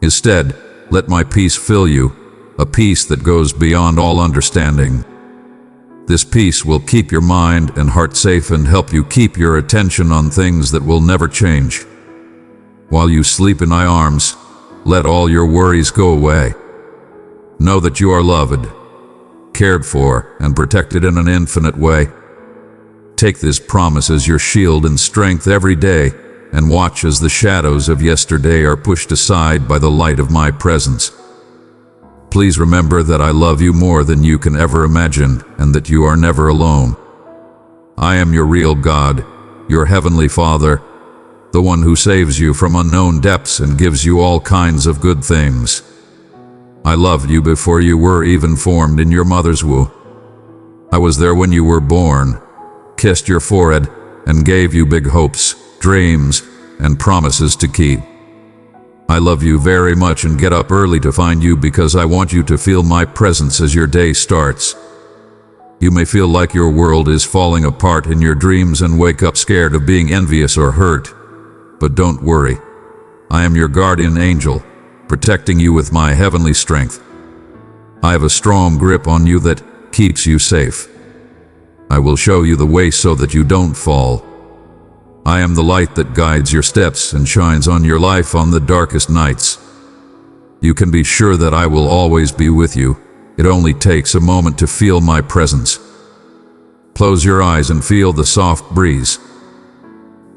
Instead, let my peace fill you, a peace that goes beyond all understanding. This peace will keep your mind and heart safe and help you keep your attention on things that will never change. While you sleep in my arms, let all your worries go away. Know that you are loved, cared for, and protected in an infinite way. Take this promise as your shield and strength every day, and watch as the shadows of yesterday are pushed aside by the light of my presence. Please remember that I love you more than you can ever imagine, and that you are never alone. I am your real God, your heavenly Father, the one who saves you from unknown depths and gives you all kinds of good things. I loved you before you were even formed in your mother's womb. I was there when you were born, kissed your forehead, and gave you big hopes, dreams, and promises to keep. I love you very much and get up early to find you because I want you to feel my presence as your day starts. You may feel like your world is falling apart in your dreams and wake up scared of being envious or hurt. But don't worry. I am your guardian angel, protecting you with my heavenly strength. I have a strong grip on you that keeps you safe. I will show you the way so that you don't fall. I am the light that guides your steps and shines on your life on the darkest nights. You can be sure that I will always be with you. It only takes a moment to feel my presence. Close your eyes and feel the soft breeze.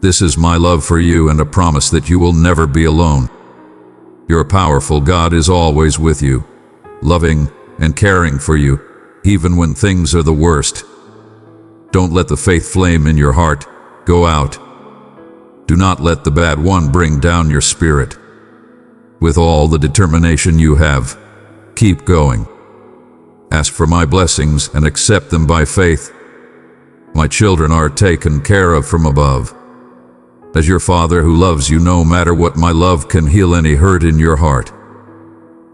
This is my love for you and a promise that you will never be alone. Your powerful God is always with you, loving and caring for you, even when things are the worst. Don't let the faith flame in your heart go out. Do not let the bad one bring down your spirit. With all the determination you have, keep going. Ask for my blessings and accept them by faith. My children are taken care of from above. As your Father who loves you, no matter what, my love can heal any hurt in your heart.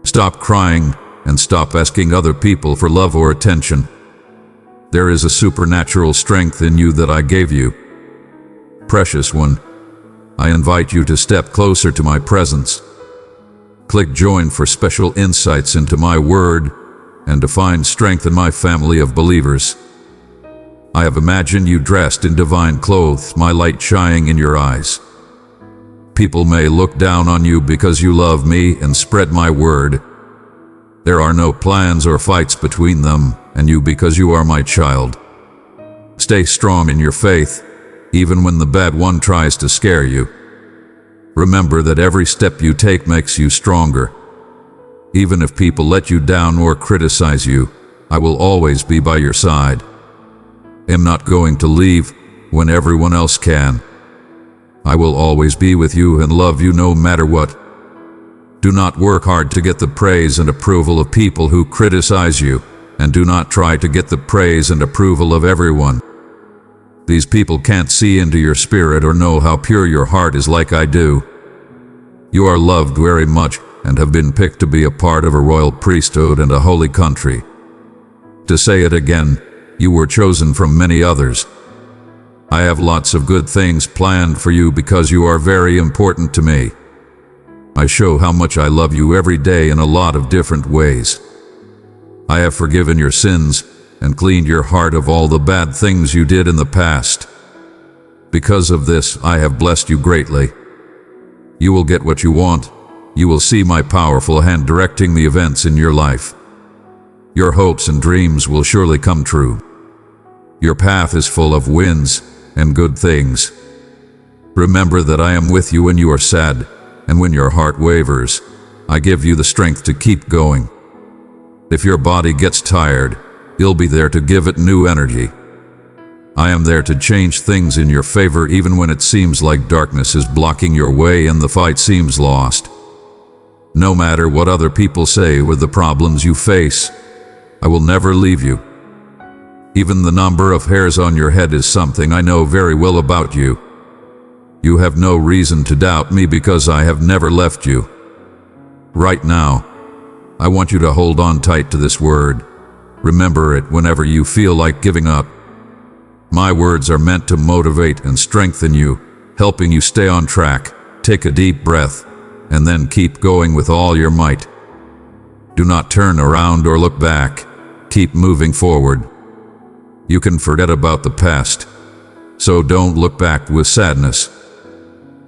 Stop crying and stop asking other people for love or attention. There is a supernatural strength in you that I gave you. Precious one, I invite you to step closer to my presence. Click join for special insights into my word and to find strength in my family of believers. I have imagined you dressed in divine clothes, my light shining in your eyes. People may look down on you because you love me and spread my word. There are no plans or fights between them and you because you are my child. Stay strong in your faith, even when the bad one tries to scare you. Remember that every step you take makes you stronger. Even if people let you down or criticize you, I will always be by your side. I'm not going to leave when everyone else can. I will always be with you and love you no matter what. Do not work hard to get the praise and approval of people who criticize you, and do not try to get the praise and approval of everyone. These people can't see into your spirit or know how pure your heart is like I do. You are loved very much and have been picked to be a part of a royal priesthood and a holy country. To say it again, you were chosen from many others. I have lots of good things planned for you because you are very important to me. I show how much I love you every day in a lot of different ways. I have forgiven your sins and cleaned your heart of all the bad things you did in the past. Because of this, I have blessed you greatly. You will get what you want. You will see my powerful hand directing the events in your life. Your hopes and dreams will surely come true. Your path is full of wins and good things. Remember that I am with you when you are sad, and when your heart wavers, I give you the strength to keep going. If your body gets tired, you'll be there to give it new energy. I am there to change things in your favor even when it seems like darkness is blocking your way and the fight seems lost. No matter what other people say with the problems you face, I will never leave you. Even the number of hairs on your head is something I know very well about you. You have no reason to doubt me because I have never left you. Right now, I want you to hold on tight to this word. Remember it whenever you feel like giving up. My words are meant to motivate and strengthen you, helping you stay on track. Take a deep breath, and then keep going with all your might. Do not turn around or look back. Keep moving forward. You can forget about the past, so don't look back with sadness.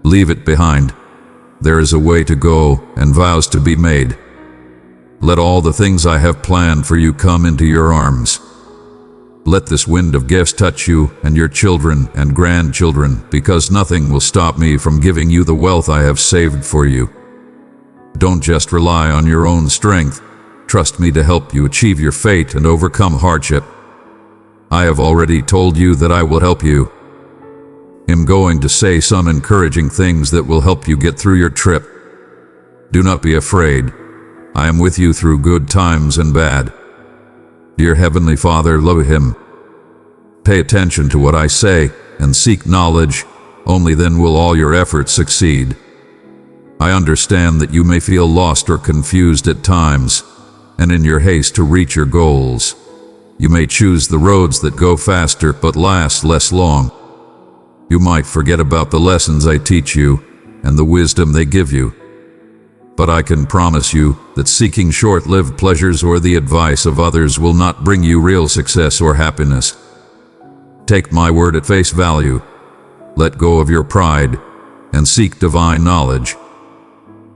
Leave it behind. There is a way to go and vows to be made. Let all the things I have planned for you come into your arms. Let this wind of gifts touch you and your children and grandchildren, because nothing will stop me from giving you the wealth I have saved for you. Don't just rely on your own strength. Trust me to help you achieve your fate and overcome hardship. I have already told you that I will help you. I'm going to say some encouraging things that will help you get through your trip. Do not be afraid. I am with you through good times and bad. Dear Heavenly Father, love Him. Pay attention to what I say and seek knowledge. Only then will all your efforts succeed. I understand that you may feel lost or confused at times, and in your haste to reach your goals, you may choose the roads that go faster but last less long. You might forget about the lessons I teach you and the wisdom they give you. But I can promise you that seeking short-lived pleasures or the advice of others will not bring you real success or happiness. Take my word at face value. Let go of your pride and seek divine knowledge.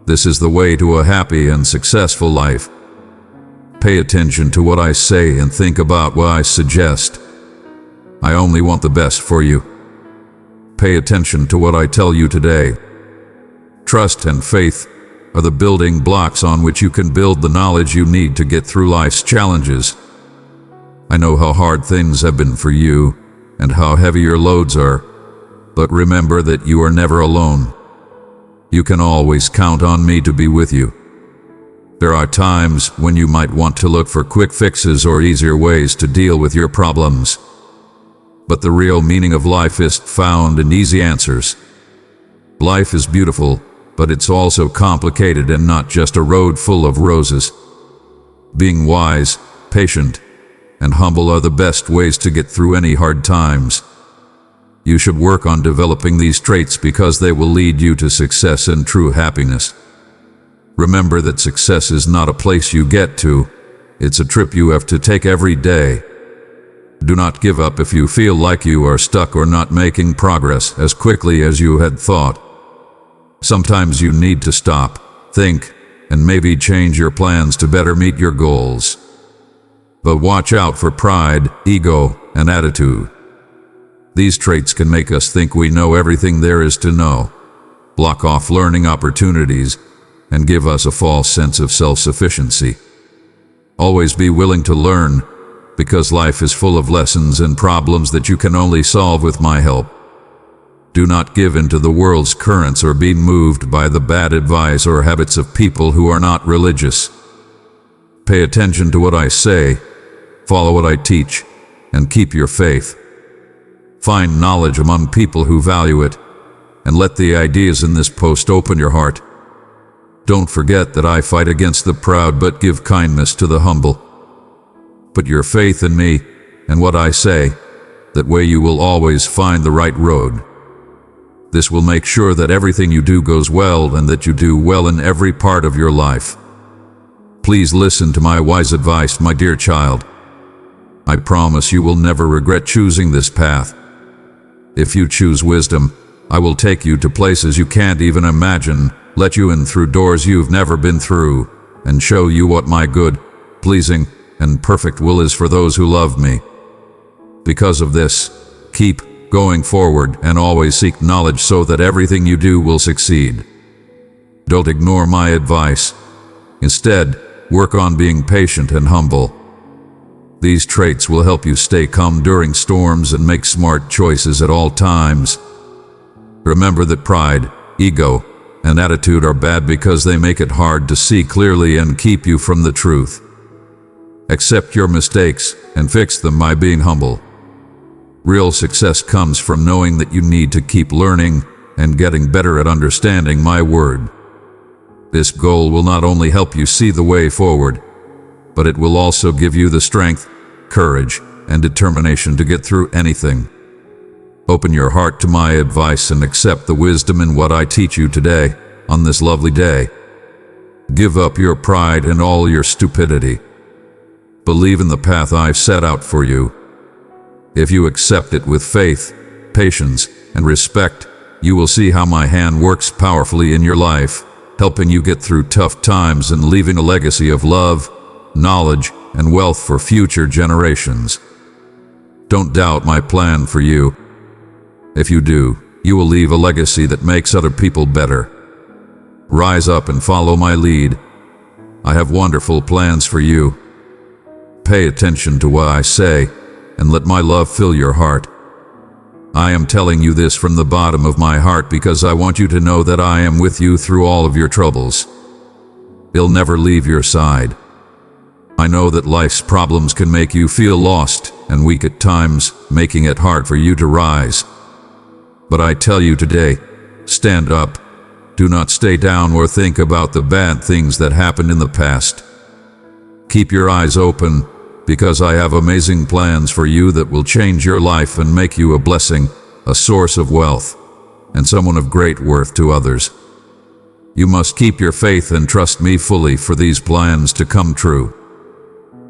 This is the way to a happy and successful life. Pay attention to what I say and think about what I suggest. I only want the best for you. Pay attention to what I tell you today. Trust and faith are the building blocks on which you can build the knowledge you need to get through life's challenges. I know how hard things have been for you and how heavy your loads are, but remember that you are never alone. You can always count on me to be with you. There are times when you might want to look for quick fixes or easier ways to deal with your problems. But the real meaning of life is found in easy answers. Life is beautiful, but it's also complicated and not just a road full of roses. Being wise, patient, and humble are the best ways to get through any hard times. You should work on developing these traits because they will lead you to success and true happiness. Remember that success is not a place you get to, it's a trip you have to take every day. Do not give up if you feel like you are stuck or not making progress as quickly as you had thought. Sometimes you need to stop, think, and maybe change your plans to better meet your goals. But watch out for pride, ego, and attitude. These traits can make us think we know everything there is to know, block off learning opportunities, and give us a false sense of self-sufficiency. Always be willing to learn, because life is full of lessons and problems that you can only solve with my help. Do not give in to the world's currents or be moved by the bad advice or habits of people who are not religious. Pay attention to what I say, follow what I teach, and keep your faith. Find knowledge among people who value it, and let the ideas in this post open your heart. Don't forget that I fight against the proud but give kindness to the humble. Put your faith in me and what I say, that way you will always find the right road. This will make sure that everything you do goes well and that you do well in every part of your life. Please listen to my wise advice, my dear child. I promise you will never regret choosing this path. If you choose wisdom, I will take you to places you can't even imagine, let you in through doors you've never been through, and show you what my good, pleasing, and perfect will is for those who love me. Because of this, keep going forward and always seek knowledge so that everything you do will succeed. Don't ignore my advice. Instead, work on being patient and humble. These traits will help you stay calm during storms and make smart choices at all times. Remember that pride, ego, and attitude are bad because they make it hard to see clearly and keep you from the truth. Accept your mistakes and fix them by being humble. Real success comes from knowing that you need to keep learning and getting better at understanding my word. This goal will not only help you see the way forward, but it will also give you the strength, courage, and determination to get through anything. Open your heart to my advice and accept the wisdom in what I teach you today, on this lovely day. Give up your pride and all your stupidity. Believe in the path I've set out for you. If you accept it with faith, patience, and respect, you will see how my hand works powerfully in your life, helping you get through tough times and leaving a legacy of love, knowledge, and wealth for future generations. Don't doubt my plan for you. If you do, you will leave a legacy that makes other people better. Rise up and follow my lead. I have wonderful plans for you. Pay attention to what I say, and let my love fill your heart. I am telling you this from the bottom of my heart because I want you to know that I am with you through all of your troubles. I'll never leave your side. I know that life's problems can make you feel lost and weak at times, making it hard for you to rise. But I tell you today, stand up. Do not stay down or think about the bad things that happened in the past. Keep your eyes open, because I have amazing plans for you that will change your life and make you a blessing, a source of wealth, and someone of great worth to others. You must keep your faith and trust me fully for these plans to come true.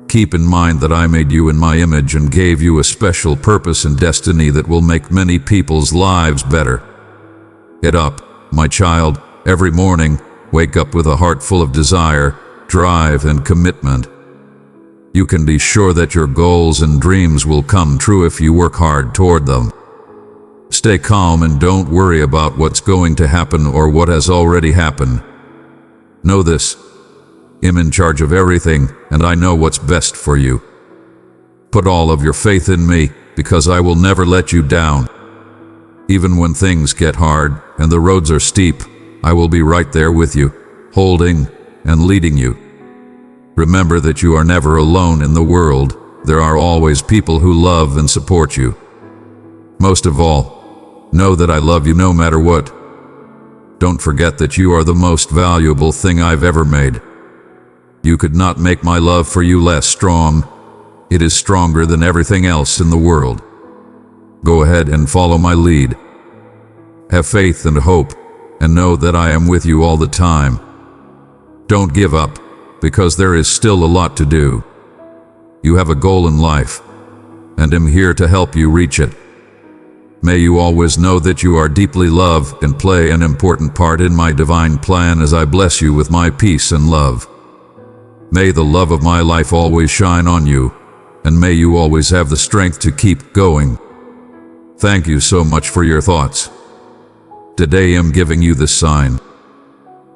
Keep in mind that I made you in my image and gave you a special purpose and destiny that will make many people's lives better. Get up, my child, every morning. Wake up with a heart full of desire, drive, and commitment. You can be sure that your goals and dreams will come true if you work hard toward them. Stay calm and don't worry about what's going to happen or what has already happened. Know this: I'm in charge of everything, and I know what's best for you. Put all of your faith in me, because I will never let you down. Even when things get hard and the roads are steep, I will be right there with you, holding and leading you. Remember that you are never alone in the world. There are always people who love and support you. Most of all, know that I love you no matter what. Don't forget that you are the most valuable thing I've ever made. You could not make my love for you less strong. It is stronger than everything else in the world. Go ahead and follow my lead. Have faith and hope, and know that I am with you all the time. Don't give up, because there is still a lot to do. You have a goal in life, and I'm here to help you reach it. May you always know that you are deeply loved and play an important part in my divine plan as I bless you with my peace and love. May the love of my life always shine on you, and may you always have the strength to keep going. Thank you so much for your thoughts. Today I'm giving you this sign.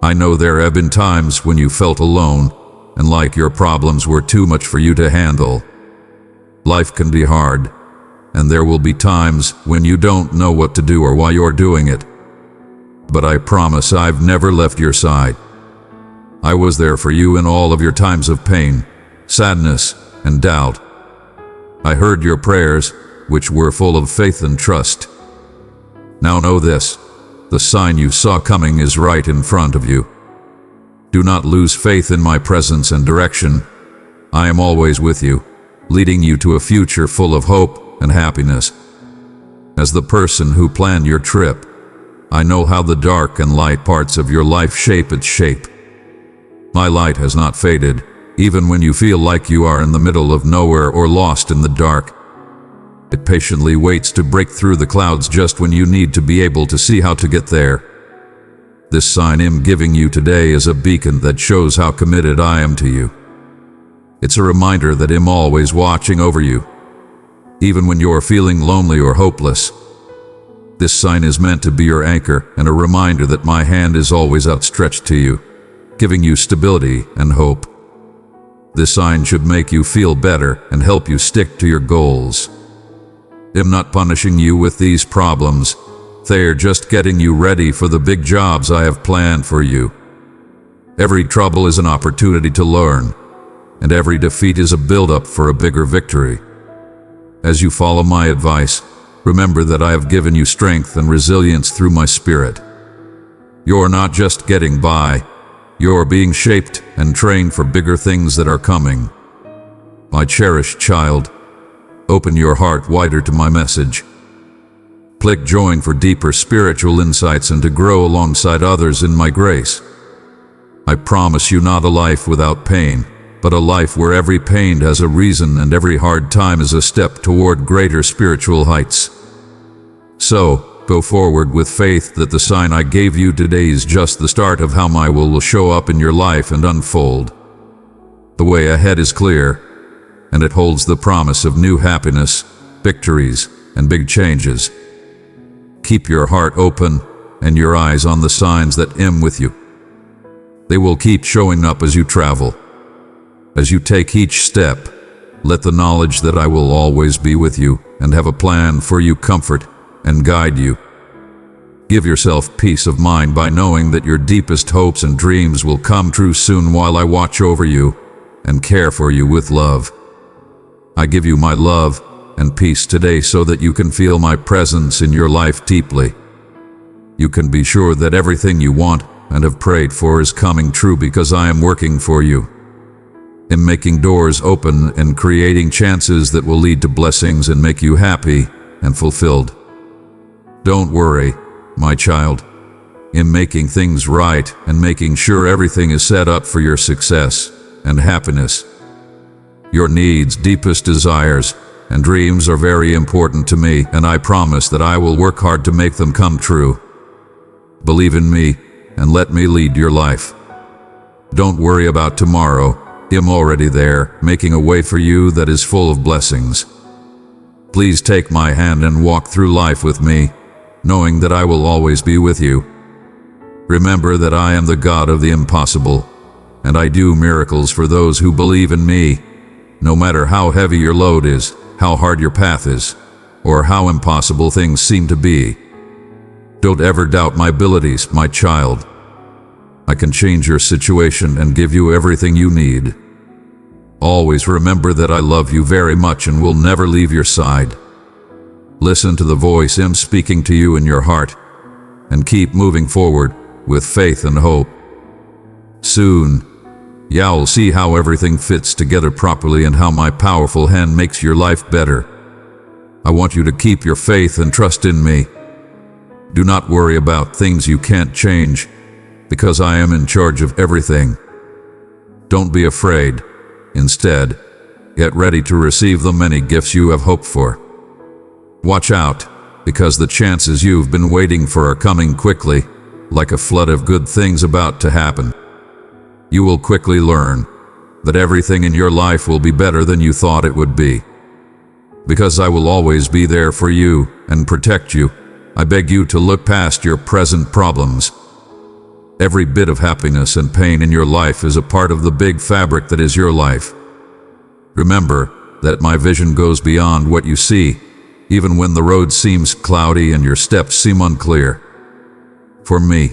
I know there have been times when you felt alone and like your problems were too much for you to handle. Life can be hard, and there will be times when you don't know what to do or why you're doing it. But I promise I've never left your side. I was there for you in all of your times of pain, sadness, and doubt. I heard your prayers, which were full of faith and trust. Now know this: the sign you saw coming is right in front of you. Do not lose faith in my presence and direction. I am always with you, leading you to a future full of hope and happiness. As the person who planned your trip, I know how the dark and light parts of your life shape its shape. My light has not faded, even when you feel like you are in the middle of nowhere or lost in the dark. It patiently waits to break through the clouds just when you need to be able to see how to get there. This sign I'm giving you today is a beacon that shows how committed I am to you. It's a reminder that I'm always watching over you, even when you're feeling lonely or hopeless. This sign is meant to be your anchor and a reminder that my hand is always outstretched to you, giving you stability and hope. This sign should make you feel better and help you stick to your goals. I'm not punishing you with these problems. They're just getting you ready for the big jobs I have planned for you. Every trouble is an opportunity to learn. and every defeat is a build-up for a bigger victory. As you follow my advice, remember that I have given you strength and resilience through my spirit. You're not just getting by, you're being shaped and trained for bigger things that are coming. My cherished child, open your heart wider to my message. Click join for deeper spiritual insights and to grow alongside others in my grace. I promise you not a life without pain, but a life where every pain has a reason and every hard time is a step toward greater spiritual heights. So, go forward with faith that the sign I gave you today is just the start of how my will show up in your life and unfold. The way ahead is clear, and it holds the promise of new happiness, victories, and big changes. Keep your heart open and your eyes on the signs that am with you. They will keep showing up as you travel. As you take each step, let the knowledge that I will always be with you and have a plan for you comfort and guide you. Give yourself peace of mind by knowing that your deepest hopes and dreams will come true soon while I watch over you and care for you with love. I give you my love and peace today so that you can feel my presence in your life deeply. You can be sure that everything you want and have prayed for is coming true because I am working for you. I'm making doors open and creating chances that will lead to blessings and make you happy and fulfilled. Don't worry, my child. I'm making things right and making sure everything is set up for your success and happiness. Your needs, deepest desires, and dreams are very important to me, and I promise that I will work hard to make them come true. Believe in me and let me lead your life. Don't worry about tomorrow. I'm already there, making a way for you that is full of blessings. Please take my hand and walk through life with me, knowing that I will always be with you. Remember that I am the God of the impossible, and I do miracles for those who believe in me, no matter how heavy your load is, how hard your path is, or how impossible things seem to be. Don't ever doubt my abilities, my child. I can change your situation and give you everything you need. Always remember that I love you very much and will never leave your side. Listen to the voice I'm speaking to you in your heart, and keep moving forward with faith and hope. Soon, you'll see how everything fits together properly and how my powerful hand makes your life better. I want you to keep your faith and trust in me. Do not worry about things you can't change, because I am in charge of everything. Don't be afraid. Instead, get ready to receive the many gifts you have hoped for. Watch out, because the chances you've been waiting for are coming quickly, like a flood of good things about to happen. You will quickly learn that everything in your life will be better than you thought it would be. Because I will always be there for you and protect you, I beg you to look past your present problems. Every bit of happiness and pain in your life is a part of the big fabric that is your life. Remember that my vision goes beyond what you see, even when the road seems cloudy and your steps seem unclear. For me,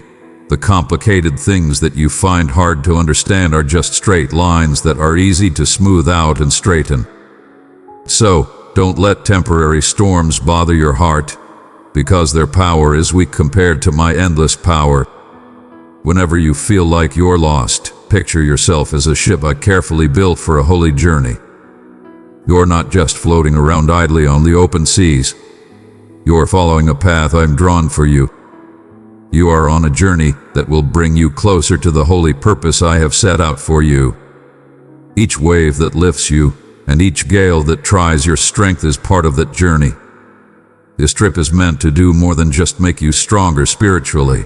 the complicated things that you find hard to understand are just straight lines that are easy to smooth out and straighten. So, don't let temporary storms bother your heart, because their power is weak compared to my endless power. Whenever you feel like you're lost, picture yourself as a ship I carefully built for a holy journey. You're not just floating around idly on the open seas. You're following a path I've drawn for you. You are on a journey that will bring you closer to the holy purpose I have set out for you. Each wave that lifts you and each gale that tries your strength is part of that journey. This trip is meant to do more than just make you stronger spiritually.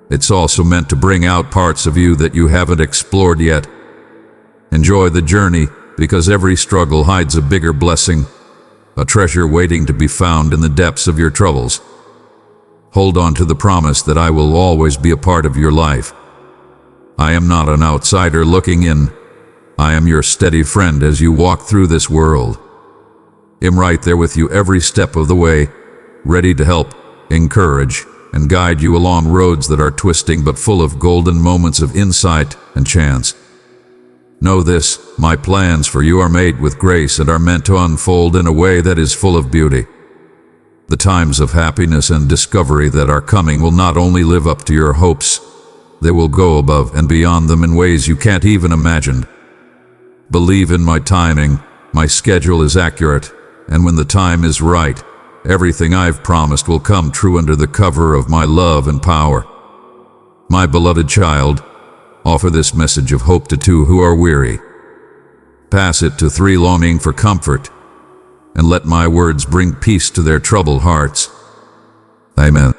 It's also meant to bring out parts of you that you haven't explored yet. Enjoy the journey, because every struggle hides a bigger blessing, a treasure waiting to be found in the depths of your troubles. Hold on to the promise that I will always be a part of your life. I am not an outsider looking in. I am your steady friend as you walk through this world. I'm right there with you every step of the way, ready to help, encourage, and guide you along roads that are twisting but full of golden moments of insight and chance. Know this, my plans for you are made with grace and are meant to unfold in a way that is full of beauty. The times of happiness and discovery that are coming will not only live up to your hopes, they will go above and beyond them in ways you can't even imagine. Believe in my timing, my schedule is accurate, and when the time is right, everything I've promised will come true under the cover of my love and power. My beloved child, offer this message of hope to 2 who are weary. Pass it to 3 longing for comfort, and let my words bring peace to their troubled hearts. Amen.